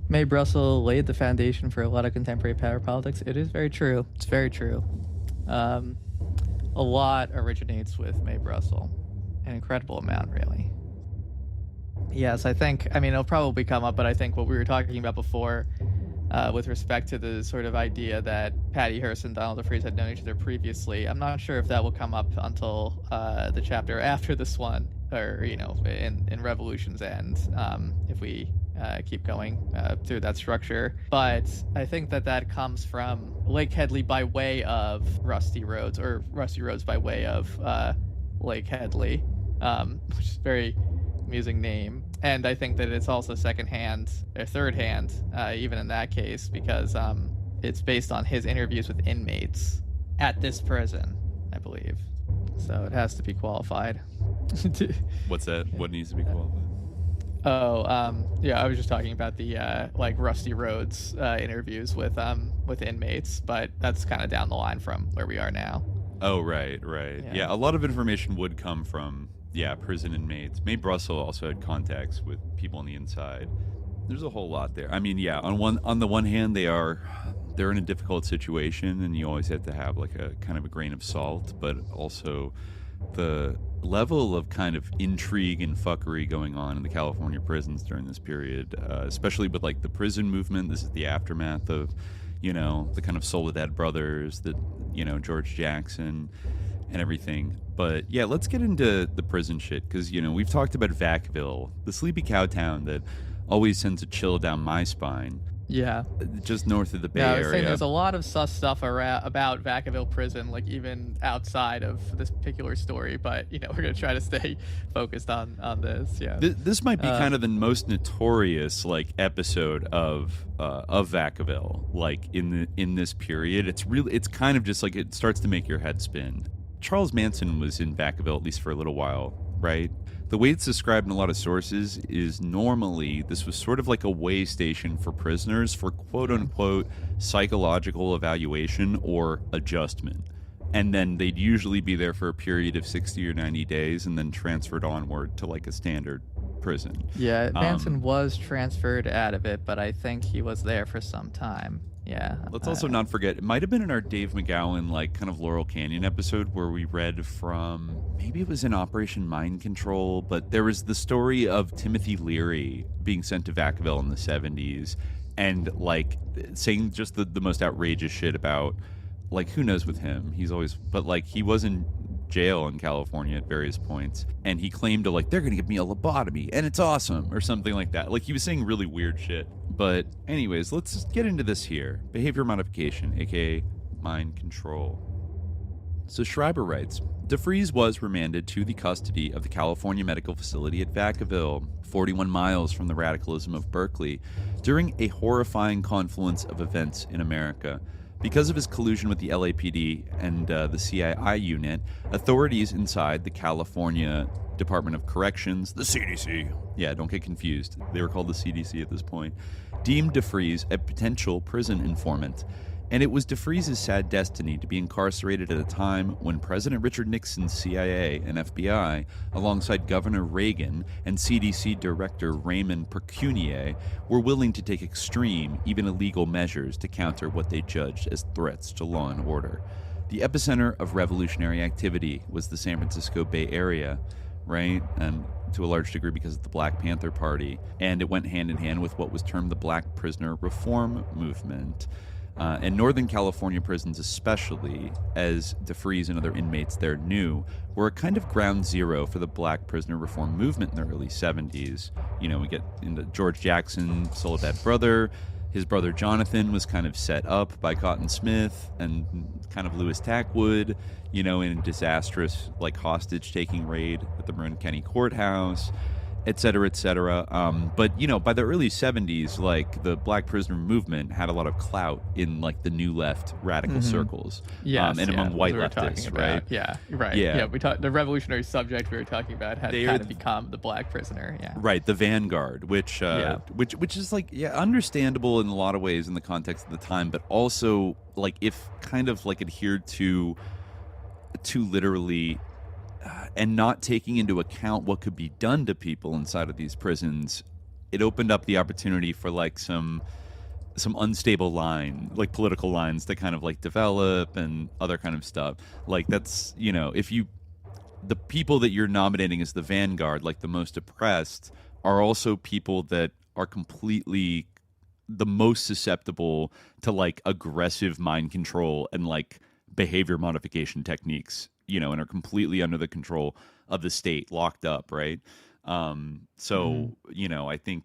Mae Brussell laid the foundation for a lot of contemporary power politics. It is very true. It's very true. A lot originates with Mae Brussell. An incredible amount, really. Yes, it'll probably come up, but I think what we were talking about before with respect to the sort of idea that Patty Hearst and Donald DeFreeze had known each other previously, I'm not sure if that will come up until the chapter after this one. or in Revolution's End, if we keep going through that structure. But I think that comes from Lake Headley by way of Rusty Roads, or Rusty Roads by way of Lake Headley, which is a very amusing name. And I think that it's also secondhand or third-hand, even in that case, because it's based on his interviews with inmates at this prison, I believe. So it has to be qualified. What's that? What needs to be qualified? I was just talking about the Rusty Roads interviews with inmates, but that's kind of down the line from where we are now. Oh, right. Yeah, a lot of information would come from prison inmates. Mae Brussel also had contacts with people on the inside. There's a whole lot there. I mean, on the one hand, they're in a difficult situation, and you always have to have like a kind of a grain of salt, but also the level of kind of intrigue and fuckery going on in the California prisons during this period, especially with like the prison movement. This is the aftermath of, the kind of Soledad brothers, George Jackson and everything. But yeah, let's get into the prison shit, because, we've talked about Vacaville, the sleepy cow town that always sends a chill down my spine. Yeah. Just north of the Bay I was saying Area. there's a lot of sus stuff about Vacaville prison, like even outside of this particular story, but, we're going to try to stay focused on this. Yeah. This might be kind of the most notorious, like, episode of Vacaville, like, in this period. It's kind of just like, it starts to make your head spin. Charles Manson was in Vacaville, at least for a little while, right? The way it's described in a lot of sources is normally this was sort of like a way station for prisoners for quote-unquote psychological evaluation or adjustment. And then they'd usually be there for a period of 60 or 90 days and then transferred onward to like a standard prison. Yeah, Manson was transferred out of it, but I think he was there for some time. Yeah. Let's also not forget, it might have been in our Dave McGowan, like, kind of Laurel Canyon episode where we read from, maybe it was in Operation Mind Control, but there was the story of Timothy Leary being sent to Vacaville in the 70s and, like, saying just the most outrageous shit about, like, who knows with him. He's always, but, like, he was in jail in California at various points, and he claimed to, like, they're gonna give me a lobotomy and it's awesome or something like that. Like, he was saying really weird shit. But anyways, let's just get into this here. Behavior modification, aka mind control. So Schreiber writes, DeFreeze was remanded to the custody of the California Medical Facility at Vacaville, 41 miles from the radicalism of Berkeley, during a horrifying confluence of events in America. Because of his collusion with the LAPD and the CII unit, authorities inside the California Department of Corrections, the CDC, yeah, don't get confused, they were called the CDC at this point, deemed DeFreeze a potential prison informant. And it was DeFreeze's sad destiny to be incarcerated at a time when President Richard Nixon's CIA and FBI, alongside Governor Reagan and CDC Director Raymond Purcunier, were willing to take extreme, even illegal measures to counter what they judged as threats to law and order. The epicenter of revolutionary activity was the San Francisco Bay Area, right? And to a large degree because of the Black Panther Party. And it went hand in hand with what was termed the Black Prisoner Reform Movement. And Northern California prisons especially, as DeFreeze and other inmates there knew, were a kind of ground zero for the Black prisoner reform movement in the early 70s. We get into George Jackson, Soledad brother. His brother Jonathan was kind of set up by Cotton Smith and kind of Louis Tackwood, in a disastrous, like, hostage-taking raid at the Marin County Courthouse, et cetera, et cetera. But, by the early 70s, like, the Black prisoner movement had a lot of clout in, like, the new left radical circles. Yes, and among white leftists, right? Yeah, right. Yeah, we talked, the revolutionary subject we were talking about had kind of become the Black prisoner, yeah. Right, the vanguard, which is, like, understandable in a lot of ways in the context of the time, but also, like, if kind of, like, adhered to literally... and not taking into account what could be done to people inside of these prisons, it opened up the opportunity for, like, some unstable like political lines to kind of, like, develop and other kind of stuff. Like, that's, if the people that you're nominating as the vanguard, like the most oppressed, are also people that are completely the most susceptible to, like, aggressive mind control and, like, behavior modification techniques and are completely under the control of the state, locked up, right? So I think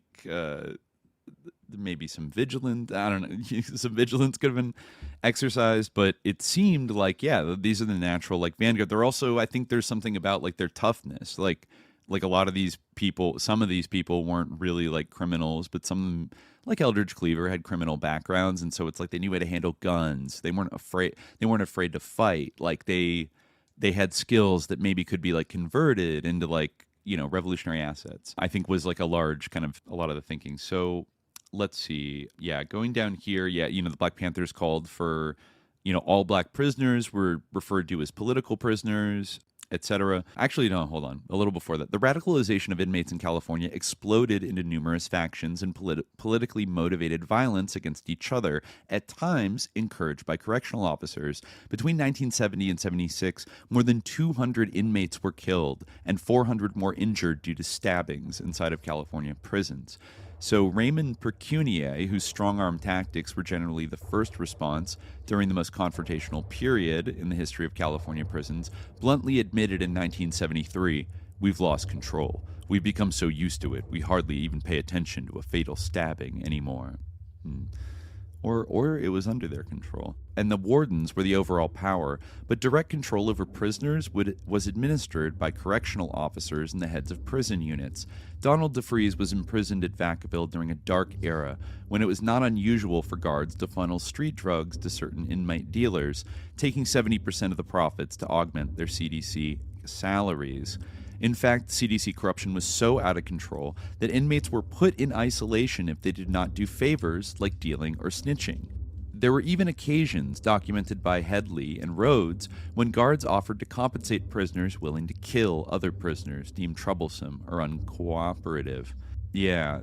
maybe some vigilance, I don't know, some vigilance could have been exercised, but it seemed like, these are the natural, like, vanguard. They're also, I think there's something about, like, their toughness, like a lot of these people, some of these people weren't really like criminals, but some of them, like Eldridge Cleaver, had criminal backgrounds, and so it's like they knew how to handle guns. They weren't afraid to fight. Like they had skills that maybe could be like converted into like, revolutionary assets, I think was like a large kind of a lot of the thinking. So let's see. Going down here, the Black Panthers called for, all black prisoners were referred to as political prisoners, etc. Actually, no, hold on. A little before that. The radicalization of inmates in California exploded into numerous factions and politically motivated violence against each other, at times encouraged by correctional officers. Between 1970 and 76, more than 200 inmates were killed and 400 more injured due to stabbings inside of California prisons. So Raymond Pecunier, whose strong-arm tactics were generally the first response during the most confrontational period in the history of California prisons, bluntly admitted in 1973, "We've lost control. We've become so used to it, we hardly even pay attention to a fatal stabbing anymore." Or it was under their control. And the wardens were the overall power, but direct control over prisoners was administered by correctional officers and the heads of prison units. Donald DeFreeze was imprisoned at Vacaville during a dark era when it was not unusual for guards to funnel street drugs to certain inmate dealers, taking 70% of the profits to augment their CDC salaries. In fact, CDC corruption was so out of control that inmates were put in isolation if they did not do favors like dealing or snitching. There were even occasions, documented by Headley and Rhodes, when guards offered to compensate prisoners willing to kill other prisoners deemed troublesome or uncooperative.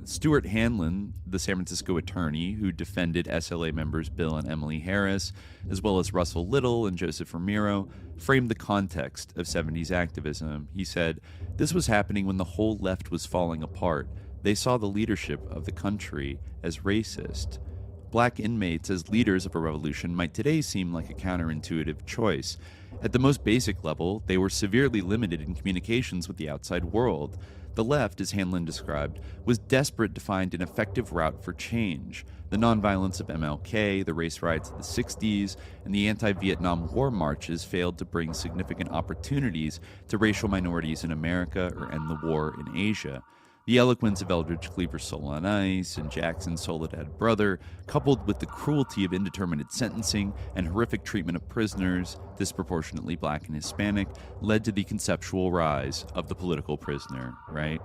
Stuart Hanlon, the San Francisco attorney who defended SLA members Bill and Emily Harris, as well as Russell Little and Joseph Ramiro, framed the context of 70s activism. He said, "This was happening when the whole left was falling apart. They saw the leadership of the country as racist. Black inmates as leaders of a revolution might today seem like a counterintuitive choice. At the most basic level, they were severely limited in communications with the outside world. The left, as Hanlon described, was desperate to find an effective route for change. The nonviolence of MLK, the race riots of the 60s, and the anti-Vietnam War marches failed to bring significant opportunities to racial minorities in America or end the war in Asia. The eloquence of Eldridge Cleaver's Soul on Ice and Jackson's Soledad Brother, coupled with the cruelty of indeterminate sentencing and horrific treatment of prisoners, disproportionately black and Hispanic, led to the conceptual rise of the political prisoner, right?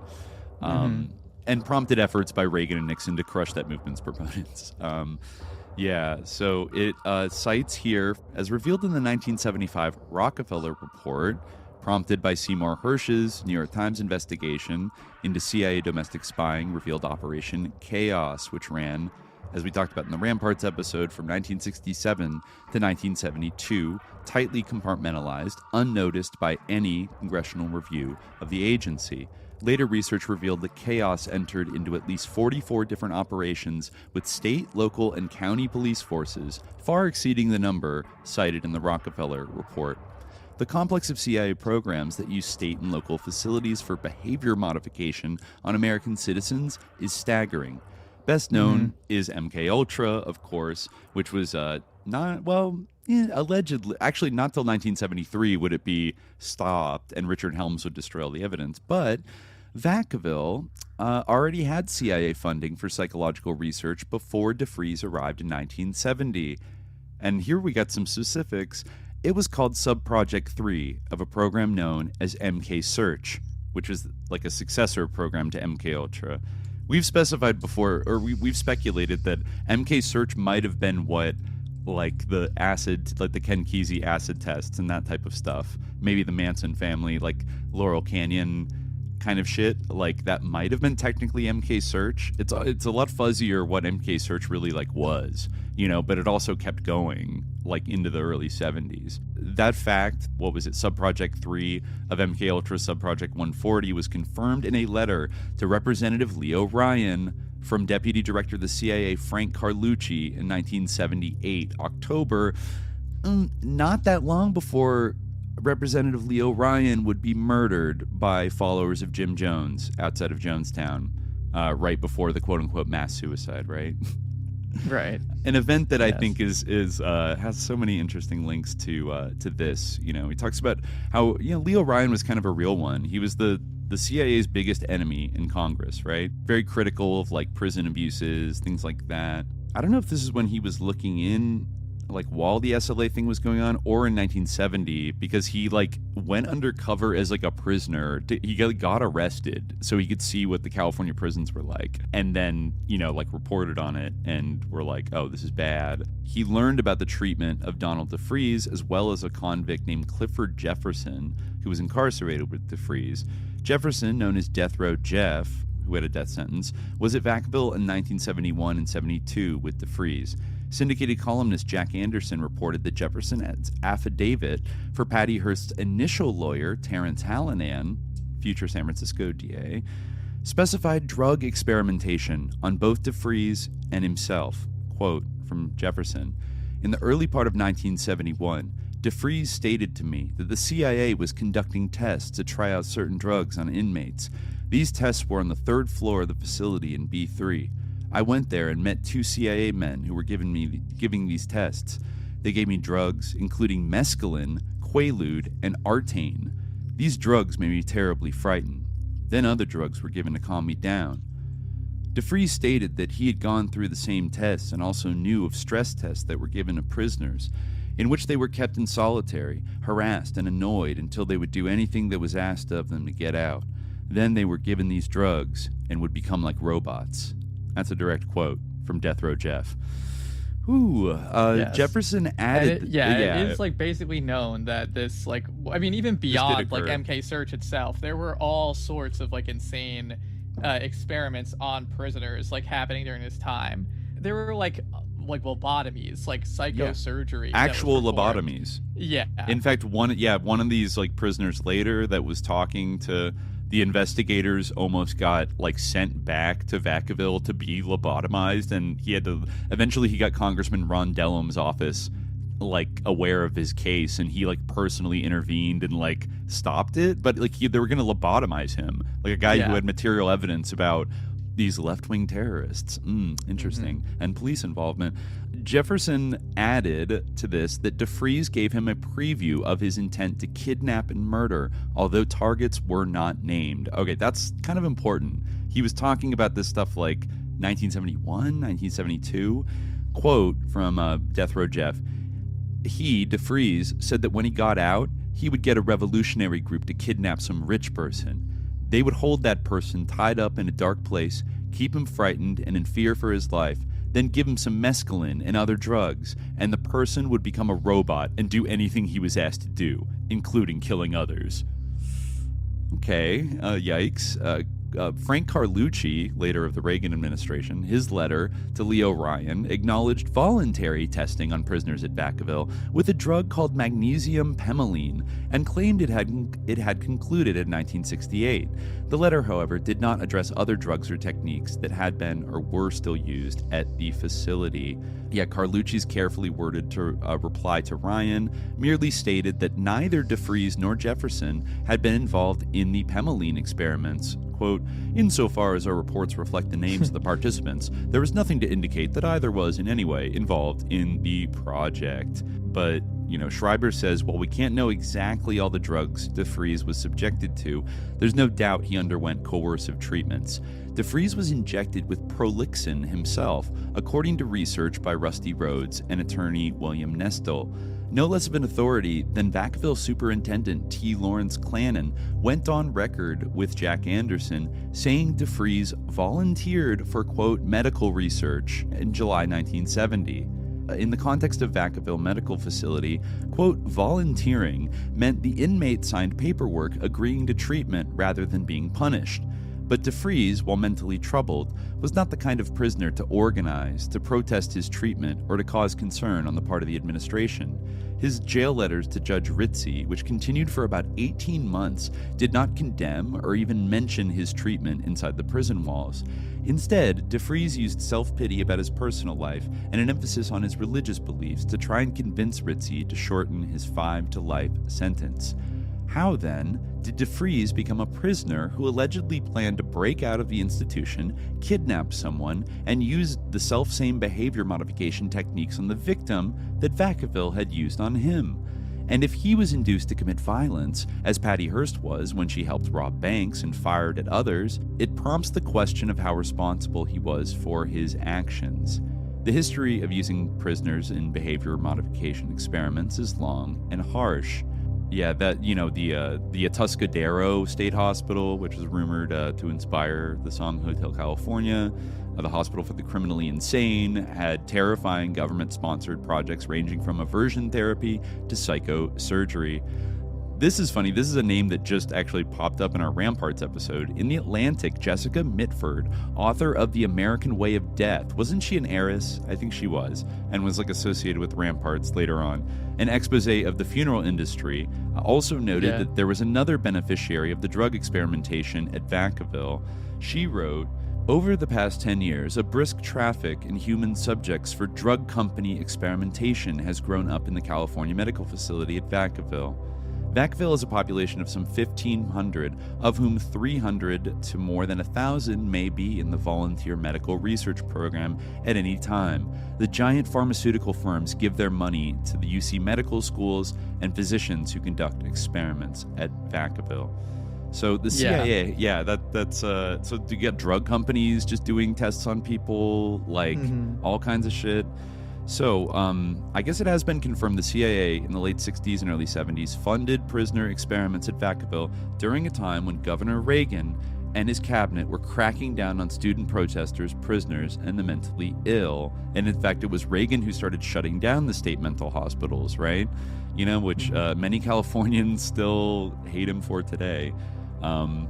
And prompted efforts by Reagan and Nixon to crush that movement's proponents. So it cites here, as revealed in the 1975 Rockefeller Report, prompted by Seymour Hersh's New York Times investigation into CIA domestic spying, revealed Operation Chaos, which ran, as we talked about in the Ramparts episode, from 1967 to 1972, tightly compartmentalized, unnoticed by any congressional review of the agency. Later research revealed that Chaos entered into at least 44 different operations with state, local, and county police forces, far exceeding the number cited in the Rockefeller Report. The complex of CIA programs that use state and local facilities for behavior modification on American citizens is staggering. Best known is MKUltra, of course, which was allegedly, actually not till 1973 would it be stopped and Richard Helms would destroy all the evidence, but Vacaville already had CIA funding for psychological research before DeFreeze arrived in 1970. And here we got some specifics. It was called Subproject 3 of a program known as MK Search, which was like a successor program to MKUltra. We've specified before, or we've speculated that MK Search might have been what, like the acid, like the Ken Kesey acid tests and that type of stuff. Maybe the Manson family, like Laurel Canyon kind of shit. Like that might have been technically MK Search. It's a lot fuzzier what MK Search really like was, but it also kept going like into the early 70s. That fact, what was it, Subproject 3 of MKUltra Subproject 140 was confirmed in a letter to Representative Leo Ryan from Deputy Director of the CIA Frank Carlucci in 1978, October, not that long before Representative Leo Ryan would be murdered by followers of Jim Jones outside of Jonestown right before the quote-unquote mass suicide, right? Right. An event that I think is has so many interesting links to this. You know, he talks about how, you know, Leo Ryan was kind of a real one. He was the CIA's biggest enemy in Congress, right? Very critical of like prison abuses, things like that. I don't know if this is when he was looking in, like while the SLA thing was going on, or in 1970, because he like went undercover as like a prisoner. He got arrested so he could see what the California prisons were like, and then, you know, like reported on it and were like, oh, this is bad. He learned about the treatment of Donald DeFreeze, as well as a convict named Clifford Jefferson, who was incarcerated with DeFreeze. Jefferson, known as Death Row Jeff, who had a death sentence, was at Vacaville in 1971 and 72 with DeFreeze. Syndicated columnist Jack Anderson reported that Jefferson's affidavit for Patty Hearst's initial lawyer, Terrence Hallinan, future San Francisco DA, specified drug experimentation on both DeFreeze and himself. Quote from Jefferson, "In the early part of 1971, DeFreeze stated to me that the CIA was conducting tests to try out certain drugs on inmates. These tests were on the third floor of the facility in B3. I went there and met 2 CIA men who were giving these tests. They gave me drugs, including mescaline, Quaalude, and Artane. These drugs made me terribly frightened. Then other drugs were given to calm me down." DeFreeze stated that he had gone through the same tests and also knew of stress tests that were given to prisoners, in which they were kept in solitary, harassed, and annoyed until they would do anything that was asked of them to get out. Then they were given these drugs and would become like robots. That's a direct quote from Death Row Jeff. Ooh, yes. Jefferson added... It is like basically known that this, like, I mean, even beyond like MK Search itself, there were all sorts of like insane experiments on prisoners like happening during this time. There were like lobotomies, like psychosurgery. Actual lobotomies. Yeah. In fact, one of these like prisoners later that was talking to the investigators almost got like sent back to Vacaville to be lobotomized, and eventually he got Congressman Ron Dellum's office like aware of his case, and he like personally intervened and like stopped it, but like they were going to lobotomize him, like a guy who had material evidence about these left-wing terrorists. Interesting. And police involvement. Jefferson added to this that DeFreeze gave him a preview of his intent to kidnap and murder, although targets were not named. Okay, that's kind of important. He was talking about this stuff like 1971, 1972. Quote from Death Row Jeff. He, DeFreeze, said that when he got out, he would get a revolutionary group to kidnap some rich person. They would hold that person tied up in a dark place, keep him frightened and in fear for his life, then give him some mescaline and other drugs, and the person would become a robot and do anything he was asked to do, including killing others. Okay, yikes. Frank Carlucci, later of the Reagan administration, his letter to Leo Ryan acknowledged voluntary testing on prisoners at Vacaville with a drug called magnesium pemeline and claimed it had concluded in 1968. The letter, however, did not address other drugs or techniques that had been or were still used at the facility. Yet Carlucci's carefully worded reply to Ryan merely stated that neither DeFreeze nor Jefferson had been involved in the pemeline experiments. Quote, "Insofar as our reports reflect the names of the participants, there is nothing to indicate that either was in any way involved in the project." But, Schreiber says, while we can't know exactly all the drugs DeFreeze was subjected to, there's no doubt he underwent coercive treatments. DeFreeze was injected with Prolixin himself, according to research by Rusty Rhodes and attorney William Nestle. No less of an authority than Vacaville Superintendent T. Lawrence Clannon went on record with Jack Anderson saying DeFreeze volunteered for, quote, medical research in July 1970. In the context of Vacaville Medical Facility, quote, volunteering meant the inmate signed paperwork agreeing to treatment rather than being punished. But DeFreeze, while mentally troubled, was not the kind of prisoner to organize, to protest his treatment, or to cause concern on the part of the administration. His jail letters to Judge Ritzy, which continued for about 18 months, did not condemn or even mention his treatment inside the prison walls. Instead, DeFreeze used self-pity about his personal life and an emphasis on his religious beliefs to try and convince Ritzy to shorten his 5-to-life sentence. How, then, did DeFreeze become a prisoner who allegedly planned to break out of the institution, kidnap someone, and use the self-same behavior modification techniques on the victim that Vacaville had used on him? And if he was induced to commit violence, as Patty Hearst was when she helped rob banks and fired at others, it prompts the question of how responsible he was for his actions. The history of using prisoners in behavior modification experiments is long and harsh. Yeah, that, the Atascadero State Hospital, which was rumored to inspire the song Hotel California, the Hospital for the Criminally Insane, had terrifying government-sponsored projects ranging from aversion therapy to psychosurgery. This is funny. This is a name that just actually popped up in our Ramparts episode. In The Atlantic, Jessica Mitford, author of The American Way of Death, wasn't she an heiress? I think she was, and was associated with Ramparts later on. An expose of the funeral industry also noted that there was another beneficiary of the drug experimentation at Vacaville. She wrote, "Over the past 10 years, a brisk traffic in human subjects for drug company experimentation has grown up in the California Medical Facility at Vacaville. Vacaville has a population of some 1,500, of whom 300 to more than 1,000 may be in the volunteer medical research program at any time. The giant pharmaceutical firms give their money to the UC medical schools and physicians who conduct experiments at Vacaville." So the CIA, that's so you get drug companies just doing tests on people, all kinds of shit. So, I guess it has been confirmed the CIA in the late 60s and early 70s funded prisoner experiments at Vacaville during a time when Governor Reagan and his cabinet were cracking down on student protesters, prisoners, and the mentally ill. And in fact, it was Reagan who started shutting down the state mental hospitals, right? Which many Californians still hate him for today.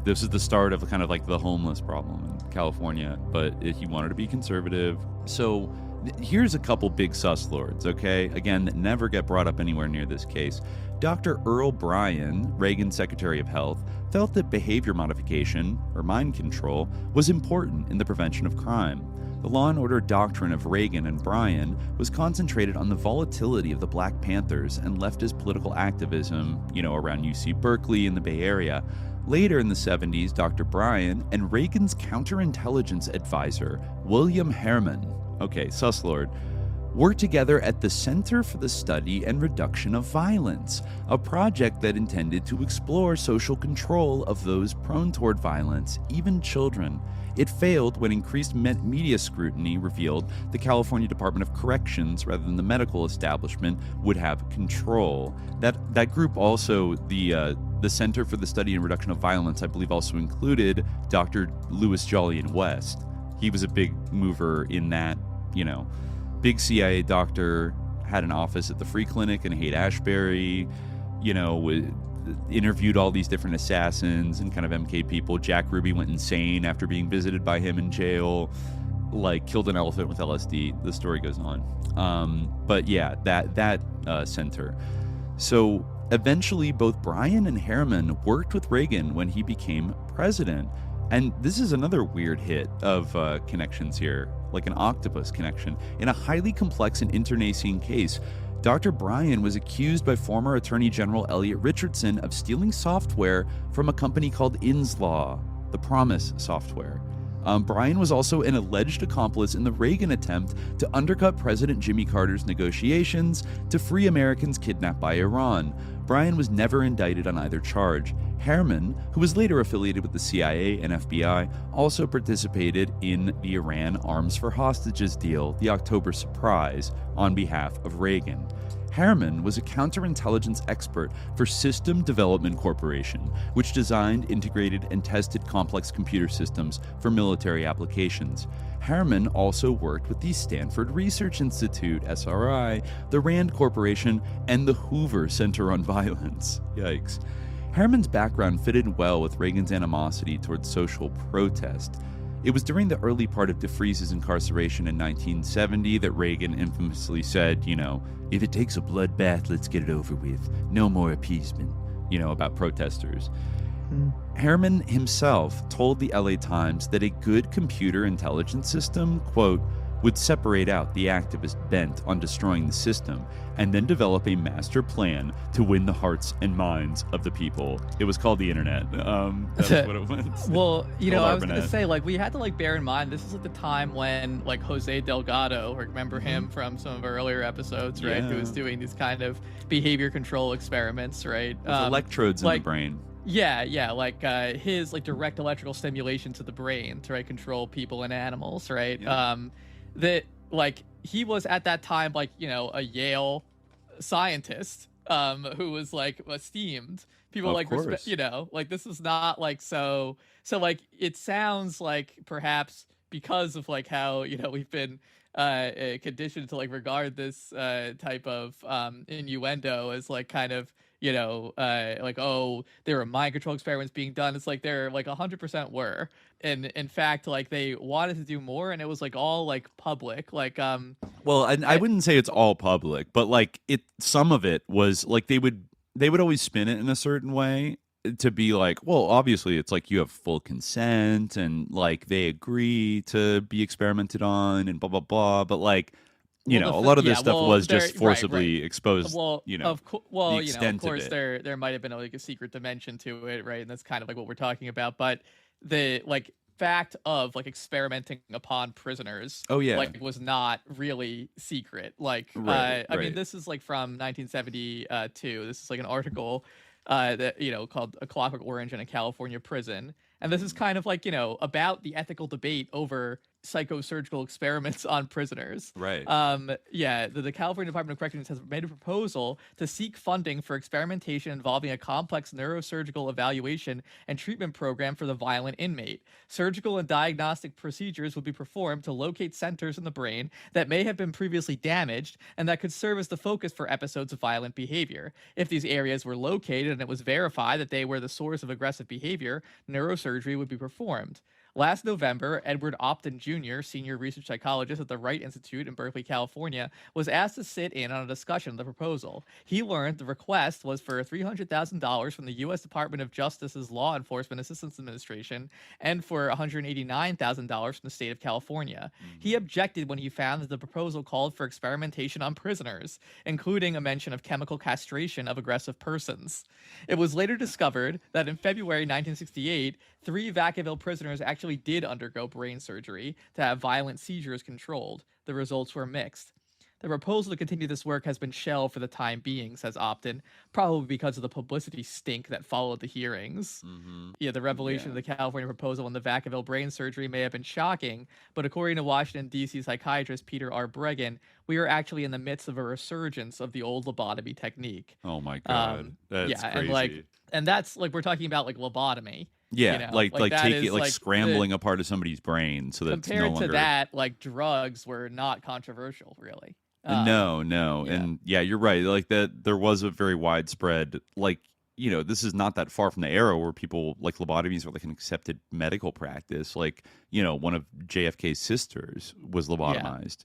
This is the start of kind of the homeless problem in California, but he wanted to be conservative. So here's a couple big sus lords, okay? Again, that never get brought up anywhere near this case. Dr. Earl Bryan, Reagan's Secretary of Health, felt that behavior modification, or mind control, was important in the prevention of crime. The law and order doctrine of Reagan and Bryan was concentrated on the volatility of the Black Panthers and leftist political activism, around UC Berkeley and the Bay Area. Later in the 70s, Dr. Bryan and Reagan's counterintelligence advisor, William Herman, sus lord, worked together at the Center for the Study and Reduction of Violence, a project that intended to explore social control of those prone toward violence, even children. It failed when increased media scrutiny revealed the California Department of Corrections, rather than the medical establishment, would have control. That group also, the Center for the Study and Reduction of Violence, I believe also included Dr. Louis Jolyon West. He was a big mover in that, big CIA doctor, had an office at the Free Clinic in Haight-Ashbury, interviewed all these different assassins and kind of MK people. Jack Ruby went insane after being visited by him in jail, killed an elephant with LSD. The story goes on. But yeah, that center. So eventually both Bryan and Herman worked with Reagan when he became president. And this is another weird hit of connections here, like an octopus connection. In a highly complex and internecine case, Dr. Bryan was accused by former Attorney General Elliot Richardson of stealing software from a company called Inslaw, the Promise software. Bryan was also an alleged accomplice in the Reagan attempt to undercut President Jimmy Carter's negotiations to free Americans kidnapped by Iran. Bryan was never indicted on either charge. Herman, who was later affiliated with the CIA and FBI, also participated in the Iran Arms for Hostages deal, the October Surprise, on behalf of Reagan. Herman was a counterintelligence expert for System Development Corporation, which designed, integrated, and tested complex computer systems for military applications. Herman also worked with the Stanford Research Institute, SRI, the Rand Corporation, and the Hoover Center on Violence. Yikes. Harriman's background fitted well with Reagan's animosity towards social protest. It was during the early part of DeFreeze's incarceration in 1970 that Reagan infamously said, if it takes a bloodbath, let's get it over with. No more appeasement, about protesters. Harriman himself told the LA Times that a good computer intelligence system, quote, would separate out the activist bent on destroying the system and then develop a master plan to win the hearts and minds of the people. It was called the internet. That's what it was. Well, I was going to say, we had to, bear in mind, this is at the time when, Jose Delgado, remember him from some of our earlier episodes, right? Who was doing these kind of behavior control experiments, right? With electrodes in the brain. Yeah, his, direct electrical stimulation to the brain to, control people and animals, right? Yeah. That he was at that time a Yale scientist who was esteemed. People this is not so it sounds like perhaps because of how we've been conditioned to regard this type of innuendo as there were mind control experiments being done. It's there 100% were. And in fact, they wanted to do more, and it was all public. Well, and I wouldn't say it's all public, but some of it was they would always spin it in a certain way to be well, obviously it's you have full consent and they agree to be experimented on and blah blah blah, but a lot of this stuff was just forcibly exposed. Well, of course, there might have been a secret dimension to it, right? And that's kind of what we're talking about. But the fact of experimenting upon prisoners, was not really secret. I mean, this is from 1972. This is an article that called "A Clockwork Orange in a California Prison," and this is kind of about the ethical debate over psychosurgical experiments on prisoners. Right. The California Department of Corrections has made a proposal to seek funding for experimentation involving a complex neurosurgical evaluation and treatment program for the violent inmate. Surgical and diagnostic procedures would be performed to locate centers in the brain that may have been previously damaged and that could serve as the focus for episodes of violent behavior. If these areas were located and it was verified that they were the source of aggressive behavior, neurosurgery would be performed. Last November, Edward Opton Jr., senior research psychologist at the Wright Institute in Berkeley, California, was asked to sit in on a discussion of the proposal. He learned the request was for $300,000 from the U.S. Department of Justice's Law Enforcement Assistance Administration and for $189,000 from the state of California. He objected when he found that the proposal called for experimentation on prisoners, including a mention of chemical castration of aggressive persons. It was later discovered that in February 1968, 3 Vacaville prisoners actually did undergo brain surgery to have violent seizures controlled. The results were mixed. The proposal to continue this work has been shelved for the time being, says Opton, probably because of the publicity stink that followed the hearings. The revelation of the California proposal on the Vacaville brain surgery may have been shocking, but according to Washington, D.C. psychiatrist Peter R. Bregan, we are actually in the midst of a resurgence of the old lobotomy technique. Oh my God. That's crazy. And that's we're talking about lobotomy. Yeah, scrambling a part of somebody's brain so that compared it's no longer... to that, drugs were not controversial, really. No, and you're right. That there was a very widespread this is not that far from the era where people lobotomies were an accepted medical practice. One of JFK's sisters was lobotomized.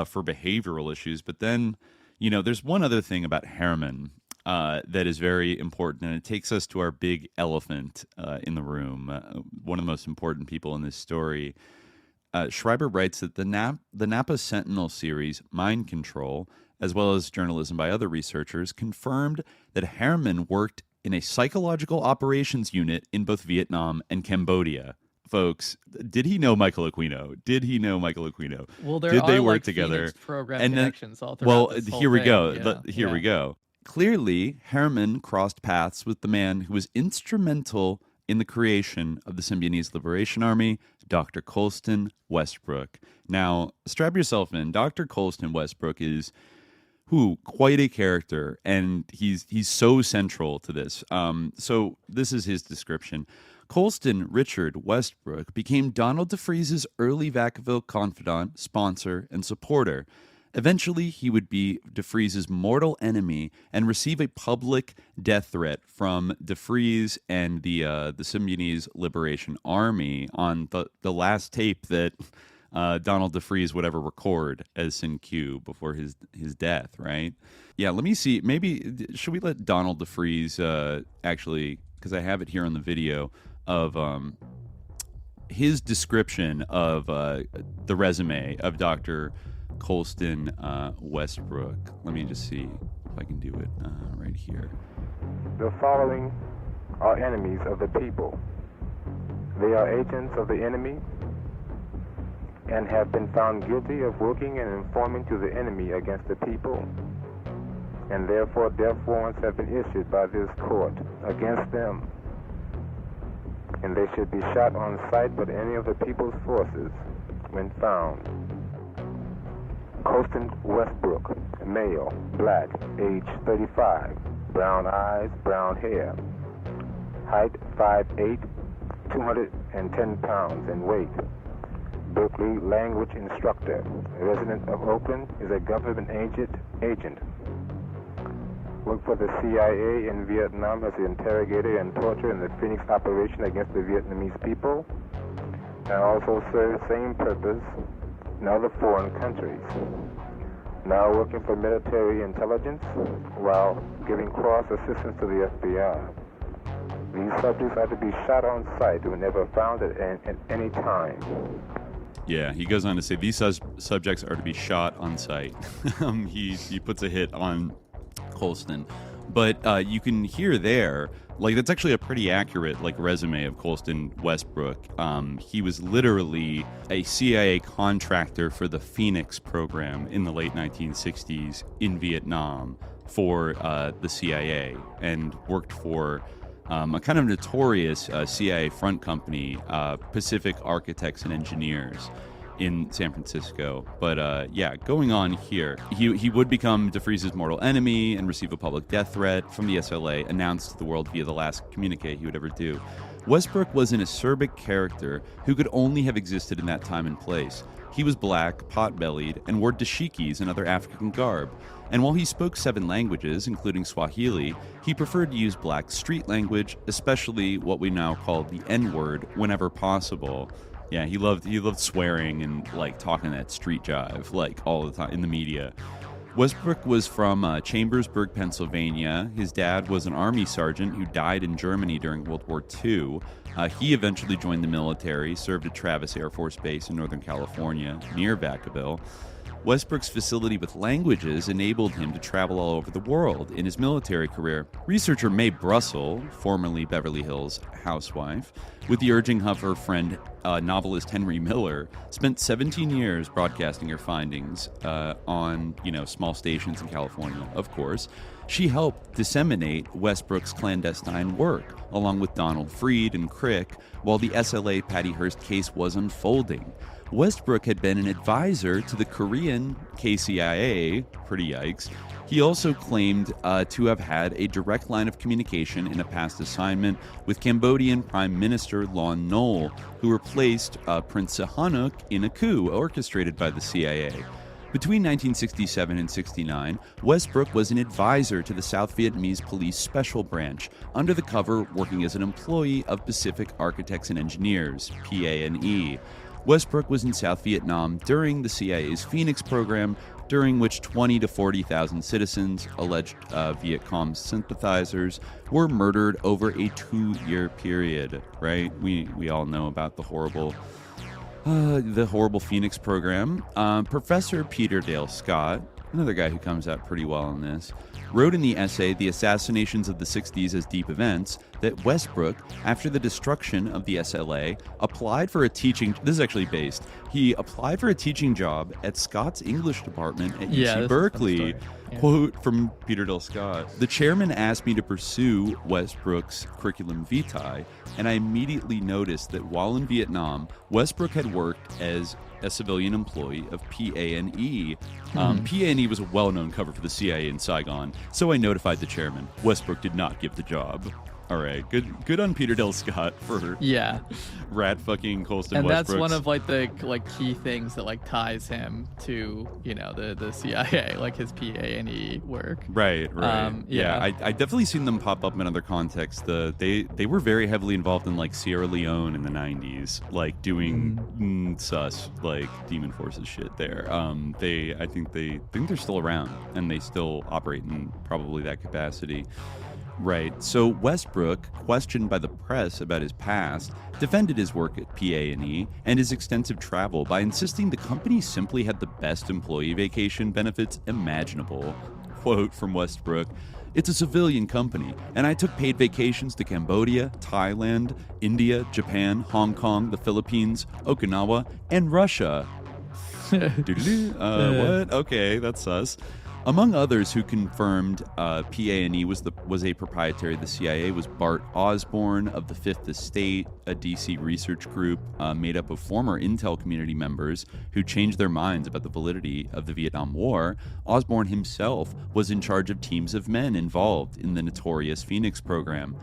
For behavioral issues. But then, there's one other thing about Harriman. That is very important, and it takes us to our big elephant in the room, one of the most important people in this story. Schreiber writes that the Napa Sentinel series, Mind Control, as well as journalism by other researchers, confirmed that Harriman worked in a psychological operations unit in both Vietnam and Cambodia. Folks, did he know Michael Aquino? Well, there did they are work together? Phoenix program connections all throughout this whole here we thing, go. Here we go. Clearly, Harriman crossed paths with the man who was instrumental in the creation of the Symbionese Liberation Army, Dr. Colston Westbrook. Now, strap yourself in. Dr. Colston Westbrook is quite a character, and he's so central to this. So this is his description. Colston Richard Westbrook became Donald DeFreeze's early Vacaville confidant, sponsor, and supporter. Eventually, he would be DeFreeze's mortal enemy and receive a public death threat from DeFreeze and the Symbionese Liberation Army on the last tape that Donald DeFreeze would ever record as Sin Q before his death, right? Yeah, let me see. Maybe, should we let Donald DeFreeze actually, because I have it here on the video, of his description of the resume of Dr. Colston Westbrook. Let me just see if I can do it right here. The following are enemies of the people. They are agents of the enemy and have been found guilty of working and informing to the enemy against the people, and therefore death warrants have been issued by this court against them, and they should be shot on sight by any of the people's forces when found. Colston Westbrook, male, black, age 35, brown eyes, brown hair, height 5'8", 210 pounds in weight. Berkeley language instructor, resident of Oakland, is a government agent. Worked for the CIA in Vietnam as an interrogator and torture in the Phoenix operation against the Vietnamese people, and also served same purpose in other foreign countries. Now working for military intelligence while giving cross assistance to the FBI. These subjects are to be shot on sight whenever found at any time. Yeah, he goes on to say these subjects are to be shot on sight. He puts a hit on Colston, but you can hear there, like, that's actually a pretty accurate resume of Colston Westbrook. He was literally a CIA contractor for the Phoenix program in the late 1960s in Vietnam for the CIA, and worked for a kind of notorious CIA front company, Pacific Architects and Engineers in San Francisco. But yeah, going on here, he would become DeFreeze's mortal enemy and receive a public death threat from the SLA announced to the world via the last communique he would ever do. Westbrook was an acerbic character who could only have existed in that time and place. He was black, pot-bellied, and wore dashikis and other African garb. And while he spoke 7 languages, including Swahili, he preferred to use black street language, especially what we now call the N-word, whenever possible. Yeah, he loved swearing and talking that street jive all the time in the media. Westbrook was from Chambersburg, Pennsylvania. His dad was an army sergeant who died in Germany during World War II. He eventually joined the military, served at Travis Air Force Base in Northern California, near Vacaville. Westbrook's facility with languages enabled him to travel all over the world. In his military career, researcher Mae Brussel, formerly Beverly Hills housewife, with the urging of her friend novelist Henry Miller, spent 17 years broadcasting her findings on small stations in California, of course. She helped disseminate Westbrook's clandestine work, along with Donald Freed and Crick, while the SLA Patty Hearst case was unfolding. Westbrook had been an advisor to the Korean KCIA, pretty yikes. He also claimed to have had a direct line of communication in a past assignment with Cambodian Prime Minister Lon Nol, who replaced Prince Sihanouk in a coup orchestrated by the CIA. Between 1967 and 69, Westbrook was an advisor to the South Vietnamese Police Special Branch, under the cover working as an employee of Pacific Architects and Engineers, PA&E. Westbrook was in South Vietnam during the CIA's Phoenix program, during which 20 to 40,000 citizens, alleged Viet Cong sympathizers, were murdered over a 2-year period, right? We all know about the horrible Phoenix program. Professor Peter Dale Scott, another guy who comes out pretty well in this, wrote in the essay The Assassinations of the 60s as Deep Events that Westbrook, after the destruction of the SLA, applied for a teaching... This is actually based. He applied for a teaching job at Scott's English department at UC Berkeley. Yeah. Quote from Peter Dale Scott, "The chairman asked me to pursue Westbrook's curriculum vitae, and I immediately noticed that while in Vietnam, Westbrook had worked as a civilian employee of PA&E. PA&E was a well-known cover for the CIA in Saigon, so I notified the chairman. Westbrook did not give the job." All right, good on Peter Dell Scott for rat fucking Colston and Westbrooks. That's one of the key things that ties him to the CIA, his PA&E work. Right. I definitely seen them pop up in other contexts. They were very heavily involved in Sierra Leone in the 90s, doing sus demon forces shit there. I think they're still around and they still operate in probably that capacity. Right. So Westbrook, questioned by the press about his past, defended his work at PA&E and his extensive travel by insisting the company simply had the best employee vacation benefits imaginable. Quote from Westbrook, "It's a civilian company, and I took paid vacations to Cambodia, Thailand, India, Japan, Hong Kong, the Philippines, Okinawa, and Russia." What? Okay, that's sus. Among others who confirmed PA&E was a proprietary of the CIA was Bart Osborne of the Fifth Estate, a DC research group made up of former Intel community members who changed their minds about the validity of the Vietnam War. Osborne himself was in charge of teams of men involved in the notorious Phoenix program.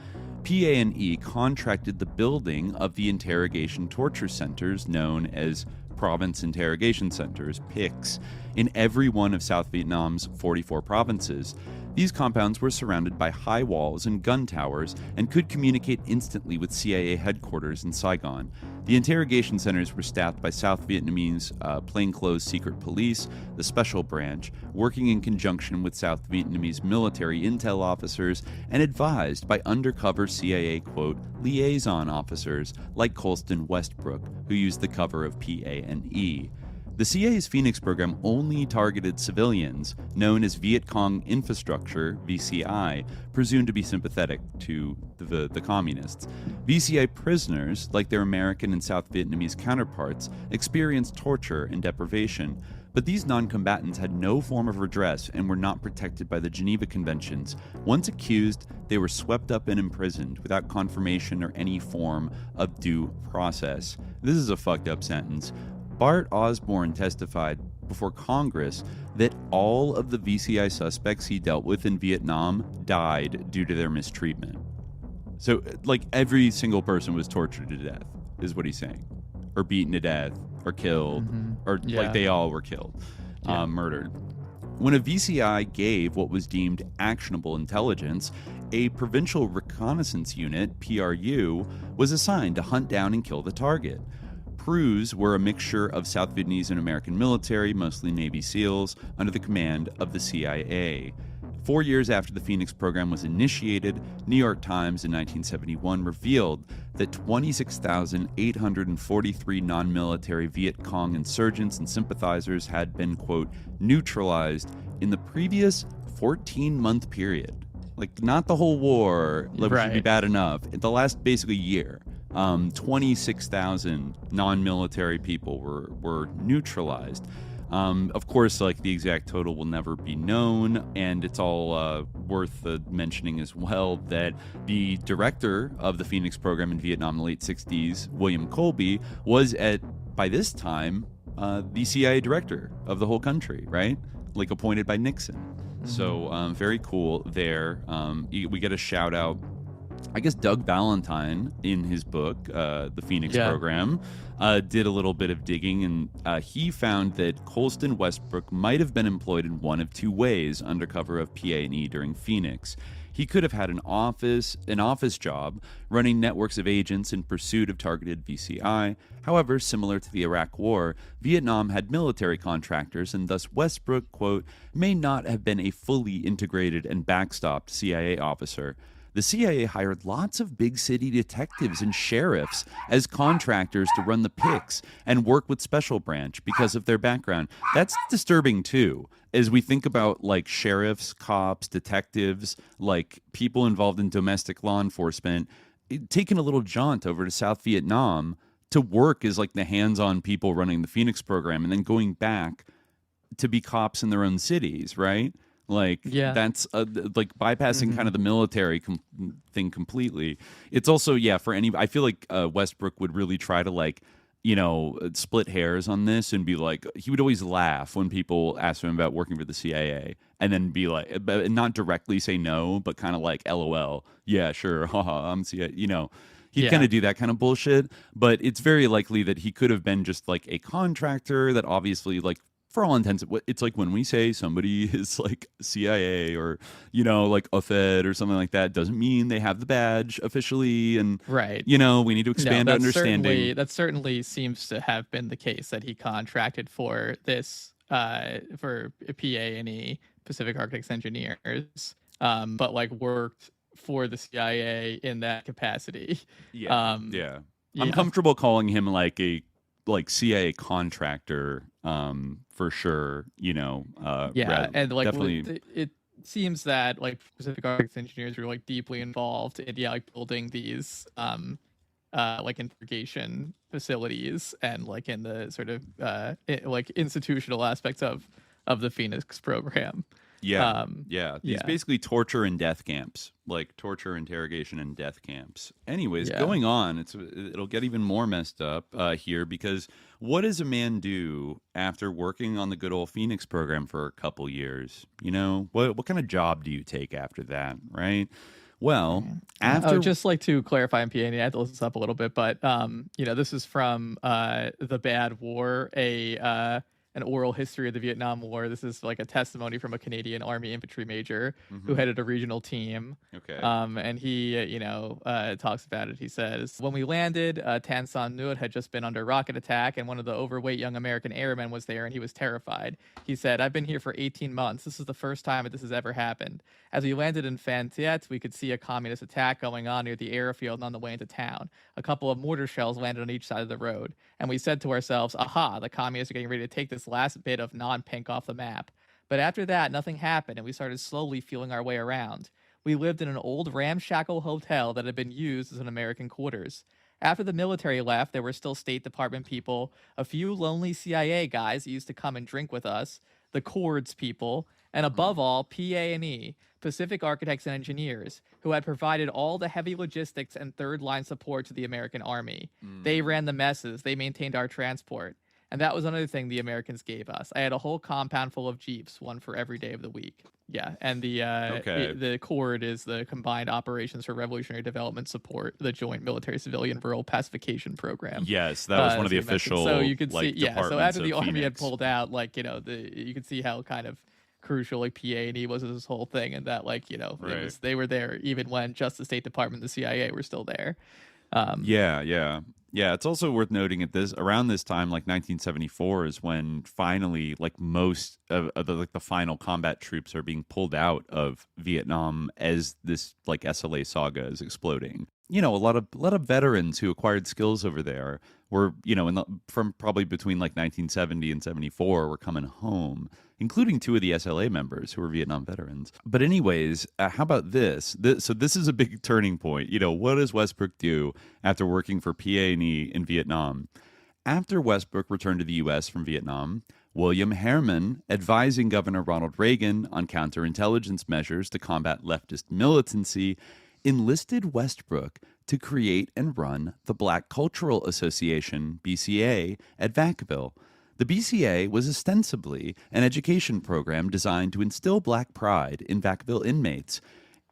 PA&E contracted the building of the interrogation torture centers known as Province Interrogation Centers, PICs, in every one of South Vietnam's 44 provinces. These compounds were surrounded by high walls and gun towers and could communicate instantly with CIA headquarters in Saigon. The interrogation centers were staffed by South Vietnamese plainclothes secret police, the Special Branch, working in conjunction with South Vietnamese military intel officers and advised by undercover CIA, quote, liaison officers like Colston Westbrook, who used the cover of PA&E. The CIA's Phoenix program only targeted civilians, known as Viet Cong Infrastructure, VCI, presumed to be sympathetic to the communists. VCI prisoners, like their American and South Vietnamese counterparts, experienced torture and deprivation, but these non-combatants had no form of redress and were not protected by the Geneva Conventions. Once accused, they were swept up and imprisoned without confirmation or any form of due process. This is a fucked up sentence. Bart Osborne testified before Congress that all of the VCI suspects he dealt with in Vietnam died due to their mistreatment. So, every single person was tortured to death, is what he's saying. Or beaten to death, or killed, or they all were killed, murdered. When a VCI gave what was deemed actionable intelligence, a Provincial Reconnaissance Unit, PRU, was assigned to hunt down and kill the target. PRUs were a mixture of South Vietnamese and American military, mostly Navy SEALs, under the command of the CIA. 4 years after the Phoenix program was initiated, New York Times in 1971 revealed that 26,843 non-military Viet Cong insurgents and sympathizers had been, quote, neutralized in the previous 14-month period. Not the whole war, which would be bad enough. The last, basically, year. 26,000 non-military people were neutralized. Of course, the exact total will never be known, and it's all worth mentioning as well that the director of the Phoenix program in Vietnam in the late 60s, William Colby, was by this time, the CIA director of the whole country, right? Appointed by Nixon. Mm-hmm. So very cool there. We get a shout out. I guess Doug Valentine, in his book, The Phoenix Program, did a little bit of digging, and he found that Colston Westbrook might have been employed in one of two ways under cover of PA&E during Phoenix. He could have had an office job running networks of agents in pursuit of targeted VCI. However, similar to the Iraq War, Vietnam had military contractors, and thus Westbrook, quote, may not have been a fully integrated and backstopped CIA officer. The CIA hired lots of big city detectives and sheriffs as contractors to run the PICs and work with Special Branch because of their background. That's disturbing too, as we think about sheriffs, cops, detectives, people involved in domestic law enforcement, taking a little jaunt over to South Vietnam to work as the hands-on people running the Phoenix program and then going back to be cops in their own cities, right? That's bypassing kind of the military thing completely. It's also, for any, I feel Westbrook would really try to split hairs on this and be like, he would always laugh when people asked him about working for the CIA, and then be like, but not directly say no, but kind of like, LOL, yeah, sure, haha, I'm CIA, He'd kind of do that kind of bullshit, but it's very likely that he could have been just like a contractor that obviously, like, for all intents, it's like when we say somebody is like CIA or, like a Fed or something like that, doesn't mean they have the badge officially. And, right. We need to expand understanding. That certainly seems to have been the case, that he contracted for this, for PA&E, Pacific Architects Engineers, but like worked for the CIA in that capacity. I'm comfortable calling him like a CIA contractor for sure. And like definitely it seems that like Pacific Architects Engineers were like deeply involved in like building these like interrogation facilities and like in the sort of like institutional aspects of the Phoenix program. These basically torture and death camps, like torture, interrogation, and death camps. Anyways, going on, it'll get even more messed up here, because what does a man do after working on the good old Phoenix program for a couple years? What kind of job do you take after that, right? Well, after just like to clarify on PA&E, I had to listen this up a little bit, but this is from The Bad War, an oral history of the Vietnam War. This is like a testimony from a Canadian Army infantry major who headed a regional team. Okay. And he, talks about it. He says, when we landed, Tan Son Nhut had just been under rocket attack, and one of the overweight young American airmen was there, and he was terrified. He said, I've been here for 18 months. This is the first time that this has ever happened. As we landed in Phan Thiet, we could see a communist attack going on near the airfield and on the way into town. A couple of mortar shells landed on each side of the road. And we said to ourselves, aha, the communists are getting ready to take this last bit of non-pink off the map. But after that, nothing happened, and we started slowly feeling our way around. We lived in an old ramshackle hotel that had been used as an American quarters. After the military left, there were still State Department people, a few lonely CIA guys that used to come and drink with us, the Cords people, and above all, PA&E, Pacific Architects and Engineers, who had provided all the heavy logistics and third-line support to the American Army. They ran the messes. They maintained our transport. And that was another thing the Americans gave us. I had a whole compound full of Jeeps, one for every day of the week. Yeah, and the CORD is the Combined Operations for Revolutionary Development Support, the Joint Military-Civilian Rural Pacification Program. Yes, that was one of the official. So you could see, so after the Army Phoenix had pulled out, you could see how kind of crucial like PA&E was this whole thing, and that they were there even when just the State Department and the CIA were still there. Yeah, it's also worth noting around this time, like 1974, is when finally, like most of the final combat troops are being pulled out of Vietnam as this like SLA saga is exploding. A lot of veterans who acquired skills over there were, from probably between like 1970 and 74 were coming home, including two of the SLA members who were Vietnam veterans. But anyways, how about this? So this is a big turning point. What does Westbrook do after working for PA&E in Vietnam? After Westbrook returned to the U.S. from Vietnam, William Herman, advising Governor Ronald Reagan on counterintelligence measures to combat leftist militancy, enlisted Westbrook to create and run the Black Cultural Association, BCA, at Vacaville. The BCA was ostensibly an education program designed to instill Black pride in Vacaville inmates.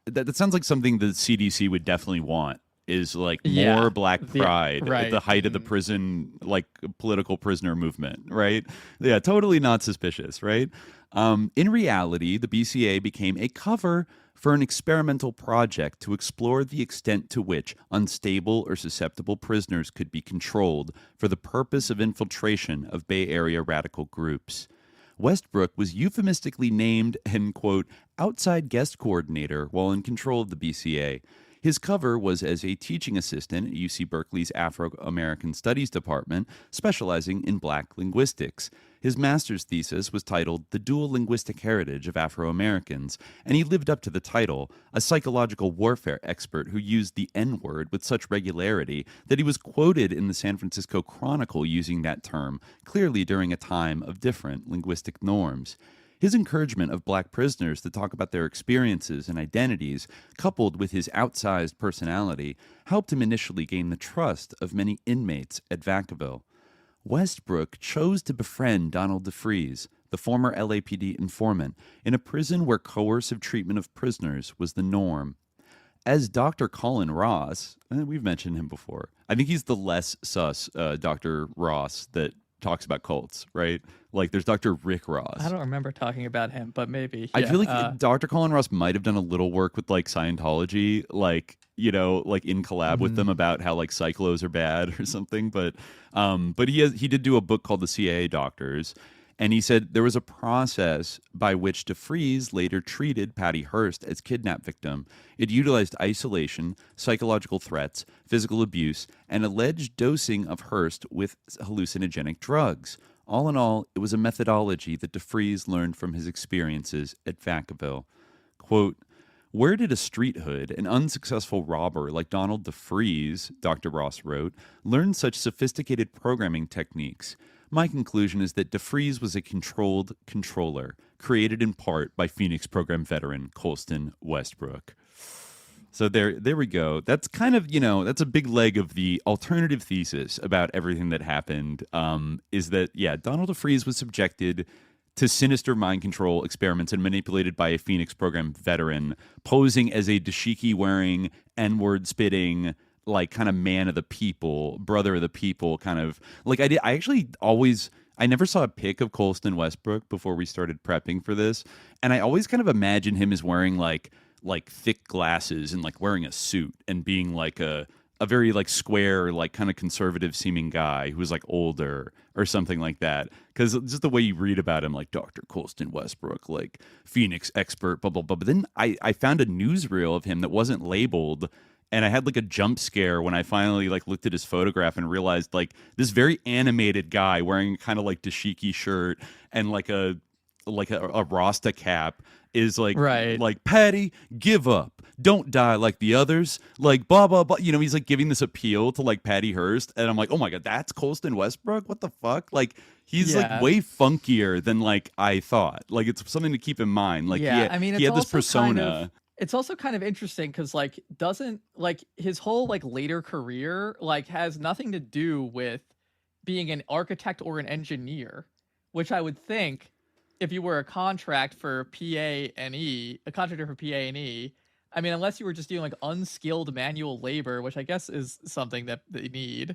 That sounds like something the CDC would definitely want, is like more Black pride at the height of the prison, like political prisoner movement, right? Yeah, totally not suspicious, right? In reality, the BCA became a cover for an experimental project to explore the extent to which unstable or susceptible prisoners could be controlled for the purpose of infiltration of Bay Area radical groups. Westbrook was euphemistically named an, quote, outside guest coordinator while in control of the BCA. His cover was as a teaching assistant at UC Berkeley's Afro-American Studies Department, specializing in Black linguistics. His master's thesis was titled The Dual Linguistic Heritage of Afro-Americans, and he lived up to the title, a psychological warfare expert who used the N-word with such regularity that he was quoted in the San Francisco Chronicle using that term, clearly during a time of different linguistic norms. His encouragement of Black prisoners to talk about their experiences and identities, coupled with his outsized personality, helped him initially gain the trust of many inmates at Vacaville. Westbrook chose to befriend Donald DeFreeze, the former LAPD informant, in a prison where coercive treatment of prisoners was the norm. As Dr. Colin Ross, we've mentioned him before. I think he's the less sus Dr. Ross that talks about cults, right? Like there's Dr. Rick Ross. I don't remember talking about him, but maybe. I feel like Dr. Colin Ross might have done a little work with like Scientology, like, you know, like in collab with them about how like cyclos are bad or something. But he did do a book called The CIA Doctors. And he said there was a process by which DeFreeze later treated Patty Hearst as kidnap victim. It utilized isolation, psychological threats, physical abuse, and alleged dosing of Hearst with hallucinogenic drugs. All in all, it was a methodology that DeFreeze learned from his experiences at Vacaville. Quote, "Where did a street hood, an unsuccessful robber like Donald DeFreeze," Dr. Ross wrote, "learn such sophisticated programming techniques? My conclusion is that DeFreeze was a controlled controller, created in part by Phoenix program veteran Colston Westbrook." So there we go. That's kind of, you know, that's a big leg of the alternative thesis about everything that happened, is that, yeah, Donald DeFreeze was subjected to sinister mind control experiments and manipulated by a Phoenix program veteran, posing as a dashiki-wearing, N-word spitting, like kind of man of the people, brother of the people kind of like I never saw a pic of Colston Westbrook before we started prepping for this. And I always kind of imagine him as wearing like thick glasses and like wearing a suit and being like a very like square, like kind of conservative seeming guy who was like older or something like that. Cause just the way you read about him, like Dr. Colston Westbrook, like Phoenix expert, blah, blah, blah. But then I found a newsreel of him that wasn't labeled. And I had like a jump scare when I finally like looked at his photograph and realized like this very animated guy wearing kind of like dashiki shirt and like a Rasta cap is like, right. Like, Patty, give up. Don't die like the others. Like, blah, blah, blah. You know, he's like giving this appeal to like Patty Hearst. And I'm like, oh my God, that's Colston Westbrook? What the fuck? Like, he's like way funkier than like I thought. Like, it's something to keep in mind. Like, he had this persona. It's also kind of interesting because like doesn't like his whole like later career like has nothing to do with being an architect or an engineer, which I would think if you were a contractor for PA&E, I mean, unless you were just doing like unskilled manual labor, which I guess is something that they need.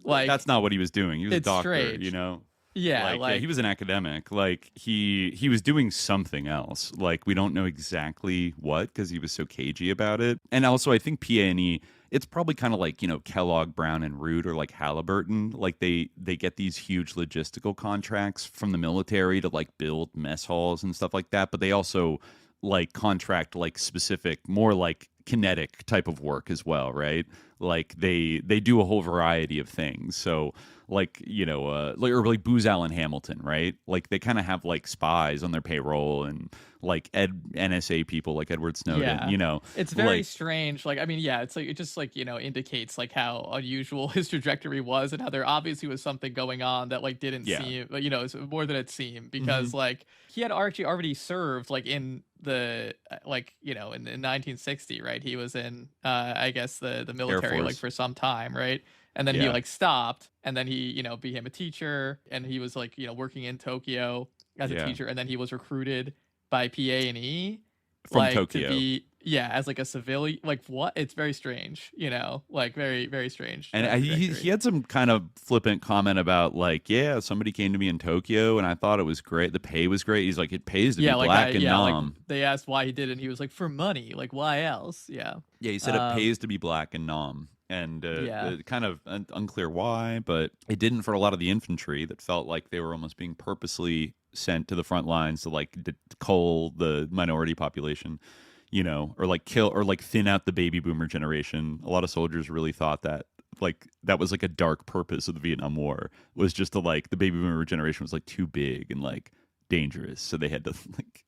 Like that's not what he was doing. He was a doctor, strange. You know. Yeah, yeah, he was an academic. Like he was doing something else. Like we don't know exactly what because he was so cagey about it. And also, I think PA&E, it's probably kind of like, you know, Kellogg, Brown and Root or like Halliburton. Like they get these huge logistical contracts from the military to like build mess halls and stuff like that. But they also like contract like specific, more like kinetic type of work as well, right? Like they do a whole variety of things. So like, you know, like Booz Allen Hamilton, right? Like they kind of have like spies on their payroll and like NSA people like Edward Snowden, you know. It's very strange. Like, I mean, yeah, it's like, it just like, you know, indicates like how unusual his trajectory was and how there obviously was something going on that like didn't seem, you know, more than it seemed because like he had actually already served like in the like, you know, in 1960, right? He was in I guess the military like for some time, right? And then he like stopped, and then he, you know, became a teacher, and he was like, you know, working in Tokyo as a teacher, and then he was recruited by PA&E from like, Tokyo. To be, as like a civilian. Like what? It's very strange, you know, like very, very strange. And he had some kind of flippant comment about like, yeah, somebody came to me in Tokyo, and I thought it was great. The pay was great. He's like, it pays to be black and nom. Like they asked why he did it, and he was like, for money. Like why else? Yeah. Yeah, he said it pays to be black and nom. And kind of unclear why, but it didn't for a lot of the infantry that felt like they were almost being purposely sent to the front lines to like cull the minority population, you know, or like kill or like thin out the baby boomer generation. A lot of soldiers really thought that like that was like a dark purpose of the Vietnam War, was just to like the baby boomer generation was like too big and like dangerous, so they had to like,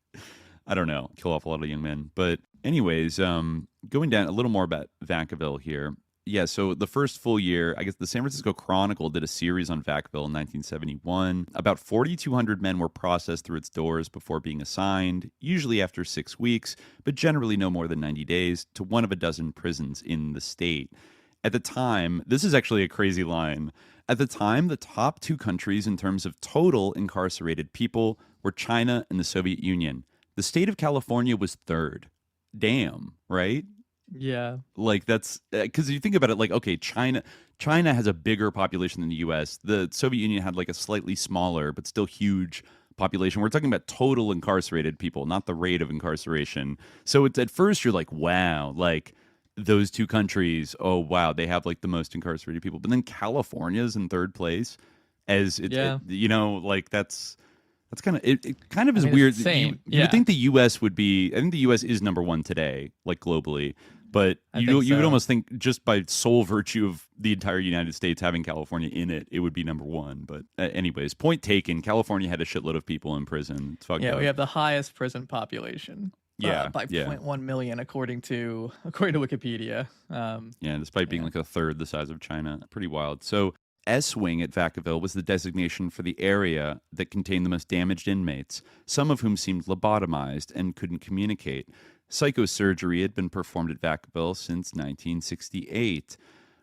I don't know, kill off a lot of young men. But anyways, going down a little more about Vacaville here. Yeah, so the first full year, I guess the San Francisco Chronicle did a series on Vacaville in 1971. About 4,200 men were processed through its doors before being assigned, usually after 6 weeks, but generally no more than 90 days, to one of a dozen prisons in the state. At the time, this is actually a crazy line. At the time, the top 2 countries in terms of total incarcerated people were China and the Soviet Union. The state of California was 3rd. Damn, right? Yeah. Like, that's because you think about it, like, okay, China has a bigger population than the U.S. The Soviet Union had like a slightly smaller but still huge population. We're talking about total incarcerated people, not the rate of incarceration. So it's, at first you're like, wow, like those 2 countries, oh wow, they have like the most incarcerated people. But then California's in 3rd place, as it, you know, like that's kind of it kind of is weird. You would think the U.S. would be. I think the U.S. is number 1 today, like globally. But you would almost think just by sole virtue of the entire United States having California in it, it would be number 1. But anyways, point taken. California had a shitload of people in prison. It's fucked up. We have the highest prison population. By 0.1 million, according to Wikipedia. Despite being like a third the size of China, pretty wild. So S-Wing at Vacaville was the designation for the area that contained the most damaged inmates, some of whom seemed lobotomized and couldn't communicate. Psychosurgery had been performed at Vacaville since 1968.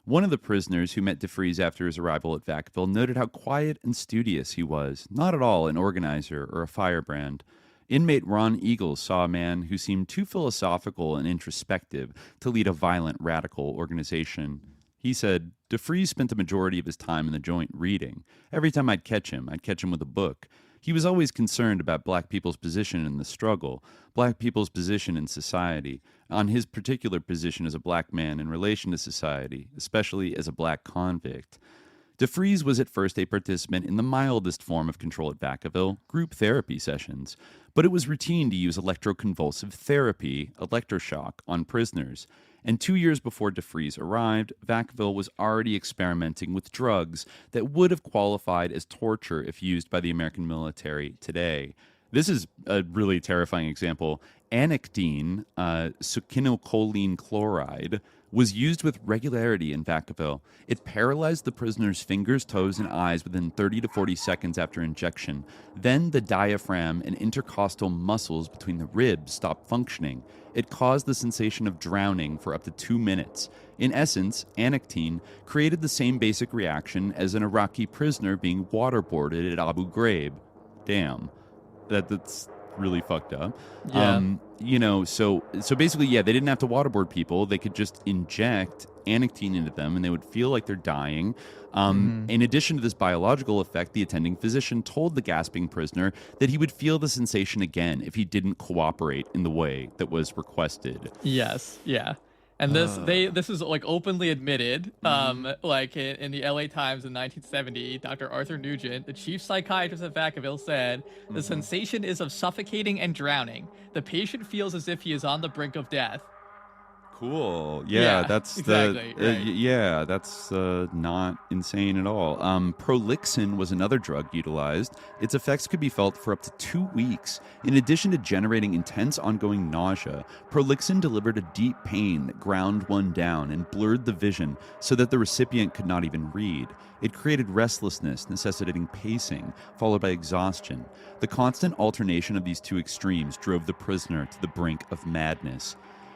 One of the prisoners who met DeFreeze after his arrival at Vacaville noted how quiet and studious he was, not at all an organizer or a firebrand. Inmate Ron Eagles saw a man who seemed too philosophical and introspective to lead a violent, radical organization. He said, DeFreeze spent the majority of his time in the joint reading. Every time I'd catch him with a book. He was always concerned about black people's position in the struggle, black people's position in society, on his particular position as a black man in relation to society, especially as a black convict. DeFreeze was at first a participant in the mildest form of control at Vacaville, group therapy sessions, but it was routine to use electroconvulsive therapy, electroshock, on prisoners. And 2 years before DeFreeze arrived, Vacaville was already experimenting with drugs that would have qualified as torture if used by the American military today. This is a really terrifying example. Anectine, succinylcholine chloride, was used with regularity in Vacaville. It paralyzed the prisoner's fingers, toes, and eyes within 30 to 40 seconds after injection. Then the diaphragm and intercostal muscles between the ribs stopped functioning. It caused the sensation of drowning for up to 2 minutes. In essence, Anectine created the same basic reaction as an Iraqi prisoner being waterboarded at Abu Ghraib. Damn. That's really fucked up. So basically, they didn't have to waterboard people. They could just inject Anectine into them and they would feel like they're dying. In addition to this biological effect, the attending physician told the gasping prisoner that he would feel the sensation again if he didn't cooperate in the way that was requested. Yes, yeah. And this is like openly admitted, like in the LA Times in 1970, Dr. Arthur Nugent, the chief psychiatrist at Vacaville, said, the sensation is of suffocating and drowning. The patient feels as if he is on the brink of death. Cool. That's exactly, right. That's not insane at all. Prolixin was another drug utilized. Its effects could be felt for up to 2 weeks. In addition to generating intense ongoing nausea, Prolixin delivered a deep pain that ground one down and blurred the vision so that the recipient could not even read. It created restlessness, necessitating pacing, followed by exhaustion. The constant alternation of these 2 extremes drove the prisoner to the brink of madness.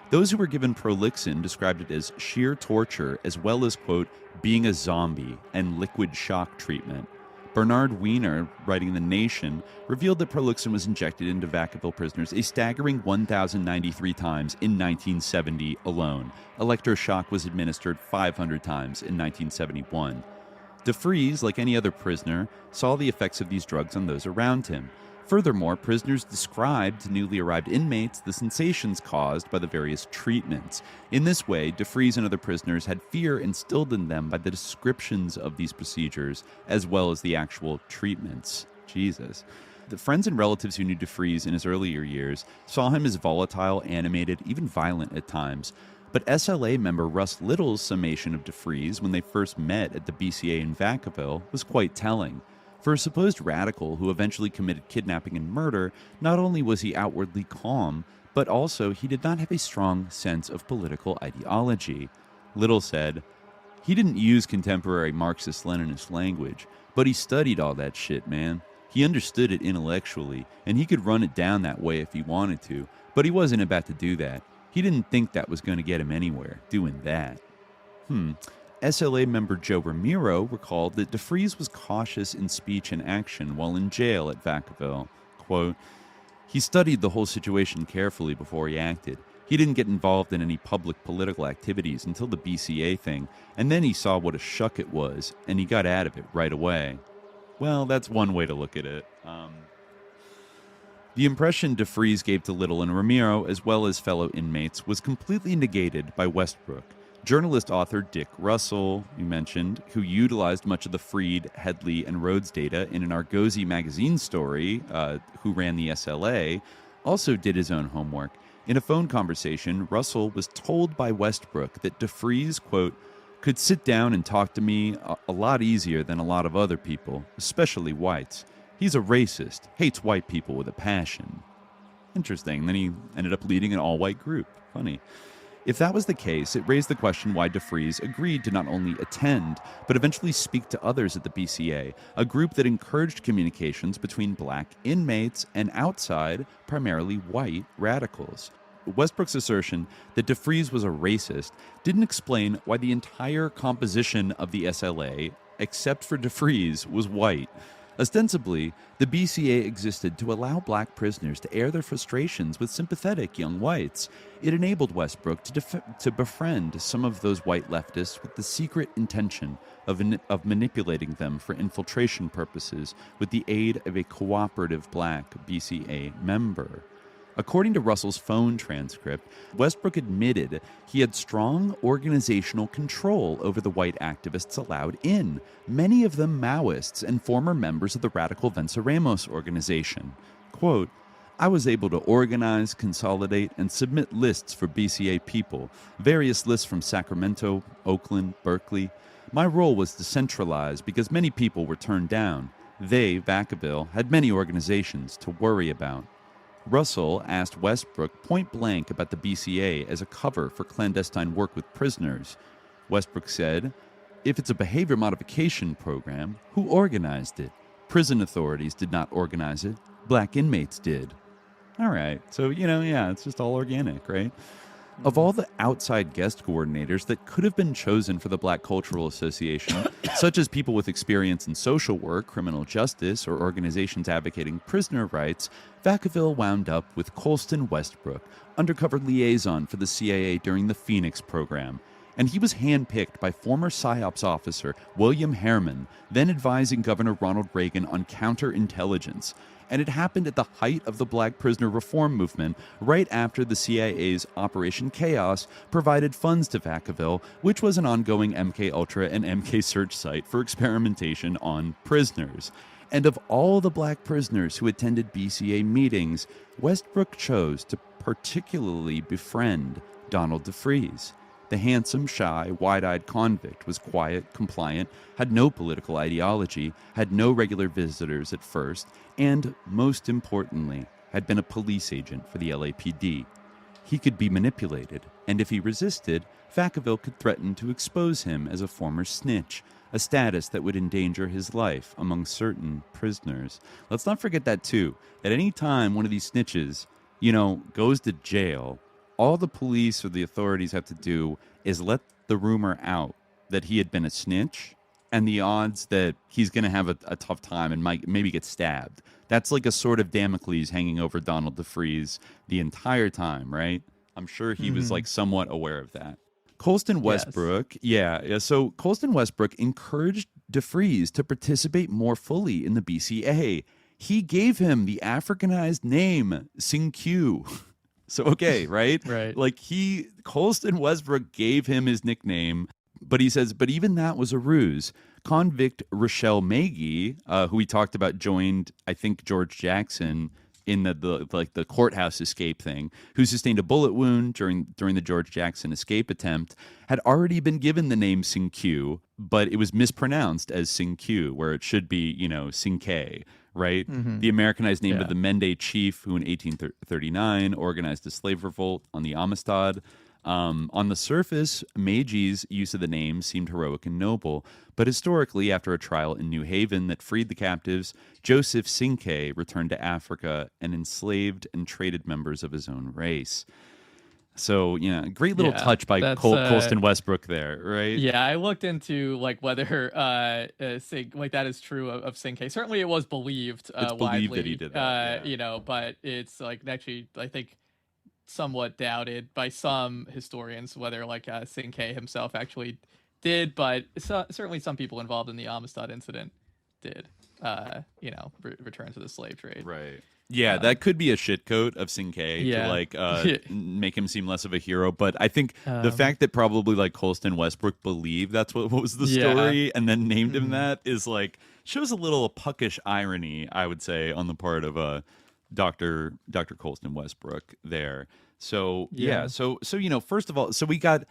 Those who were given Prolixin described it as sheer torture, as well as, quote, being a zombie and liquid shock treatment. Bernard Weiner, writing in The Nation, revealed that Prolixin was injected into Vacaville prisoners a staggering 1,093 times in 1970 alone. Electroshock was administered 500 times in 1971. DeFreeze, like any other prisoner, saw the effects of these drugs on those around him. Furthermore, prisoners described to newly arrived inmates the sensations caused by the various treatments. In this way, DeFreeze and other prisoners had fear instilled in them by the descriptions of these procedures, as well as the actual treatments. Jesus. The friends and relatives who knew DeFreeze in his earlier years saw him as volatile, animated, even violent at times. But SLA member Russ Little's summation of DeFreeze when they first met at the BCA in Vacaville was quite telling. For a supposed radical who eventually committed kidnapping and murder, not only was he outwardly calm, but also he did not have a strong sense of political ideology. Little said, he didn't use contemporary Marxist-Leninist language, but he studied all that shit, man. He understood it intellectually, and he could run it down that way if he wanted to, but he wasn't about to do that. He didn't think that was going to get him anywhere, doing that. SLA member Joe Ramiro recalled that DeFreeze was cautious in speech and action while in jail at Vacaville. Quote, he studied the whole situation carefully before he acted. He didn't get involved in any public political activities until the BCA thing, and then he saw what a shuck it was, and he got out of it right away. Well, that's one way to look at it. The impression DeFreeze gave to Little and Ramiro, as well as fellow inmates, was completely negated by Westbrook. Journalist-author Dick Russell, you mentioned, who utilized much of the Freed, Headley, and Rhodes data in an Argosy magazine story, who ran the SLA, also did his own homework. In a phone conversation, Russell was told by Westbrook that DeFreeze, quote, could sit down and talk to me a lot easier than a lot of other people, especially whites. He's a racist, hates white people with a passion. Interesting. Then he ended up leading an all-white group. Funny. If that was the case, it raised the question why DeFreeze agreed to not only attend, but eventually speak to others at the BCA, a group that encouraged communications between black inmates and outside, primarily white, radicals. Westbrook's assertion that DeFreeze was a racist didn't explain why the entire composition of the SLA, except for DeFreeze, was white. Ostensibly, the BCA existed to allow black prisoners to air their frustrations with sympathetic young whites. It enabled Westbrook to befriend some of those white leftists with the secret intention of manipulating them for infiltration purposes with the aid of a cooperative black BCA member. According to Russell's phone transcript, Westbrook admitted he had strong organizational control over the white activists allowed in, many of them Maoists and former members of the radical Venceremos organization. Quote, I was able to organize, consolidate, and submit lists for BCA people, various lists from Sacramento, Oakland, Berkeley. My role was decentralized because many people were turned down. They, Vacaville, had many organizations to worry about. Russell asked Westbrook point-blank about the BCA as a cover for clandestine work with prisoners. Westbrook said, if it's a behavior modification program, who organized it? Prison authorities did not organize it. Black inmates did. All right. So, it's just all organic, right? Of all the outside guest coordinators that could have been chosen for the Black Cultural Association, such as people with experience in social work, criminal justice, or organizations advocating prisoner rights, Vacaville wound up with Colston Westbrook, undercover liaison for the CIA during the Phoenix program. And he was handpicked by former PSYOPs officer William Herman, then advising Governor Ronald Reagan on counterintelligence. And it happened at the height of the black prisoner reform movement, right after the CIA's Operation Chaos provided funds to Vacaville, which was an ongoing MKUltra and MK Search site for experimentation on prisoners. And of all the black prisoners who attended BCA meetings, Westbrook chose to particularly befriend Donald DeFreeze. The handsome, shy, wide-eyed convict was quiet, compliant, had no political ideology, had no regular visitors at first, and, most importantly, had been a police agent for the LAPD. He could be manipulated, and if he resisted, Vacaville could threaten to expose him as a former snitch, a status that would endanger his life among certain prisoners. Let's not forget that, too. At any time one of these snitches, goes to jail, all the police or the authorities have to do is let the rumor out that he had been a snitch, and the odds that he's going to have a tough time and might maybe get stabbed. That's like a sword of Damocles hanging over Donald DeFreeze the entire time, right? I'm sure he was somewhat aware of that. Colston Westbrook, so Colston Westbrook encouraged DeFreeze to participate more fully in the BCA. He gave him the Africanized name Sing-Q. So, okay, right? Right. Colston Westbrook gave him his nickname, but he says, but even that was a ruse. Convict Rochelle Magee, who we talked about, joined, I think, George Jackson in the courthouse escape thing, who sustained a bullet wound during the George Jackson escape attempt, had already been given the name Sing-Q, but it was mispronounced as Sing-Q, where it should be, Sing-K. Right? Mm-hmm. The Americanized name of the Mende chief, who in 1839 organized a slave revolt on the Amistad. On the surface, Magee's use of the name seemed heroic and noble, but historically, after a trial in New Haven that freed the captives, Joseph Sing-K returned to Africa and enslaved and traded members of his own race. So, great little touch by Colston Westbrook there, right? Yeah, I looked into whether that is true of Cinque. Certainly it was believed it's widely. Believed that he did that, but it's actually, I think, somewhat doubted by some historians whether Cinque himself actually did, but certainly some people involved in the Amistad incident did, return to the slave trade. Right. Yeah, that could be a shitcoat of Cinque to make him seem less of a hero. But I think the fact that probably Colston Westbrook believed that's what was the story and then named him that is shows a little puckish irony, I would say, on the part of Dr. Colston Westbrook there. So so first of all, so we got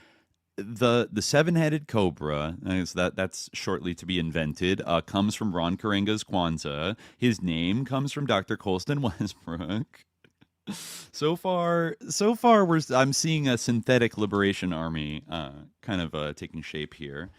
the seven-headed cobra, that's shortly to be invented, comes from Ron Karenga's Kwanzaa. His name comes from Dr. Colston Westbrook. So far, I'm seeing a synthetic liberation army kind of taking shape here.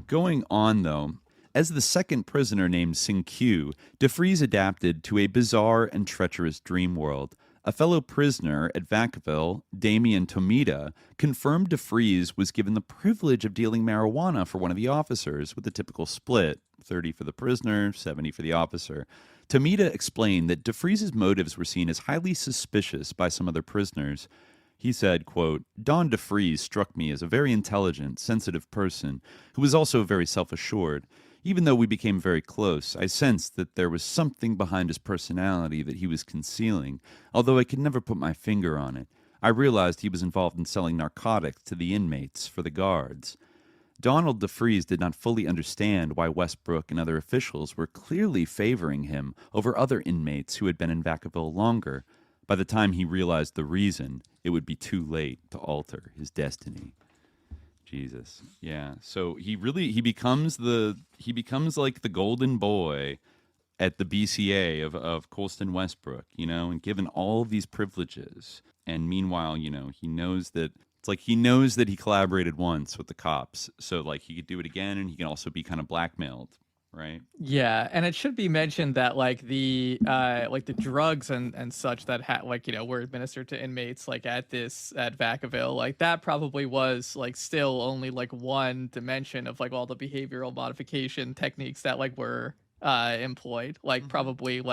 Going on, though, as the second prisoner named Cinque, DeFreeze adapted to a bizarre and treacherous dream world. A fellow prisoner at Vacaville, Damien Tomita, confirmed DeFreeze was given the privilege of dealing marijuana for one of the officers, with a typical split, 30 for the prisoner, 70 for the officer. Tomita explained that DeFreeze's motives were seen as highly suspicious by some other prisoners. He said, quote, Don DeFreeze struck me as a very intelligent, sensitive person who was also very self-assured. Even though we became very close, I sensed that there was something behind his personality that he was concealing, although I could never put my finger on it. I realized he was involved in selling narcotics to the inmates for the guards. Donald DeFreeze did not fully understand why Westbrook and other officials were clearly favoring him over other inmates who had been in Vacaville longer. By the time he realized the reason, it would be too late to alter his destiny. Jesus. Yeah. So he becomes like the golden boy at the BCA of Colston Westbrook, and given all of these privileges. And meanwhile, he knows that he knows that he collaborated once with the cops. So he could do it again, and he can also be kind of blackmailed. Right. Yeah, and it should be mentioned that the drugs and such that were administered to inmates at Vacaville, that probably was still only one dimension of all the behavioral modification techniques that were employed, probably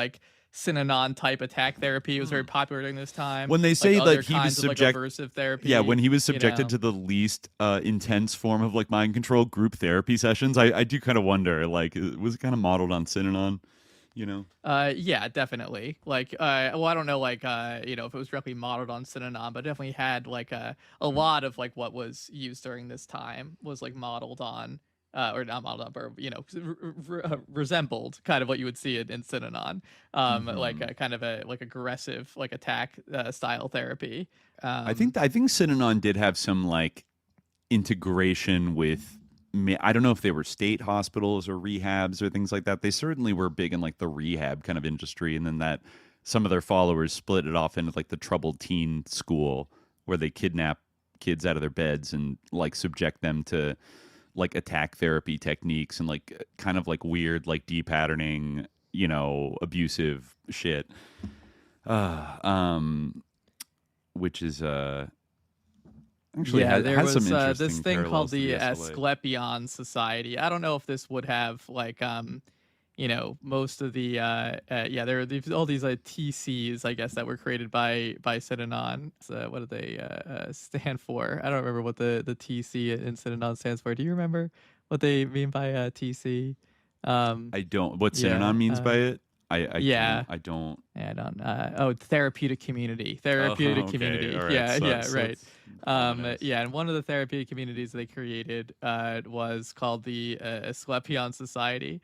Synanon type attack therapy was very popular during this time. When they say that he was subjected aversive therapy, when he was subjected to the least intense form of mind control, group therapy sessions, I do kind of wonder, was it kind of modeled on Synanon? Yeah, definitely. I don't know, if it was directly modeled on Synanon, but definitely had a lot of what was used during this time was modeled on. Or not modeled on, but resembled kind of what you would see in Synanon, kind of a aggressive attack style therapy. I think Synanon did have some integration with. I don't know if they were state hospitals or rehabs or things like that. They certainly were big in the rehab kind of industry, and then that some of their followers split it off into the troubled teen school where they kidnap kids out of their beds and subject them to attack therapy techniques and kind of weird de-patterning, abusive shit. Which is actually there has was some interesting this thing called the SLA. Asclepion Society. I don't know if this would have most of the there are all these TCs, I guess, that were created by Synanon. So what do they stand for? I don't remember what the TC in Synanon stands for. Do you remember what they mean by TC? I don't. What Synanon means by it? I don't. Therapeutic community. Therapeutic community. Right. Right. And one of the therapeutic communities they created was called the Asclepion Society.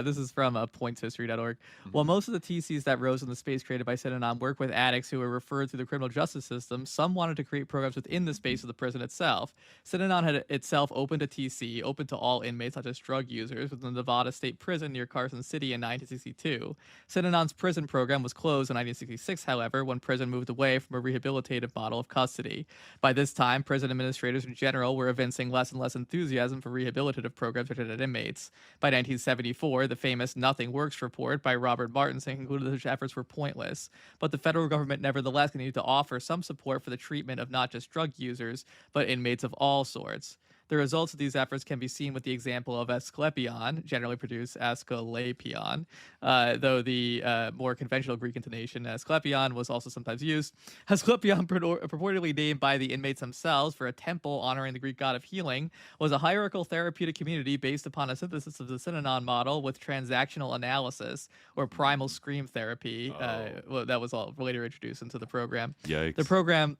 This is from pointshistory.org. While most of the TCs that rose in the space created by Synanon work with addicts who were referred through the criminal justice system, some wanted to create programs within the space of the prison itself. Synanon had itself opened a TC, open to all inmates, not just drug users, within the Nevada State Prison near Carson City in 1962. Synanon's prison program was closed in 1966, however, when prison moved away from a rehabilitative model of custody. By this time, prison administrators in general were evincing less and less enthusiasm for rehabilitative programs targeted at inmates. By 1974, the famous Nothing Works report by Robert Martinson concluded that such efforts were pointless. But the federal government nevertheless continued to offer some support for the treatment of not just drug users, but inmates of all sorts. The results of these efforts can be seen with the example of Asclepion, generally pronounced Asclepion, though the more conventional Greek intonation Asclepion was also sometimes used. Asclepion, purportedly named by the inmates themselves for a temple honoring the Greek god of healing, was a hierarchical therapeutic community based upon a synthesis of the Synanon model with transactional analysis, or primal scream therapy. That was all later introduced into the program. Yikes. The program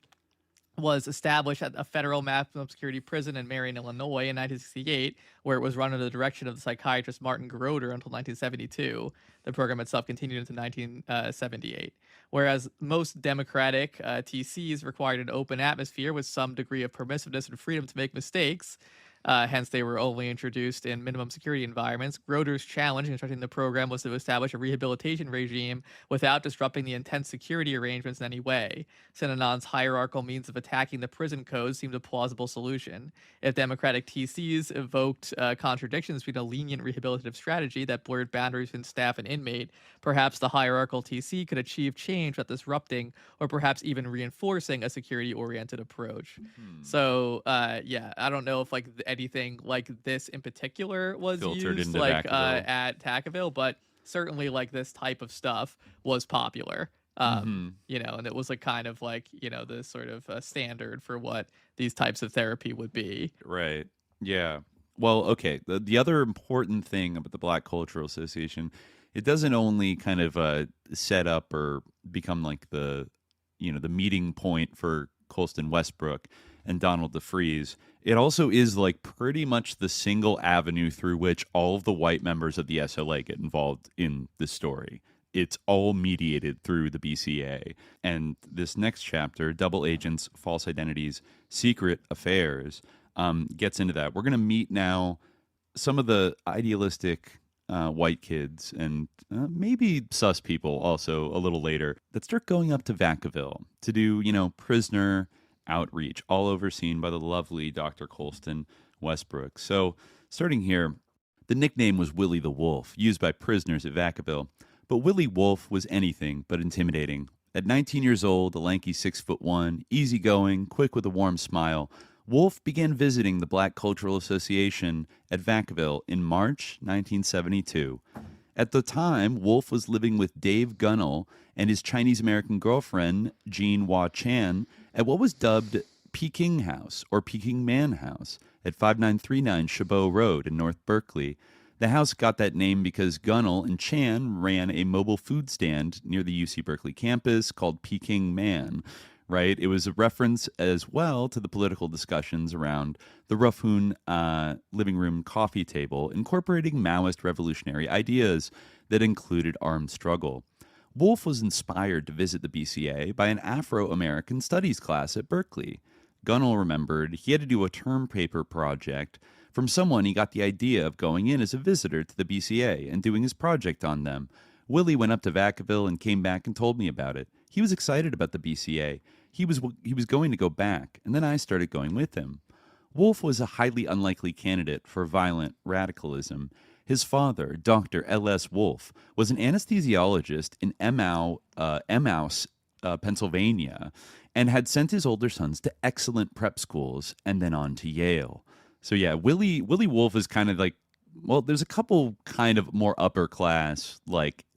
was established at a federal maximum security prison in Marion, Illinois in 1968, where it was run under the direction of the psychiatrist Martin Groder until 1972. The program itself continued into 1978. Whereas most democratic TCs required an open atmosphere with some degree of permissiveness and freedom to make mistakes, hence they were only introduced in minimum security environments, Groder's challenge in constructing the program was to establish a rehabilitation regime without disrupting the intense security arrangements in any way. Synanon's hierarchical means of attacking the prison code seemed a plausible solution. If democratic TCs evoked contradictions between a lenient rehabilitative strategy that blurred boundaries between staff and inmate, perhaps the hierarchical TC could achieve change without disrupting or perhaps even reinforcing a security-oriented approach. So, I don't know if anything like this in particular was filtered used into at Vacaville, but certainly this type of stuff was popular. And it was kind of the sort of standard for what these types of therapy would be. Right. Yeah. Well, okay. The other important thing about the Black Cultural Association, it doesn't only kind of set up or become the meeting point for Colston Westbrook and Donald DeFreeze. It also is pretty much the single avenue through which all of the white members of the SLA get involved in the story. It's all mediated through the BCA. And this next chapter, Double Agents, False Identities, Secret Affairs, gets into that. We're going to meet now some of the idealistic white kids and maybe sus people also a little later that start going up to Vacaville to do, prisoner outreach, all overseen by the lovely Dr. Colston Westbrook. So starting here, the nickname was Willie the Wolf, used by prisoners at Vacaville. But Willie Wolf was anything but intimidating. At 19 years old, a lanky 6'1", easygoing, quick with a warm smile, Wolf began visiting the Black Cultural Association at Vacaville in March 1972. At the time, Wolf was living with Dave Gunnell and his Chinese-American girlfriend, Jean Hua Chan, at what was dubbed Peking House, or Peking Man House, at 5939 Chabot Road in North Berkeley. The house got that name because Gunnell and Chan ran a mobile food stand near the UC Berkeley campus called Peking Man, right? It was a reference as well to the political discussions around the Rough Hoon living room coffee table, incorporating Maoist revolutionary ideas that included armed struggle. Wolf was inspired to visit the BCA by an Afro-American studies class at Berkeley. Gunnell remembered he had to do a term paper project. From someone, he got the idea of going in as a visitor to the BCA and doing his project on them. Willie went up to Vacaville and came back and told me about it. He was excited about the BCA. He was going to go back, and then I started going with him. Wolf was a highly unlikely candidate for violent radicalism. His father, Dr. L.S. Wolf, was an anesthesiologist in Emmaus, Pennsylvania, and had sent his older sons to excellent prep schools and then on to Yale. So yeah, Willie Wolf is kind of there's a couple kind of more upper class,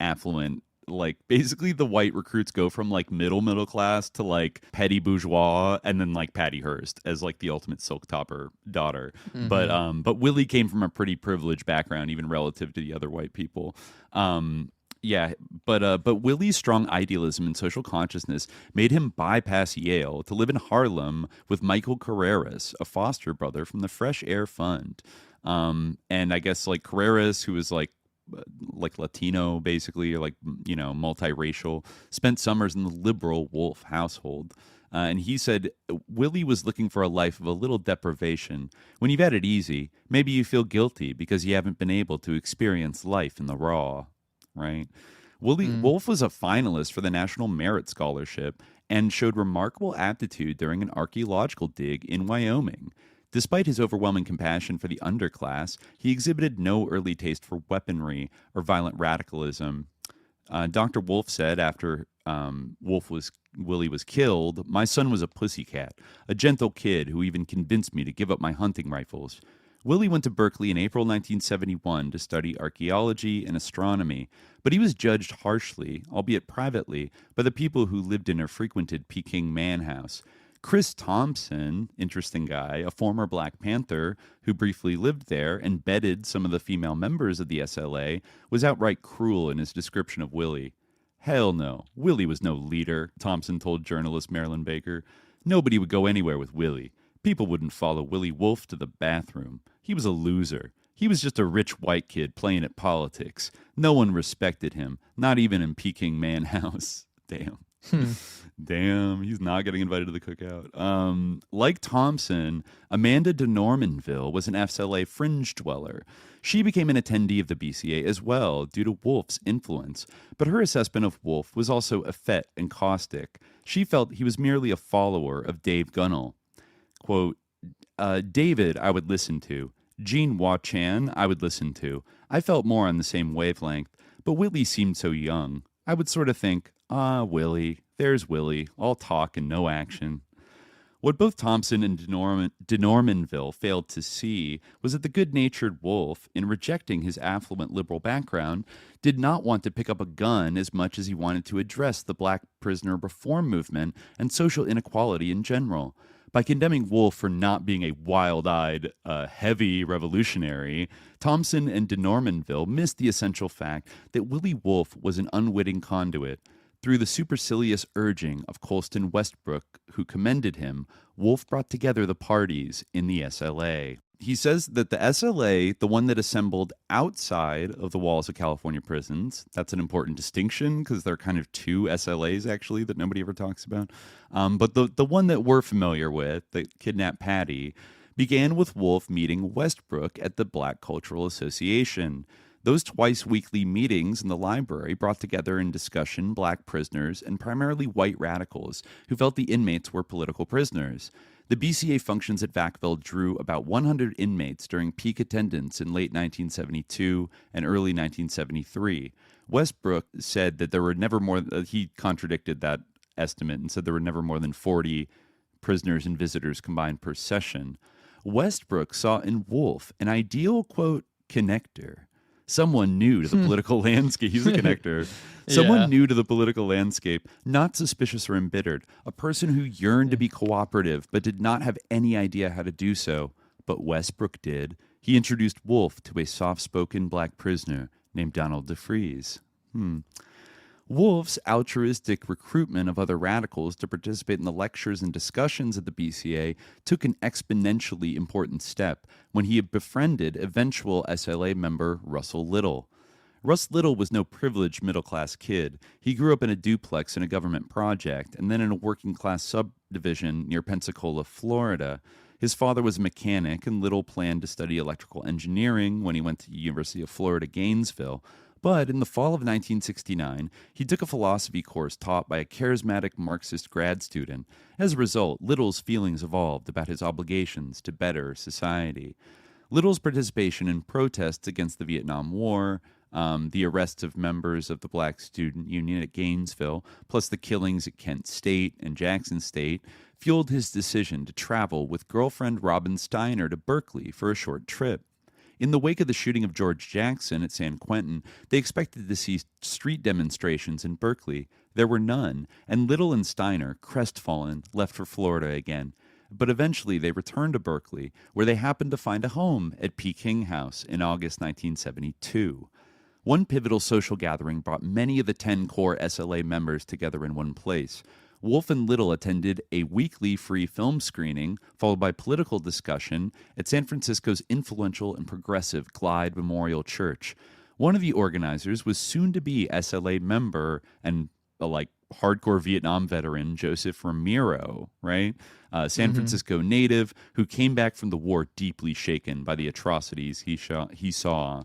affluent, basically the white recruits go from middle class to petty bourgeois, and then Patty Hearst as the ultimate silk topper daughter. Mm-hmm. But Willie came from a pretty privileged background, even relative to the other white people. But Willie's strong idealism and social consciousness made him bypass Yale to live in Harlem with Michael Carreras, a foster brother from the Fresh Air Fund. And I guess Carreras, who was Latino basically, or multiracial, spent summers in the liberal Wolf household. And he said Willie was looking for a life of a little deprivation. When you've had it easy, maybe you feel guilty because you haven't been able to experience life in the raw. Right. Wolf was a finalist for the National Merit Scholarship and showed remarkable aptitude during an archaeological dig in Wyoming. Despite his overwhelming compassion for the underclass, he exhibited no early taste for weaponry or violent radicalism. Dr. Wolf said after Willie was killed, "My son was a pussycat, a gentle kid who even convinced me to give up my hunting rifles." Willie went to Berkeley in April 1971 to study archaeology and astronomy, but he was judged harshly, albeit privately, by the people who lived in or frequented Peking Man House. Chris Thompson, interesting guy, a former Black Panther who briefly lived there and bedded some of the female members of the SLA, was outright cruel in his description of Willie. "Hell no, Willie was no leader," Thompson told journalist Marilyn Baker. "Nobody would go anywhere with Willie. People wouldn't follow Willie Wolf to the bathroom. He was a loser. He was just a rich white kid playing at politics. No one respected him, not even in Peking Man House." Damn. Damn, he's not getting invited to the cookout. Like Thompson, Amanda de Normanville was an SLA fringe dweller. She became an attendee of the BCA as well due to Wolf's influence, but her assessment of Wolf was also effete and caustic. She felt he was merely a follower of Dave Gunnell. Quote, "David I would listen to. Jean Wah-Chan I would listen to. I felt more on the same wavelength, but Willie seemed so young. I would sort of think, Willie, there's Willie, all talk and no action." What both Thompson and de Normanville failed to see was that the good-natured Wolf, in rejecting his affluent liberal background, did not want to pick up a gun as much as he wanted to address the black prisoner reform movement and social inequality in general. By condemning Wolf for not being a wild-eyed, heavy revolutionary, Thompson and de Normanville missed the essential fact that Willie Wolf was an unwitting conduit. Through the supercilious urging of Colston Westbrook, who commended him, Wolf brought together the parties in the SLA. He says that the SLA, the one that assembled outside of the walls of California prisons, that's an important distinction because there are kind of two SLAs actually that nobody ever talks about. But the one that we're familiar with, that kidnapped Patty, began with Wolf meeting Westbrook at the Black Cultural Association. Those twice-weekly meetings in the library brought together in discussion black prisoners and primarily white radicals who felt the inmates were political prisoners. The BCA functions at Vacaville drew about 100 inmates during peak attendance in late 1972 and early 1973. Westbrook said that there were never more, he contradicted that estimate and said there were never more than 40 prisoners and visitors combined per session. Westbrook saw in Wolf an ideal, quote, connector. Someone new to the political landscape. He's a connector. Someone new to the political landscape, not suspicious or embittered. A person who yearned to be cooperative but did not have any idea how to do so. But Westbrook did. He introduced Wolf to a soft-spoken black prisoner named Donald DeFreeze. Wolf's altruistic recruitment of other radicals to participate in the lectures and discussions at the BCA took an exponentially important step when he befriended eventual SLA member Russell Little. Russ Little was no privileged middle-class kid. He grew up in a duplex in a government project and then in a working-class subdivision near Pensacola, Florida. His father was a mechanic, and Little planned to study electrical engineering when he went to the University of Florida, Gainesville. But in the fall of 1969, he took a philosophy course taught by a charismatic Marxist grad student. As a result, Little's feelings evolved about his obligations to better society. Little's participation in protests against the Vietnam War, the arrests of members of the Black Student Union at Gainesville, plus the killings at Kent State and Jackson State, fueled his decision to travel with girlfriend Robin Steiner to Berkeley for a short trip. In the wake of the shooting of George Jackson at San Quentin, they expected to see street demonstrations in Berkeley. There were none, and Little and Steiner, crestfallen, left for Florida again. But eventually they returned to Berkeley, where they happened to find a home at Peking House in August 1972. One pivotal social gathering brought many of the 10 core SLA members together in one place. Wolf and Little attended a weekly free film screening, followed by political discussion at San Francisco's influential and progressive Glide Memorial Church. One of the organizers was soon-to-be SLA member and hardcore Vietnam veteran Joseph Ramiro, right? San Francisco native who came back from the war deeply shaken by the atrocities he saw.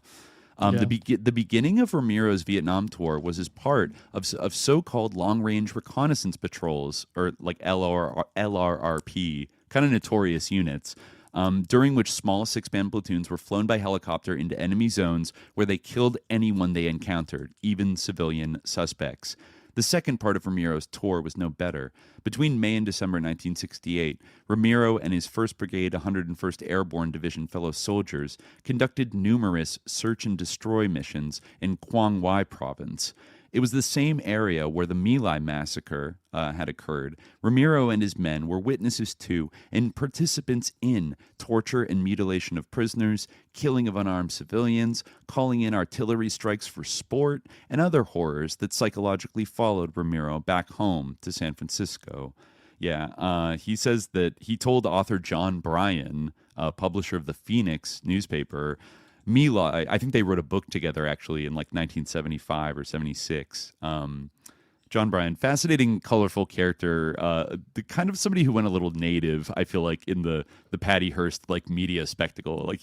The beginning of Ramiro's Vietnam tour was as part of so-called long-range reconnaissance patrols, or like LRRP, kind of notorious units, during which small 6-man platoons were flown by helicopter into enemy zones where they killed anyone they encountered, even civilian suspects. The second part of Ramiro's tour was no better. Between May and December 1968, Ramiro and his 1st Brigade 101st Airborne Division fellow soldiers conducted numerous search and destroy missions in Quang Nguai province. It was the same area where the My Lai massacre had occurred. Ramiro and his men were witnesses to and participants in torture and mutilation of prisoners, killing of unarmed civilians, calling in artillery strikes for sport, and other horrors that psychologically followed Ramiro back home to San Francisco. Yeah, he says that he told author John Bryan, publisher of the Phoenix newspaper, My Lai, I think they wrote a book together actually in like 1975 or 76. John Bryan, fascinating, colorful character, the kind of somebody who went a little native, I feel like, in the Patty Hearst like media spectacle. Like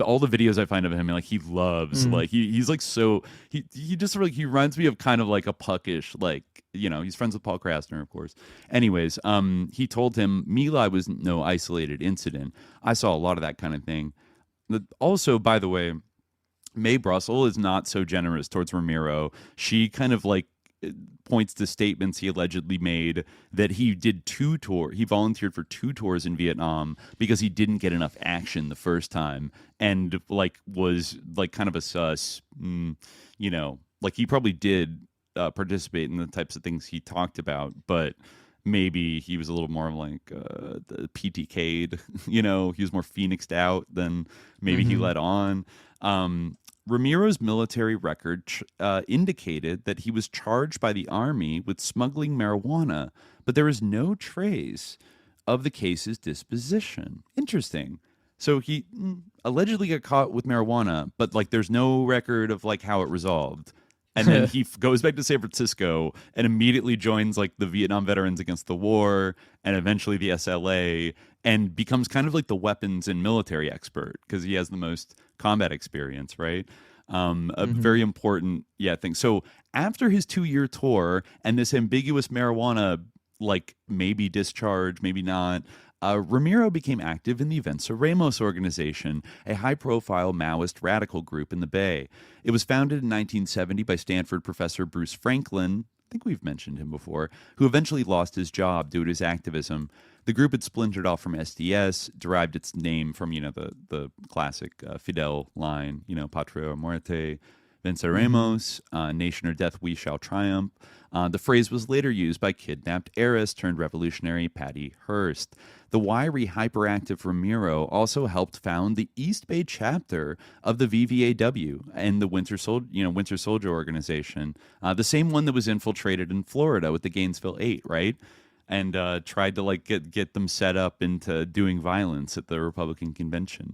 all the videos I find of him, like he loves, like he's like so he just really, he reminds me of kind of like a puckish, like, you know, he's friends with Paul Krasner, of course. Anyways, he told him My Lai was no isolated incident. I saw a lot of that kind of thing. Also, by the way, Mae Brussel is not so generous towards Ramiro. She kind of like points to statements he allegedly made that he did he volunteered for 2 tours in Vietnam because he didn't get enough action the first time, and like was like kind of a sus, you know, like he probably did participate in the types of things he talked about, but maybe he was a little more like the PTK'd, you know, he was more phoenixed out than maybe he let on. Ramiro's military record indicated that he was charged by the Army with smuggling marijuana, but there is no trace of the case's disposition. Interesting. So he allegedly got caught with marijuana, but like there's no record of like how it resolved. And then he goes back to San Francisco and immediately joins like the Vietnam Veterans Against the War and eventually the SLA, and becomes kind of like the weapons and military expert because he has the most combat experience, right? A very important thing. So after his 2-year tour and this ambiguous marijuana, like maybe discharge, maybe not, Ramiro became active in the Venceremos organization, a high-profile Maoist radical group in the Bay. It was founded in 1970 by Stanford professor Bruce Franklin, I think we've mentioned him before, who eventually lost his job due to his activism. The group had splintered off from SDS, derived its name from, you know, the classic Fidel line, you know, Patria or Muerte, Venceremos, Nation or Death, We Shall Triumph. The phrase was later used by kidnapped heiress turned revolutionary Patty Hearst. The wiry, hyperactive Ramiro also helped found the East Bay chapter of the VVAW and the Winter Soldier organization, the same one that was infiltrated in Florida with the Gainesville 8, right? And tried to like get them set up into doing violence at the Republican convention,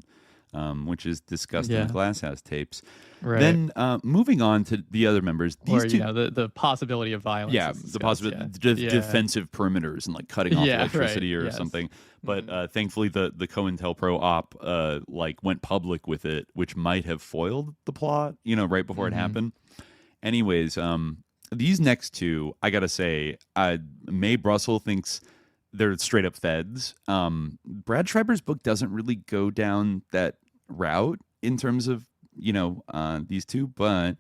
which is discussed in the Glasshouse tapes. Right. Then moving on to the other members, these two, you know, the possibility of violence. Yeah, the possibility defensive perimeters and like cutting off electricity or something. But thankfully, the COINTELPRO op like went public with it, which might have foiled the plot, you know, right before it happened. Anyways, these next two, I gotta say, Mae Brussel thinks they're straight up feds. Brad Schreiber's book doesn't really go down that route in terms of, you know, these two, but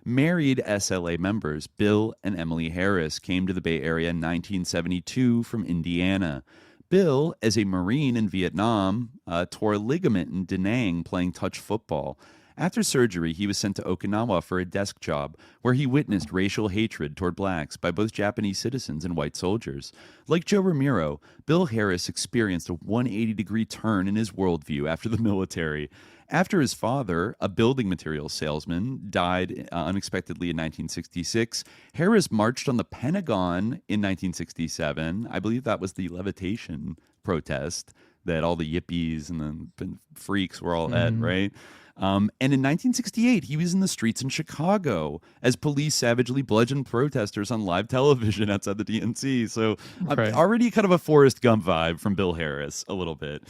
married SLA members Bill and Emily Harris came to the Bay Area in 1972 from Indiana. Bill, as a Marine in Vietnam, tore a ligament in Da Nang playing touch football. After surgery, he was sent to Okinawa for a desk job, where he witnessed racial hatred toward blacks by both Japanese citizens and white soldiers. Like Joe Ramiro, Bill Harris experienced a 180-degree turn in his worldview after the military. After his father, a building materials salesman, died unexpectedly in 1966, Harris marched on the Pentagon in 1967. I believe that was the levitation protest that all the yippies and the freaks were all at, right? And in 1968, he was in the streets in Chicago as police savagely bludgeoned protesters on live television outside the DNC. So already kind of a Forrest Gump vibe from Bill Harris a little bit.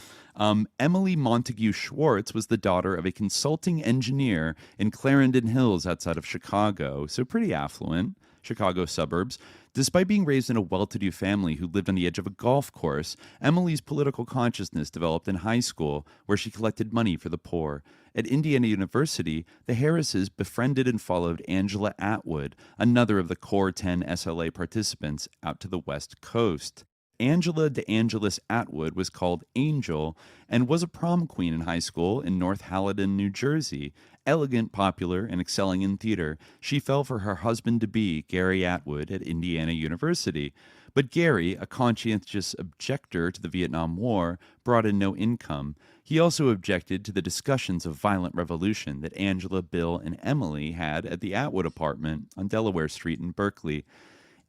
Emily Montague Schwartz was the daughter of a consulting engineer in Clarendon Hills outside of Chicago, so pretty affluent, Chicago suburbs. Despite being raised in a well-to-do family who lived on the edge of a golf course, Emily's political consciousness developed in high school, where she collected money for the poor. At Indiana University, the Harrises befriended and followed Angela Atwood, another of the Core 10 SLA participants, out to the West Coast. Angela de Angelis Atwood was called Angel and was a prom queen in high school in North Haledon, New Jersey. Elegant, popular, and excelling in theater, she fell for her husband-to-be, Gary Atwood, at Indiana University. But Gary, a conscientious objector to the Vietnam War, brought in no income. He also objected to the discussions of violent revolution that Angela, Bill, and Emily had at the Atwood apartment on Delaware Street in Berkeley.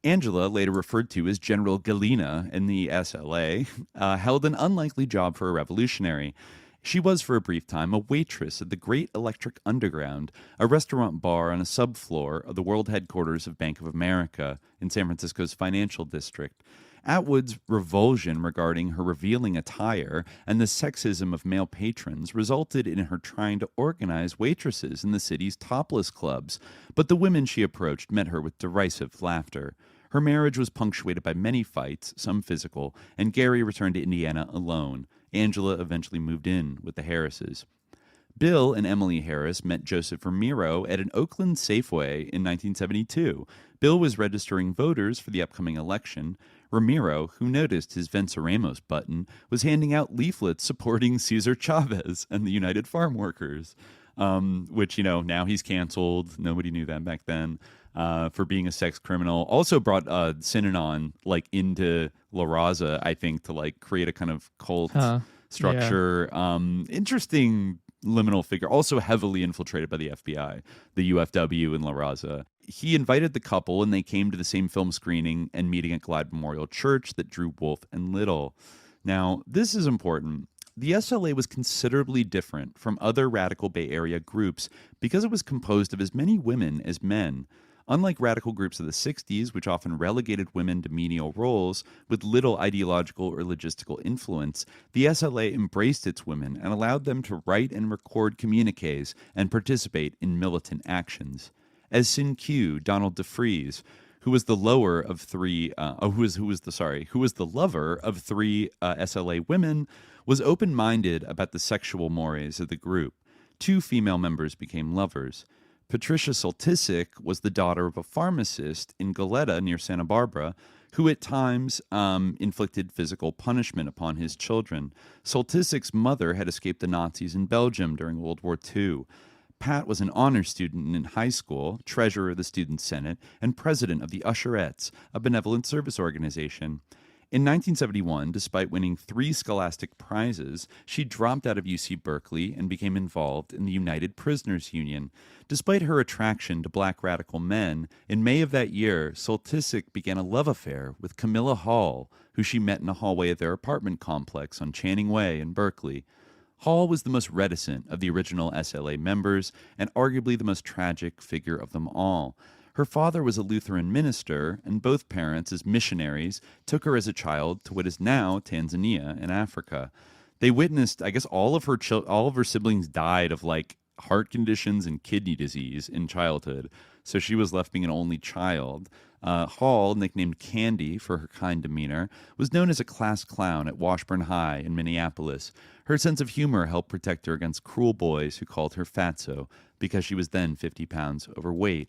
Angela, later referred to as General Galena in the SLA, held an unlikely job for a revolutionary. She was, for a brief time, a waitress at the Great Electric Underground, a restaurant bar on a subfloor of the world headquarters of Bank of America in San Francisco's financial district. Atwood's revulsion regarding her revealing attire and the sexism of male patrons resulted in her trying to organize waitresses in the city's topless clubs, but the women she approached met her with derisive laughter. Her marriage was punctuated by many fights, some physical, and Gary returned to Indiana alone. Angela eventually moved in with the Harrises. Bill and Emily Harris met Joseph Ramiro at an Oakland Safeway in 1972. Bill was registering voters for the upcoming election. Ramiro, who noticed his Venceremos button, was handing out leaflets supporting Cesar Chavez and the United Farm Workers, which, now he's canceled. Nobody knew that back then. For being a sex criminal. Also brought Synanon into La Raza, I think, to create a kind of cult structure. Yeah. Interesting liminal figure. Also heavily infiltrated by the FBI, the UFW in La Raza. He invited the couple, and they came to the same film screening and meeting at Glide Memorial Church that drew Wolf and Little. Now, this is important. The SLA was considerably different from other radical Bay Area groups because it was composed of as many women as men. Unlike radical groups of the 60s, which often relegated women to menial roles with little ideological or logistical influence, the SLA embraced its women and allowed them to write and record communiques and participate in militant actions. As Sin Q, Donald DeFreeze, who was the lover of three SLA women, was open-minded about the sexual mores of the group. 2 female members became lovers. Patricia Soltysik was the daughter of a pharmacist in Goleta near Santa Barbara, who at times inflicted physical punishment upon his children. Soltysik's mother had escaped the Nazis in Belgium during World War II. Pat was an honor student in high school, treasurer of the Student Senate, and president of the Usherettes, a benevolent service organization. In 1971, despite winning 3 scholastic prizes, she dropped out of UC Berkeley and became involved in the United Prisoners Union. Despite her attraction to black radical men, in May of that year, Soltysik began a love affair with Camilla Hall, who she met in a hallway of their apartment complex on Channing Way in Berkeley. Hall was the most reticent of the original SLA members and arguably the most tragic figure of them all. Her father was a Lutheran minister, and both parents, as missionaries, took her as a child to what is now Tanzania in Africa. They witnessed, all of her siblings died of heart conditions and kidney disease in childhood, so she was left being an only child. Hall, nicknamed Candy for her kind demeanor, was known as a class clown at Washburn High in Minneapolis. Her sense of humor helped protect her against cruel boys who called her Fatso because she was then 50 pounds overweight.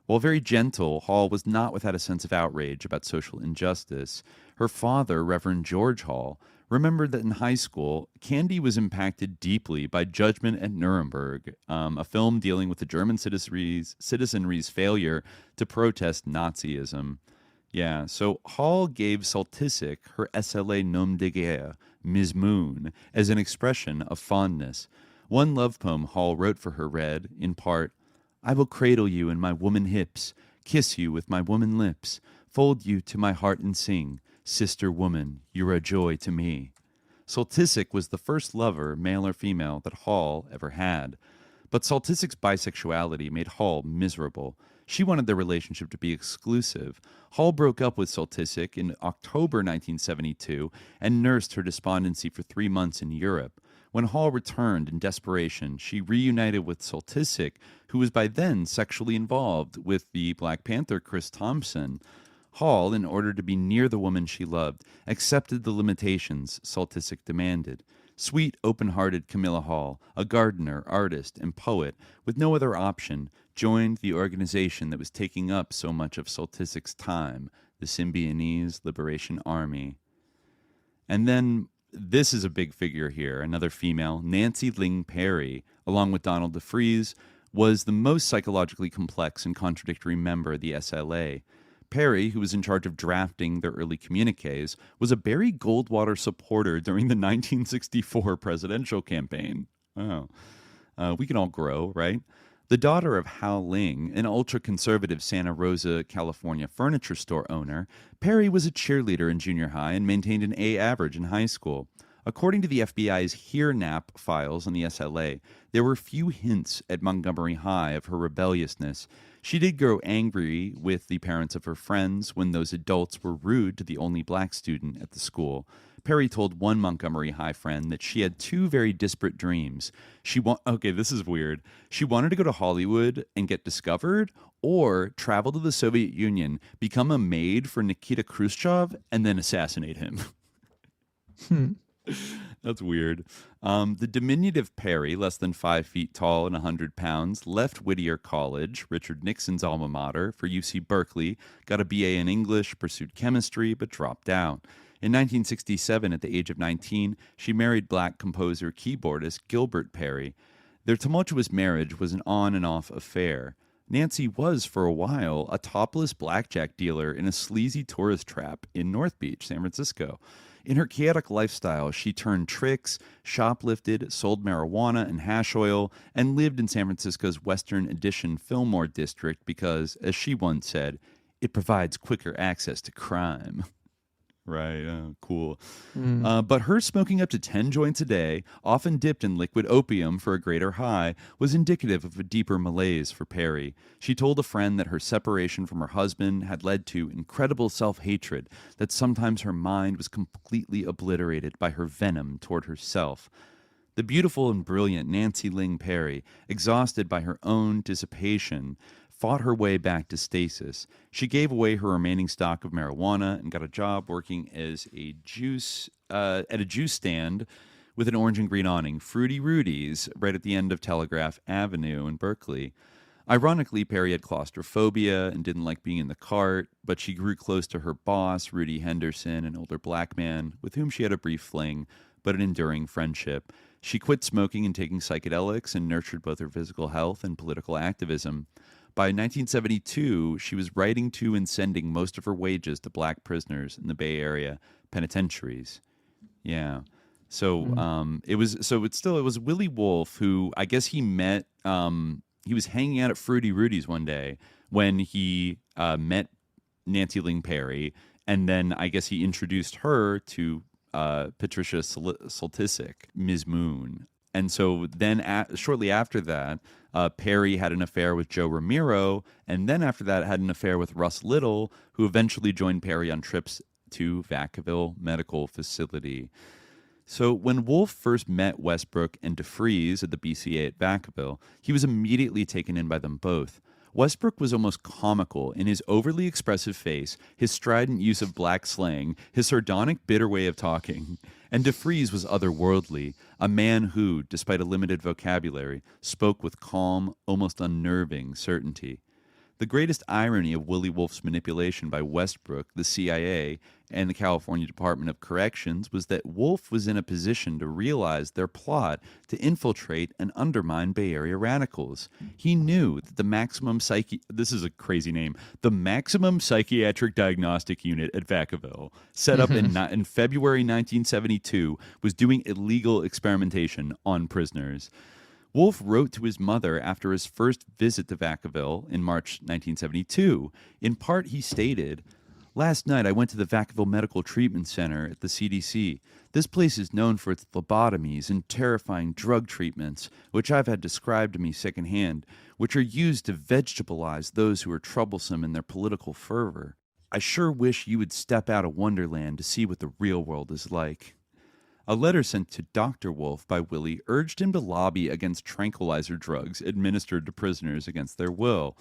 While very gentle, Hall was not without a sense of outrage about social injustice. Her father, Reverend George Hall, remembered that in high school, Candy was impacted deeply by Judgment at Nuremberg, a film dealing with the German citizenry's failure to protest Nazism. Yeah, so Hall gave Soltysik her SLA nom de guerre, Ms. Moon, as an expression of fondness. One love poem Hall wrote for her read, in part, "I will cradle you in my woman hips, kiss you with my woman lips, fold you to my heart and sing, sister woman, you're a joy to me." Soltysik was the first lover, male or female, that Hall ever had. But Soltysik's bisexuality made Hall miserable. She wanted their relationship to be exclusive. Hall broke up with Soltysic in October 1972 and nursed her despondency for 3 months in Europe. When Hall returned in desperation, she reunited with Soltysic, who was by then sexually involved with the Black Panther Chris Thompson. Hall, in order to be near the woman she loved, accepted the limitations Soltysic demanded. Sweet, open-hearted Camilla Hall, a gardener, artist, and poet, with no other option, joined the organization that was taking up so much of Soltysic's time, the Symbionese Liberation Army. And then, this is a big figure here, another female, Nancy Ling Perry, along with Donald DeFreeze, was the most psychologically complex and contradictory member of the SLA. Perry, who was in charge of drafting their early communiques, was a Barry Goldwater supporter during the 1964 presidential campaign. Oh, we can all grow, right? The daughter of Hal Ling, an ultra-conservative Santa Rosa, California furniture store owner, Perry was a cheerleader in junior high and maintained an A average in high school. According to the FBI's HearNap files on the SLA, there were few hints at Montgomery High of her rebelliousness. She did grow angry with the parents of her friends when those adults were rude to the only black student at the school. Perry told one Montgomery High friend that she had two very disparate dreams. Okay, this is weird. She wanted to go to Hollywood and get discovered, or travel to the Soviet Union, become a maid for Nikita Khrushchev, and then assassinate him. That's weird. The diminutive Perry, less than 5 feet tall and 100 pounds, left Whittier College, Richard Nixon's alma mater, for UC Berkeley, got a BA in English, pursued chemistry, but dropped out. In 1967, at the age of 19, she married black composer-keyboardist Gilbert Perry. Their tumultuous marriage was an on-and-off affair. Nancy was, for a while, a topless blackjack dealer in a sleazy tourist trap in North Beach, San Francisco. In her chaotic lifestyle, she turned tricks, shoplifted, sold marijuana and hash oil, and lived in San Francisco's Western Addition Fillmore district because, as she once said, it provides quicker access to crime. Right, cool. But her smoking up to 10 joints a day, often dipped in liquid opium for a greater high, was indicative of a deeper malaise for Perry. She told a friend that her separation from her husband had led to incredible self-hatred, that sometimes her mind was completely obliterated by her venom toward herself. The beautiful and brilliant Nancy Ling Perry, exhausted by her own dissipation, fought her way back to stasis. She gave away her remaining stock of marijuana and got a job working as a at a juice stand with an orange and green awning, Fruity Rudy's, right at the end of Telegraph Avenue in Berkeley. Ironically, Perry had claustrophobia and didn't like being in the cart, but she grew close to her boss, Rudy Henderson, an older black man with whom she had a brief fling, but an enduring friendship. She quit smoking and taking psychedelics and nurtured both her physical health and political activism. By 1972, she was writing to and sending most of her wages to black prisoners in the Bay Area penitentiaries. Yeah. So it was Willie Wolf who, I guess he met he was hanging out at Fruity Rudy's one day when he met Nancy Ling Perry, and then I guess he introduced her to Patricia Soltysic, Ms. Moon. And so then shortly after that, Perry had an affair with Joe Ramiro, and then after that had an affair with Russ Little, who eventually joined Perry on trips to Vacaville Medical Facility. So when Wolf first met Westbrook and DeFreeze at the BCA at Vacaville, he was immediately taken in by them both. Westbrook was almost comical in his overly expressive face, his strident use of black slang, his sardonic, bitter way of talking. And DeFreeze was otherworldly, a man who, despite a limited vocabulary, spoke with calm, almost unnerving certainty. The greatest irony of Willie Wolf's manipulation by Westbrook, the CIA, and the California Department of Corrections was that Wolf was in a position to realize their plot to infiltrate and undermine Bay Area radicals. He knew that the Maximum Psychiatric Diagnostic Unit at Vacaville, set up in February 1972, was doing illegal experimentation on prisoners. Wolf wrote to his mother after his first visit to Vacaville in March 1972. In part, he stated, Last night, I went to the Vacaville Medical Treatment Center at the CDC. This place is known for its lobotomies and terrifying drug treatments, which I've had described to me secondhand, which are used to vegetabilize those who are troublesome in their political fervor. I sure wish you would step out of Wonderland to see what the real world is like. A letter sent to Dr. Wolf by Willie urged him to lobby against tranquilizer drugs administered to prisoners against their will.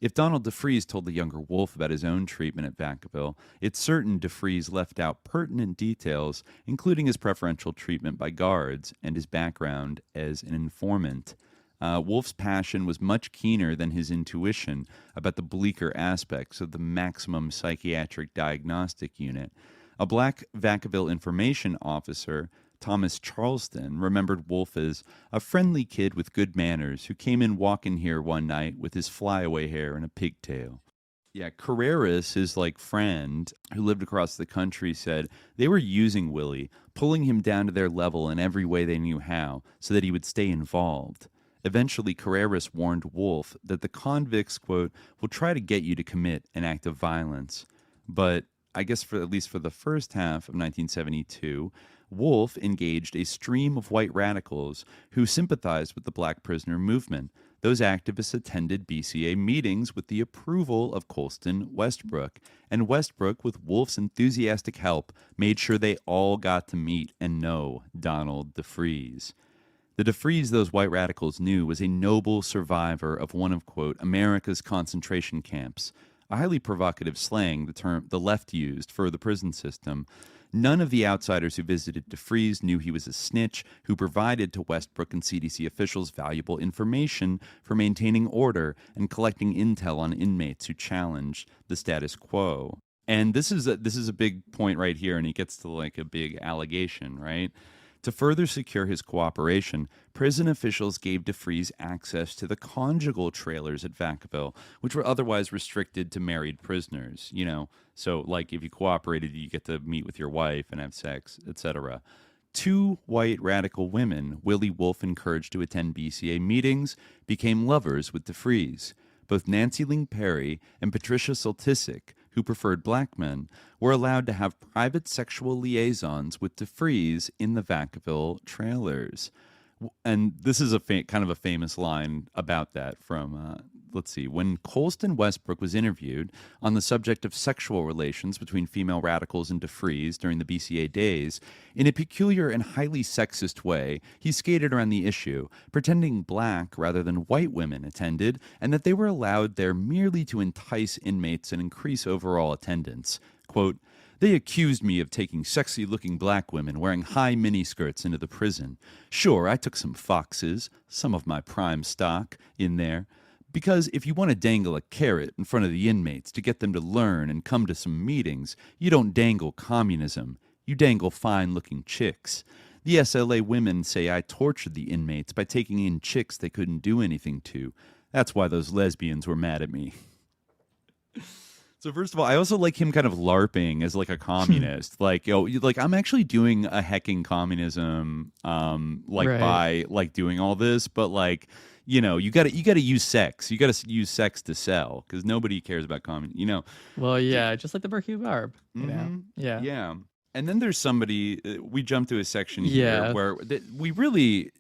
If Donald DeFreeze told the younger Wolf about his own treatment at Vacaville, it's certain DeFreeze left out pertinent details, including his preferential treatment by guards and his background as an informant. Wolf's passion was much keener than his intuition about the bleaker aspects of the maximum psychiatric diagnostic unit. A black Vacaville information officer, Thomas Charleston, remembered Wolf as a friendly kid with good manners who came in walking here one night with his flyaway hair and a pigtail. Yeah, Carreras, his friend who lived across the country, said they were using Willie, pulling him down to their level in every way they knew how, so that he would stay involved. Eventually, Carreras warned Wolf that the convicts, quote, will try to get you to commit an act of violence. But I guess at least for the first half of 1972, Wolf engaged a stream of white radicals who sympathized with the black prisoner movement. Those activists attended BCA meetings with the approval of Colston Westbrook, and Westbrook, with Wolf's enthusiastic help, made sure they all got to meet and know Donald DeFreeze. The DeFreeze those white radicals knew was a noble survivor of one of, quote, America's concentration camps, a highly provocative slang the term the left used for the prison system. None of the outsiders who visited DeFreeze knew he was a snitch who provided to Westbrook and CDC officials valuable information for maintaining order and collecting intel on inmates who challenged the status quo. And this is a big point right here, and he gets to a big allegation, right? To further secure his cooperation, prison officials gave DeFreeze access to the conjugal trailers at Vacaville, which were otherwise restricted to married prisoners. So if you cooperated, you get to meet with your wife and have sex, etc. 2 white radical women Willie Wolf encouraged to attend BCA meetings became lovers with DeFreeze. Both Nancy Ling Perry and Patricia Soltysik, who preferred black men, were allowed to have private sexual liaisons with DeFreeze in the Vacaville trailers. And this is kind of a famous line about that from, when Colston Westbrook was interviewed on the subject of sexual relations between female radicals and DeFreeze during the BCA days, in a peculiar and highly sexist way, he skated around the issue, pretending black rather than white women attended, and that they were allowed there merely to entice inmates and increase overall attendance. Quote, they accused me of taking sexy-looking black women wearing high miniskirts into the prison. Sure, I took some foxes, some of my prime stock, in there. Because if you want to dangle a carrot in front of the inmates to get them to learn and come to some meetings, you don't dangle communism. You dangle fine-looking chicks. The SLA women say I tortured the inmates by taking in chicks they couldn't do anything to. That's why those lesbians were mad at me. So first of all, I also like him kind of LARPing as a communist. I'm actually doing a hecking communism, by doing all this, but you gotta use sex. You gotta use sex to sell because nobody cares about communism. Well, yeah, just like the Berkey Barb. Yeah. And then there's somebody. We jump to a section here where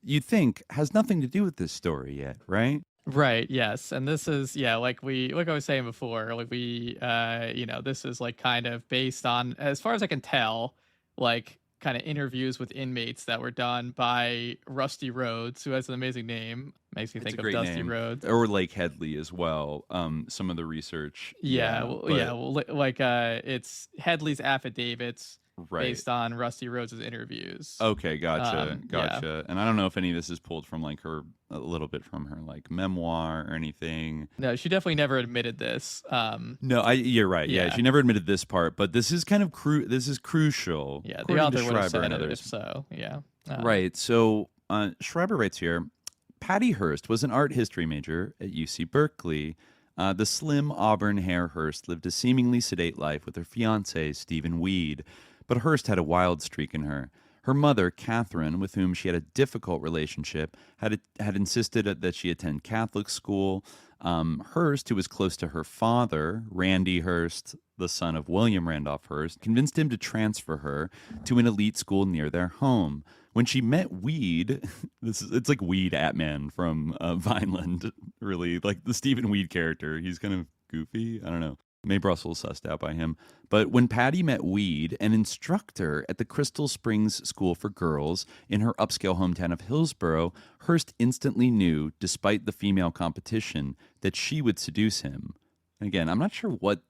you think has nothing to do with this story yet, right? Right. Yes. And this is, like I was saying before, this is kind of based on, as far as I can tell, kind of interviews with inmates that were done by Rusty Rhodes, who has an amazing name. Makes me think of Dusty name. Rhodes. Or Headley as well. Some of the research. It's Headley's affidavits. Right. Based on Rusty Rhodes' interviews. Okay, gotcha. Yeah. And I don't know if any of this is pulled from a little bit from her memoir or anything. No, she definitely never admitted this. No, you're right. Yeah, she never admitted this part, but this is kind of this is crucial. Yeah, the author would have said it if so. Yeah. Right. So Schreiber writes here, Patty Hearst was an art history major at UC Berkeley. The slim auburn hair Hearst lived a seemingly sedate life with her fiancé, Stephen Weed. But Hearst had a wild streak in her. Her mother, Catherine, with whom she had a difficult relationship, had insisted that she attend Catholic school. Hearst, who was close to her father, Randy Hearst, the son of William Randolph Hearst, convinced him to transfer her to an elite school near their home. When she met Weed, it's like Weed Atman from Vineland, really, like the Stephen Weed character. He's kind of goofy. I don't know. Maybe Russell's sussed out by him. But when Patty met Weed, an instructor at the Crystal Springs School for Girls in her upscale hometown of Hillsborough, Hearst instantly knew, despite the female competition, that she would seduce him. And again, I'm not sure what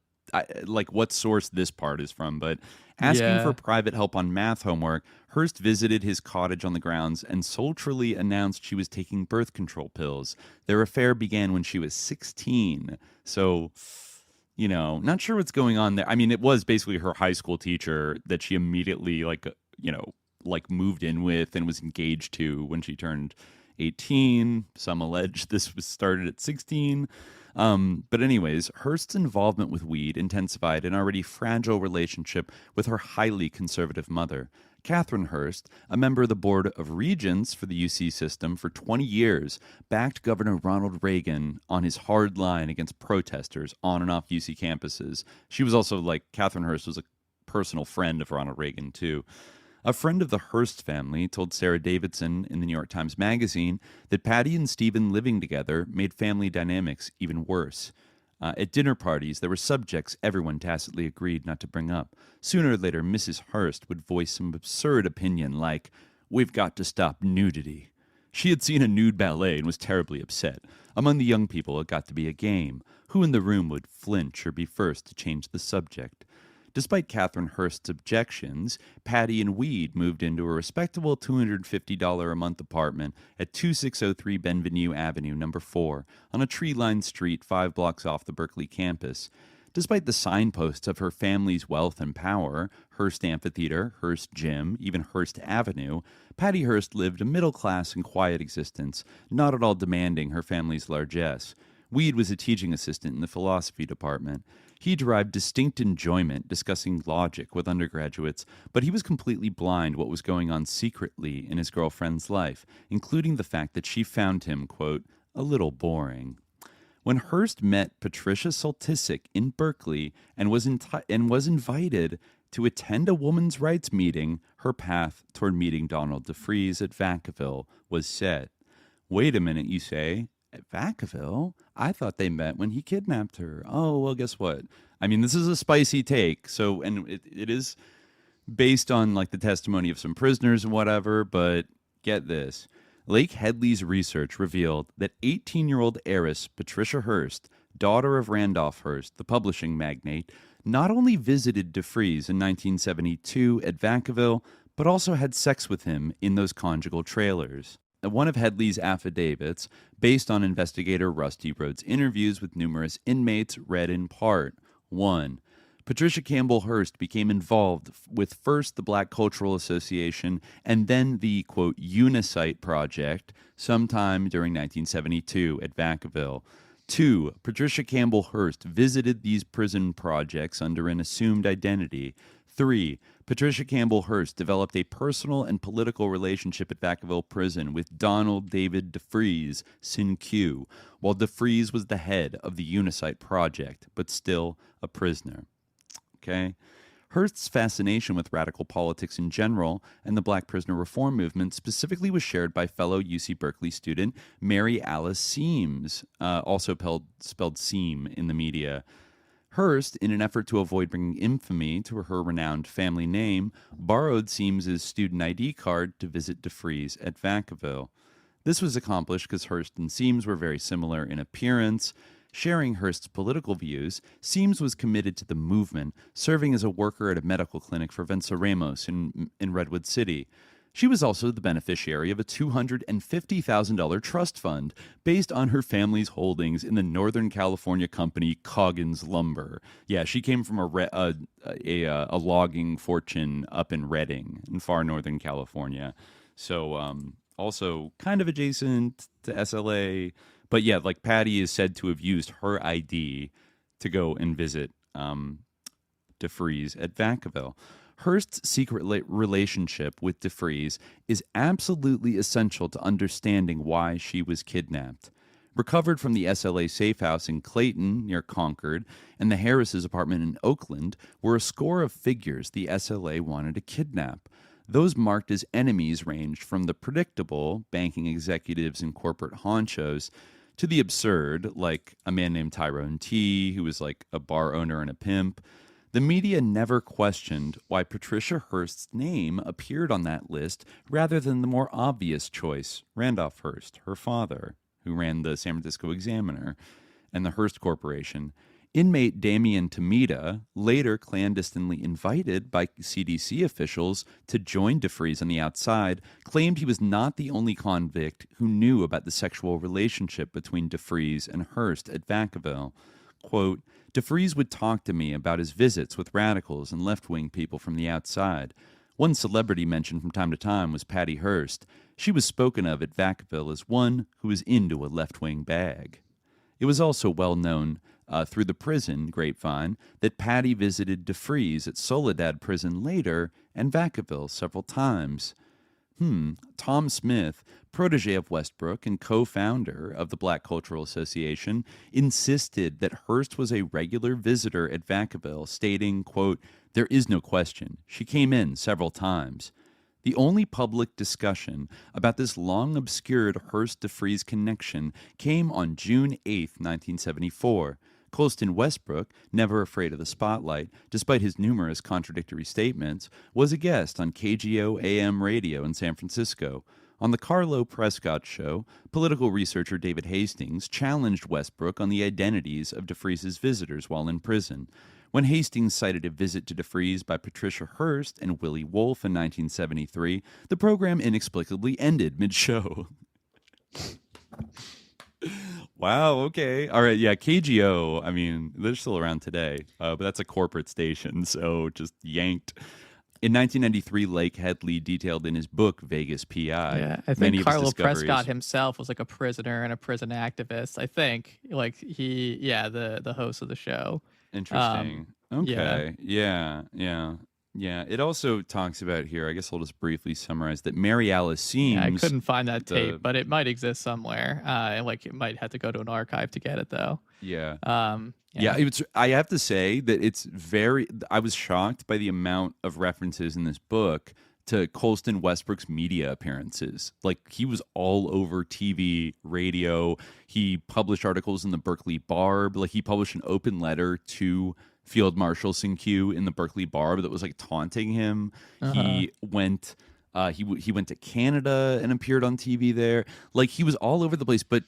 source this part is from, but asking for private help on math homework, Hearst visited his cottage on the grounds and sultrily announced she was taking birth control pills. Their affair began when she was 16. So, you know, not sure what's going on there. I mean, it was basically her high school teacher that she immediately, moved in with and was engaged to when she turned 18. Some allege this was started at 16. But anyways, Hearst's involvement with Weed intensified an already fragile relationship with her highly conservative mother. Catherine Hearst, a member of the Board of Regents for the UC system for 20 years, backed Governor Ronald Reagan on his hard line against protesters on and off UC campuses. She was also, Catherine Hearst was a personal friend of Ronald Reagan, too. A friend of the Hearst family told Sarah Davidson in the New York Times Magazine that Patty and Stephen living together made family dynamics even worse. At dinner parties, there were subjects everyone tacitly agreed not to bring up. Sooner or later, Mrs. Hearst would voice some absurd opinion like, "We've got to stop nudity." She had seen a nude ballet and was terribly upset. Among the young people, it got to be a game. Who in the room would flinch or be first to change the subject? Despite Catherine Hearst's objections, Patty and Weed moved into a respectable $250 a month apartment at 2603 Benvenue Avenue, No. 4, on a tree-lined street 5 blocks off the Berkeley campus. Despite the signposts of her family's wealth and power, Hearst Amphitheater, Hearst Gym, even Hearst Avenue, Patty Hearst lived a middle-class and quiet existence, not at all demanding her family's largesse. Weed was a teaching assistant in the philosophy department. He derived distinct enjoyment discussing logic with undergraduates, but he was completely blind what was going on secretly in his girlfriend's life, including the fact that she found him, quote, a little boring. When Hearst met Patricia Soltysik in Berkeley and was invited to attend a women's rights meeting, her path toward meeting Donald DeFreeze at Vacaville was set. Wait a minute, you say? At Vacaville? I thought they met when he kidnapped her. Oh, well, guess what? I mean, this is a spicy take. So, and it is based on the testimony of some prisoners and whatever, but get this. Lake Headley's research revealed that 18-year-old heiress Patricia Hearst, daughter of Randolph Hearst, the publishing magnate, not only visited DeFreeze in 1972 at Vacaville, but also had sex with him in those conjugal trailers. One of Headley's affidavits, based on investigator Rusty Rhodes' interviews with numerous inmates, read in part, 1. Patricia Campbell Hearst became involved with first the Black Cultural Association and then the, quote, Unisite Project sometime during 1972 at Vacaville. 2. Patricia Campbell Hearst visited these prison projects under an assumed identity. 3. Patricia Campbell Hearst developed a personal and political relationship at Vacaville Prison with Donald David DeFreeze, Sin Q, while DeFreeze was the head of the Unisite Project, but still a prisoner. Okay? Hearst's fascination with radical politics in general and the Black prisoner reform movement specifically was shared by fellow UC Berkeley student Mary Alice Seams, also spelled Seam in the media. Hearst, in an effort to avoid bringing infamy to her renowned family name, borrowed Seams's student ID card to visit DeFreeze at Vacaville. This was accomplished because Hearst and Seams were very similar in appearance. Sharing Hearst's political views, Seams was committed to the movement, serving as a worker at a medical clinic for Venceremos in Redwood City. She was also the beneficiary of a $250,000 trust fund based on her family's holdings in the Northern California company Coggins Lumber. Yeah, she came from a logging fortune up in Redding in far Northern California. So also kind of adjacent to SLA. But yeah, Patty is said to have used her ID to go and visit DeFreeze at Vacaville. Hearst's secret relationship with DeFreeze is absolutely essential to understanding why she was kidnapped. Recovered from the SLA safe house in Clayton, near Concord, and the Harris's apartment in Oakland were a score of figures the SLA wanted to kidnap. Those marked as enemies ranged from the predictable, banking executives and corporate honchos, to the absurd, like a man named Tyrone T., who was like a bar owner and a pimp. The media never questioned why Patricia Hearst's name appeared on that list rather than the more obvious choice, Randolph Hearst, her father, who ran the San Francisco Examiner and the Hearst Corporation. Inmate Damian Tamita, later clandestinely invited by CDC officials to join DeFreeze on the outside, claimed he was not the only convict who knew about the sexual relationship between DeFreeze and Hearst at Vacaville. Quote, DeFreeze would talk to me about his visits with radicals and left-wing people from the outside. One celebrity mentioned from time to time was Patty Hearst. She was spoken of at Vacaville as one who was into a left-wing bag. It was also well known through the prison grapevine that Patty visited DeFreeze at Soledad Prison later and Vacaville several times. Tom Smith, protege of Westbrook and co-founder of the Black Cultural Association, insisted that Hearst was a regular visitor at Vacaville, stating, quote, there is no question. She came in several times. The only public discussion about this long-obscured Hearst-DeFreeze connection came on June 8, 1974. Colston Westbrook, never afraid of the spotlight, despite his numerous contradictory statements, was a guest on KGO AM radio in San Francisco. On the Carlo Prescott Show, political researcher David Hastings challenged Westbrook on the identities of DeFreeze's visitors while in prison. When Hastings cited a visit to DeFreeze by Patricia Hearst and Willie Wolf in 1973, the program inexplicably ended mid-show. Wow, okay. All right, yeah, KGO, I mean, they're still around today, but that's a corporate station, so just yanked. In 1993, Lake Headley detailed in his book, Vegas P.I. Yeah, I think Carlo Prescott himself was like a prisoner and a prison activist. I think, like, the host of the show. Interesting. Okay. Yeah. It also talks about here, I guess I'll just briefly summarize, that Mary Alice Seams... Yeah, I couldn't find that tape, but it might exist somewhere. It might have to go to an archive to get it, though. Yeah. I have to say that it's very... I was shocked by the amount of references in this book to Colston Westbrook's media appearances. Like, he was all over TV, radio. He published articles in the Berkeley Barb. Like, he published an open letter to Field Marshal Sinque in the Berkeley Barb that was like taunting him. He went he went to Canada and appeared on TV there. Like, he was all over the place. But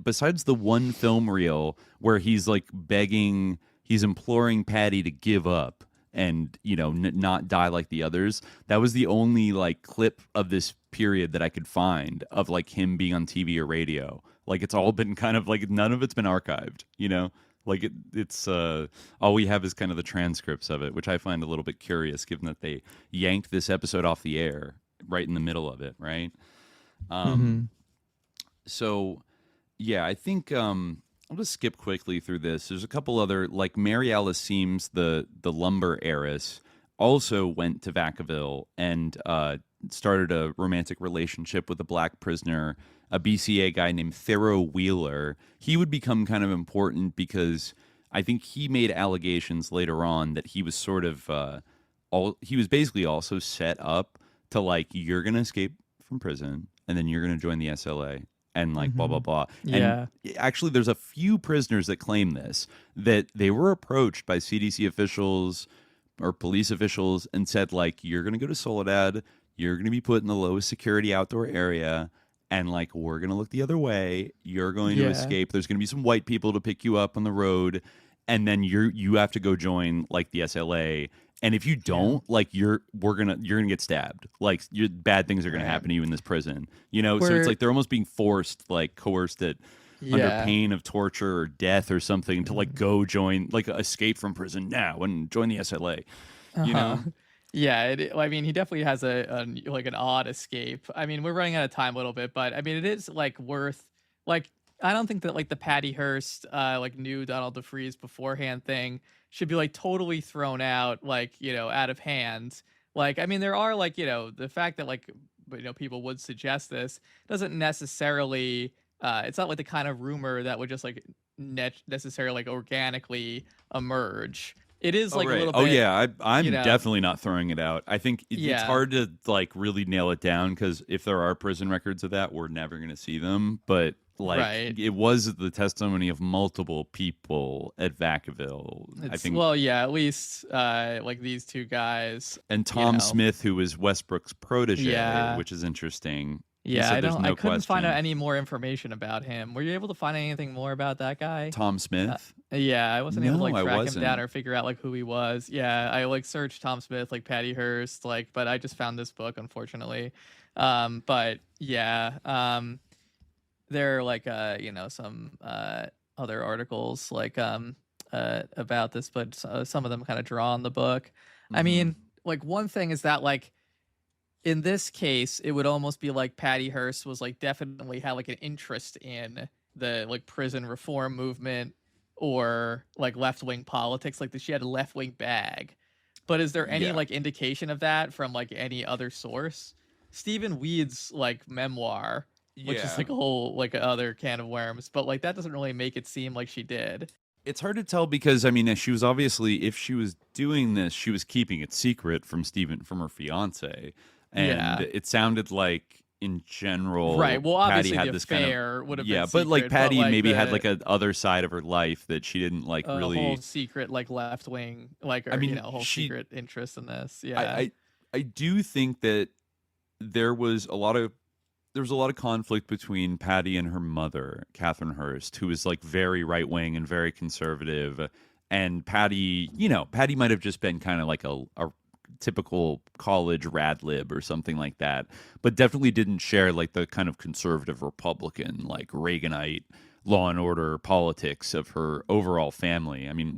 besides the one film reel where he's like begging, he's imploring Patty to give up and, you know, not die like the others, that was the only like clip of this period that I could find of like him being on TV or radio. Like, it's all been kind of like, none of it's been archived, you know? Like, it's all we have is kind of the transcripts of it, which I find a little bit curious, given that they yanked this episode off the air right in the middle of it, right? So, yeah, I think I'll just skip quickly through this. There's a couple other, like Mary Alice Seams, the lumber heiress, also went to Vacaville and started a romantic relationship with a black prisoner, a BCA guy named Theroux Wheeler. He would become kind of important because I think he made allegations later on that he was sort of he was basically also set up to, like, you're going to escape from prison and then you're going to join the SLA and like blah, blah, blah. Yeah. And actually, there's a few prisoners that claim this, that they were approached by CDC officials or police officials and said, like, you're going to go to Soledad, you're going to be put in the lowest security outdoor area, and like, we're going to look the other way. You're going to escape. There's going to be some white people to pick you up on the road. And then you have to go join like the SLA. And if you don't, like, you're going to get stabbed. Like, bad things are going to happen to you in this prison, you know? So it's like, they're almost being forced, like coerced it under pain of torture or death or something to like go join, like, escape from prison now and join the SLA, you know? Yeah, I mean, he definitely has like an odd escape. I mean, we're running out of time a little bit, but I mean, it is like worth, like, I don't think that like the Patty Hearst like knew Donald DeFreeze beforehand thing should be like totally thrown out, like, you know, out of hand. Like, I mean, there are like, you know, the fact that like, you know, people would suggest this doesn't necessarily it's not like the kind of rumor that would just like necessarily like organically emerge. It is like a little bit. Oh yeah, I'm you know, definitely not throwing it out. I think it's hard to like really nail it down, because if there are prison records of that, we're never going to see them. But like it was the testimony of multiple people at Vacaville. I think. Well, yeah, at least like these two guys and Tom Smith, who was Westbrook's protege, which is interesting. Yeah, I couldn't find out any more information about him. Were you able to find anything more about that guy? Tom Smith? Yeah, I wasn't able to like track him down or figure out like who he was. Yeah, I like searched Tom Smith, like Patty Hearst, like, but I just found this book, unfortunately. But yeah, there are like you know, some other articles like about this, but some of them kind of draw on the book. Mm-hmm. I mean, like one thing is that like, in this case, it would almost be like Patty Hearst was like definitely had like an interest in the like prison reform movement or like left-wing politics, like that she had a left-wing bag. But is there any like indication of that from like any other source? Stephen Weed's like memoir, which is like a whole like other can of worms, but like that doesn't really make it seem like she did. It's hard to tell because, I mean, she was obviously, if she was doing this, she was keeping it secret from her fiance. And it sounded like, in general, right. Well, obviously, Patty had the this affair kind of would have been but secret, like Patty but, like, maybe had like a other side of her life that she didn't like really. A whole secret, like left wing, like, or, I mean, you know, a whole secret interest in this. Yeah, I do think that there was a lot of conflict between Patty and her mother, Catherine Hearst, who was like very right wing and very conservative, and Patty, you know, Patty might have just been kind of like a typical college rad lib or something like that, but definitely didn't share like the kind of conservative Republican, like Reaganite law and order politics of her overall family. I mean,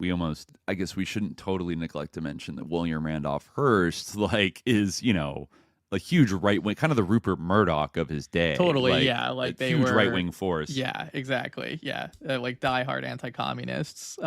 I guess we shouldn't totally neglect to mention that William Randolph Hearst like is, you know, a huge right wing, kind of the Rupert Murdoch of his day. Totally, like, yeah, like they huge were right wing force. Yeah, exactly. Yeah, like diehard anti-communists.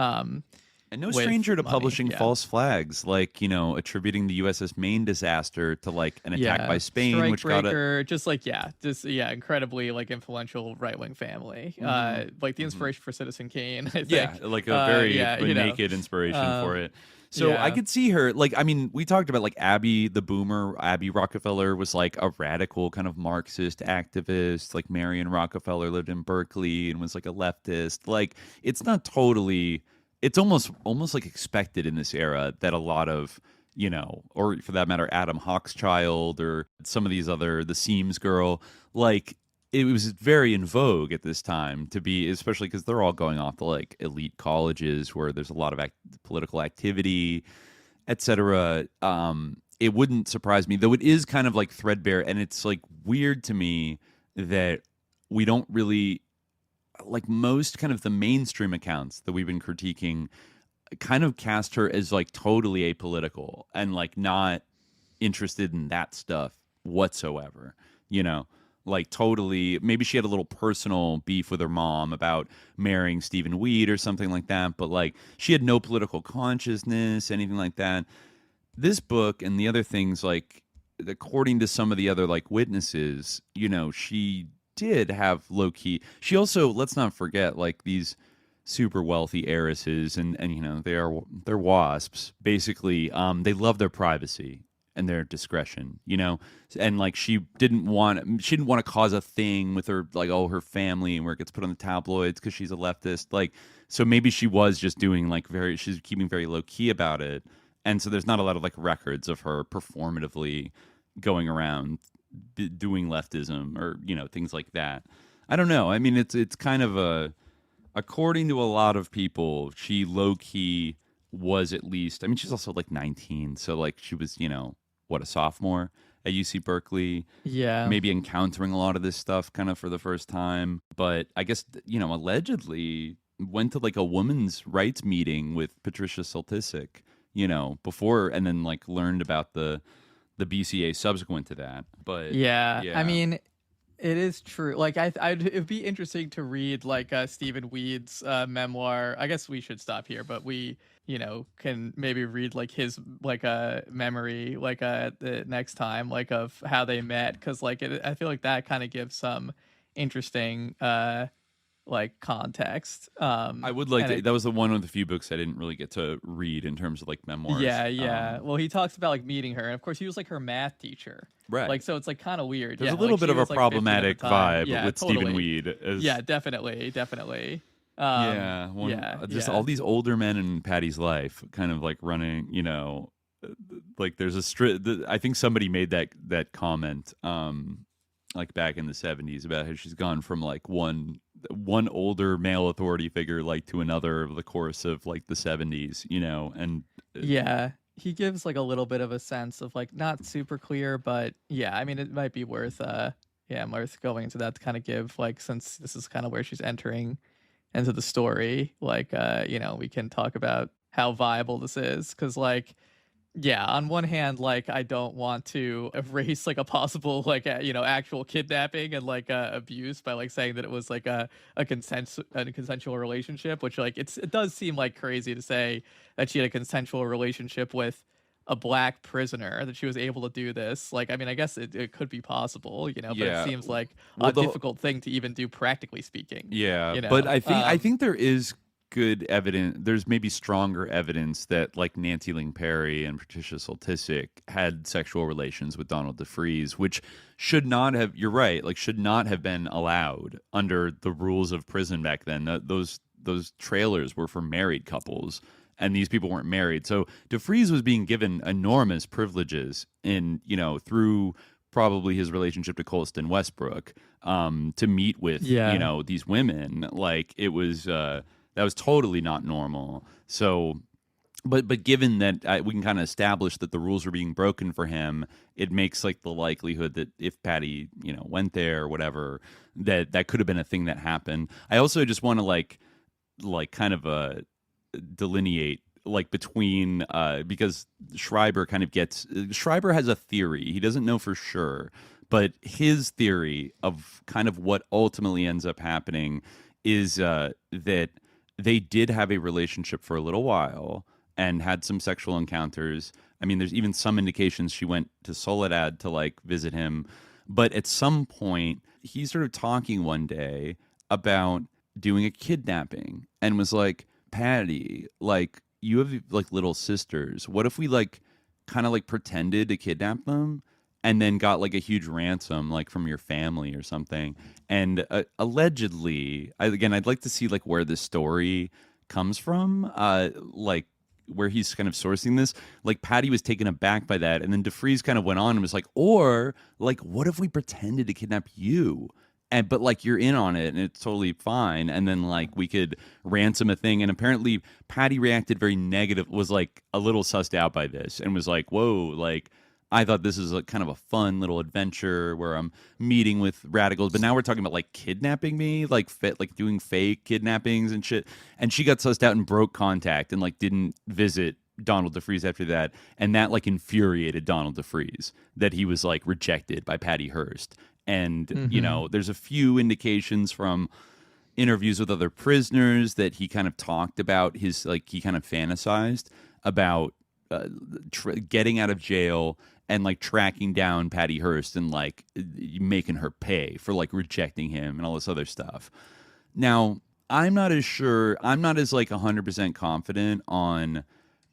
And no stranger to publishing false flags, like, you know, attributing the USS Maine disaster to like an attack by Spain, which got just incredibly like influential right wing family, like the inspiration for Citizen Kane. I think. Yeah, like a very naked inspiration for it. So I could see her, like, I mean, we talked about like Abby the Boomer. Abby Rockefeller was like a radical kind of Marxist activist. Like Marion Rockefeller lived in Berkeley and was like a leftist. Like, it's not totally. It's almost like expected in this era that a lot of, you know, or for that matter, Adam Hawkschild or some of these other, the Seams girl, like it was very in vogue at this time to be, especially because they're all going off to like elite colleges where there's a lot of political activity, etc. It wouldn't surprise me, though it is kind of like threadbare, and it's like weird to me that we don't really. Like most kind of the mainstream accounts that we've been critiquing kind of cast her as like totally apolitical and like not interested in that stuff whatsoever, you know, like totally. Maybe she had a little personal beef with her mom about marrying Stephen Weed or something like that, but like she had no political consciousness, anything like that. This book and the other things, like according to some of the other like witnesses, you know, she did have low key. She also, let's not forget, like these super wealthy heiresses, and you know they're wasps. Basically, they love their privacy and their discretion, you know. And like she didn't want to cause a thing with her, like her family, and where it gets put on the tabloids because she's a leftist. Like, so maybe she was just doing like she's keeping very low key about it, and so there's not a lot of like records of her performatively going around doing leftism or, you know, things like that. I don't know. I mean, it's kind of according to a lot of people, she low key was at least. I mean, she's also like 19, so like she was, you know, a sophomore at UC Berkeley. Yeah, maybe encountering a lot of this stuff kind of for the first time. But I guess, you know, allegedly went to like a women's rights meeting with Patricia Soltysik, you know, before, and then like learned about the BCA subsequent to that. But yeah, I mean, It is true. Like it'd be interesting to read like Stephen Weed's memoir. I guess we should stop here, but we, can maybe read like his like a memory like the next time like of how they met, because like I feel like that kind of gives some interesting like context. I would like to, that was the one of the few books I didn't really get to read in terms of like memoirs. Yeah. Well, he talks about like meeting her, and of course he was like her math teacher. Right. Like, so it's like kind of weird. There's a little bit of a problematic vibe with totally. Stephen Weed. Yeah, definitely. Just all these older men in Patty's life kind of like running, like there's I think somebody made that comment like back in the 70s about how she's gone from like one older male authority figure like to another over the course of like the 70s, and he gives like a little bit of a sense of like not super clear, but I mean it might be worth going into that to kind of give like, since this is kind of where she's entering into the story, like we can talk about how viable this is, because like on one hand, like I don't want to erase like a possible like actual kidnapping and like abuse by like saying that it was like a consensual relationship, which like it does seem like crazy to say that she had a consensual relationship with a black prisoner, that she was able to do this. Like, I mean, I guess it could be possible, but it seems like a difficult thing to even do practically speaking. But I think there is good evidence. There's maybe stronger evidence that like Nancy Ling Perry and Patricia Soltysik had sexual relations with Donald DeFreeze, which should not have. You're right. Like, should not have been allowed under the rules of prison back then. Those trailers were for married couples, and these people weren't married. So DeFreeze was being given enormous privileges through probably his relationship to Colston Westbrook to meet with these women. Like, it was. That was totally not normal. So, but given that we can kind of establish that the rules are being broken for him, it makes like the likelihood that if Patty, went there or whatever, that could have been a thing that happened. I also just want to like kind of delineate like between because Schreiber has a theory. He doesn't know for sure, but his theory of kind of what ultimately ends up happening is that they did have a relationship for a little while and had some sexual encounters. I mean, there's even some indications she went to Soledad to like visit him. But at some point, he started talking one day about doing a kidnapping and was like, Patty, like, you have like little sisters. What if we like kind of like pretended to kidnap them and then got like a huge ransom like from your family or something? And allegedly, I'd like to see like where this story comes from, like where he's kind of sourcing this. Like, Patty was taken aback by that, and then DeFreeze kind of went on and was like, or like, what if we pretended to kidnap you? But like, you're in on it and it's totally fine, and then like we could ransom a thing. And apparently Patty reacted very negative, was like a little sussed out by this, and was like, whoa, like, I thought this was a kind of a fun little adventure where I'm meeting with radicals, but now we're talking about like kidnapping me, like doing fake kidnappings and shit. And she got sussed out and broke contact and like didn't visit Donald DeFreeze after that, and that like infuriated Donald DeFreeze that he was like rejected by Patty Hearst. And there's a few indications from interviews with other prisoners that he kind of talked about he kind of fantasized about getting out of jail and like tracking down Patty Hearst and like making her pay for like rejecting him and all this other stuff. Now, I'm not as like 100% confident on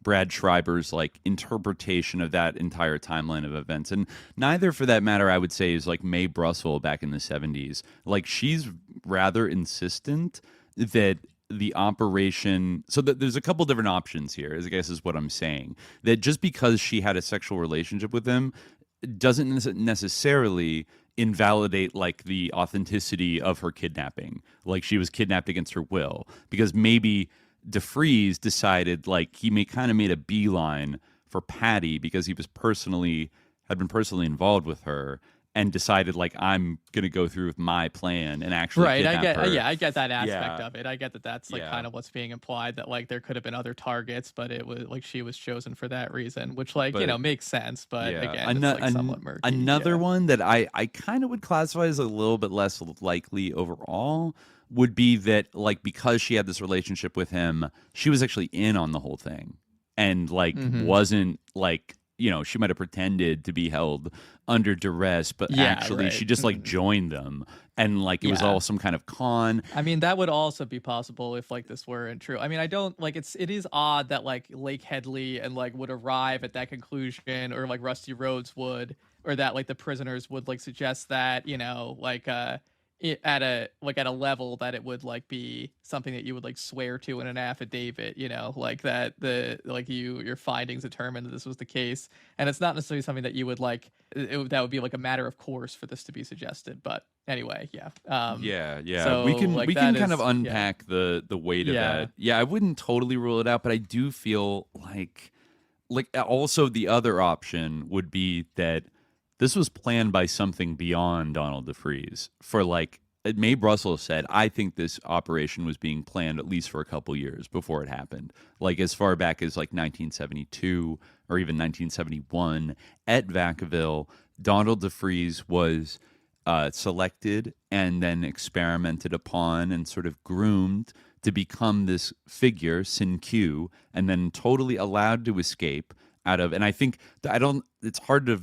Brad Schreiber's like interpretation of that entire timeline of events. And neither, for that matter, I would say, is like Mae Brussel back in the 70s. Like, she's rather insistent that the operation, so that there's a couple different options here, I guess is what I'm saying, that just because she had a sexual relationship with him doesn't necessarily invalidate like the authenticity of her kidnapping, like she was kidnapped against her will, because maybe DeFreeze decided like he made a beeline for Patty because he was had been personally involved with her, and decided like I'm gonna go through with my plan and actually kidnap her. I get that aspect of it. I get that that's like kind of what's being implied, that like there could have been other targets, but it was like she was chosen for that reason, which like makes sense. But again, it's like somewhat murky. Another one that I kind of would classify as a little bit less likely overall would be that like because she had this relationship with him, she was actually in on the whole thing and like wasn't like. She might have pretended to be held under duress, but actually she just like joined them and like it was all some kind of con. I mean, that would also be possible if like this weren't true. I mean, I don't like it is odd that like Lake Headley and like would arrive at that conclusion, or like Rusty Rhodes would, or that like the prisoners would like suggest that, like at a level that it would like be something that you would like swear to in an affidavit, like that your findings determined that this was the case, and it's not necessarily something that you would like that would be like a matter of course for this to be suggested. But anyway, so, we can kind of unpack the weight of that. I wouldn't totally rule it out, but I do feel like also the other option would be that this was planned by something beyond Donald DeFreeze. For like Mae Brussels said, I think this operation was being planned at least for a couple years before it happened. Like as far back as like 1972 or even 1971 at Vacaville, Donald DeFreeze was selected and then experimented upon and sort of groomed to become this figure, Sin Q, and then totally allowed to escape out of. And I think it's hard to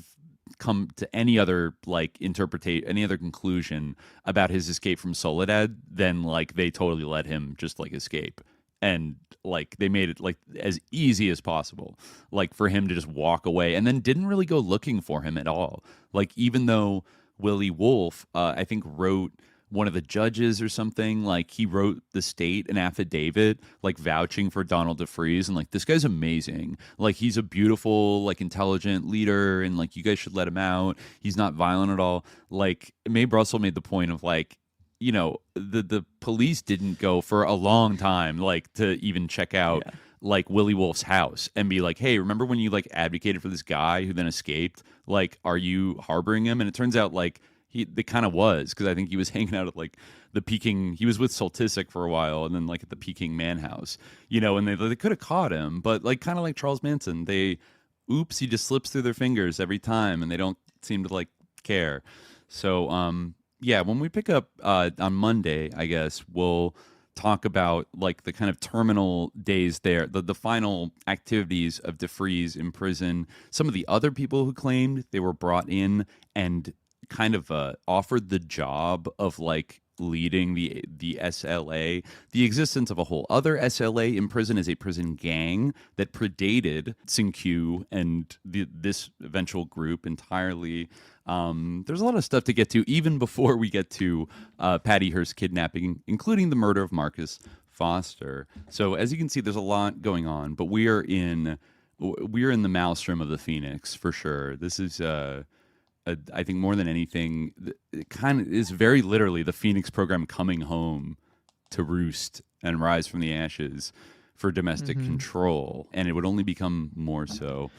come to any other any other conclusion about his escape from Soledad than like they totally let him just like escape, and like they made it like as easy as possible, like for him to just walk away, and then didn't really go looking for him at all. Like even though Willie Wolf I think wrote one of the judges or something, like he wrote the state an affidavit like vouching for Donald DeFreeze and like this guy's amazing, like he's a beautiful like intelligent leader and like you guys should let him out, he's not violent at all. Like Mae Brussels made the point of like the police didn't go for a long time like to even check out like Willie Wolf's house and be like, hey, remember when you like advocated for this guy who then escaped, like are you harboring him? And it turns out like they kind of was, because I think he was hanging out at like the Peking. He was with Soltisic for a while, and then like at the Peking Man House, and they could have caught him, but like kind of like Charles Manson, he just slips through their fingers every time, and they don't seem to like care. So when we pick up on Monday, I guess we'll talk about like the kind of terminal days there, the final activities of DeFreeze in prison, some of the other people who claimed they were brought in and kind of offered the job of like leading the SLA, the existence of a whole other SLA in prison as a prison gang that predated Sin Q and this eventual group entirely. There's a lot of stuff to get to even before we get to Patty Hearst kidnapping, including the murder of Marcus Foster. So as you can see, there's a lot going on, but we are in the maelstrom of the Phoenix for sure. This is I think more than anything, it kind of is very literally the Phoenix program coming home to roost and rise from the ashes for domestic control. And it would only become more so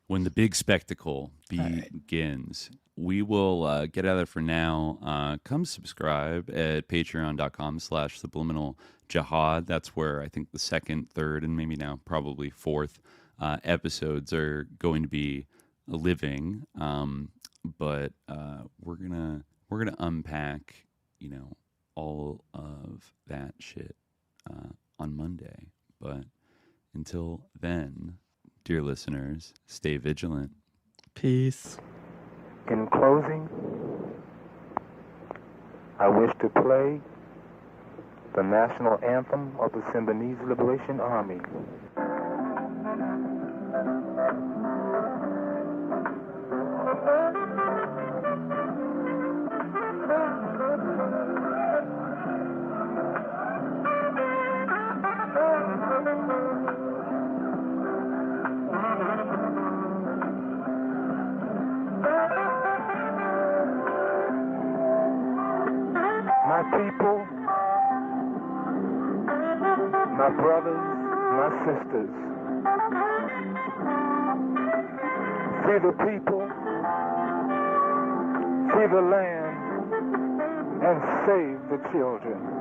when the big spectacle begins. Right. We will get out of there for now. Come subscribe at patreon.com/subliminaljihad. That's where I think the second, third, and maybe now probably fourth episodes are going to be living. But we're gonna unpack, all of that shit on Monday. But until then, dear listeners, stay vigilant. Peace. In closing, I wish to play the national anthem of the Symbionese Liberation Army. My people, my brothers, my sisters, free the people, free the land, and save the children.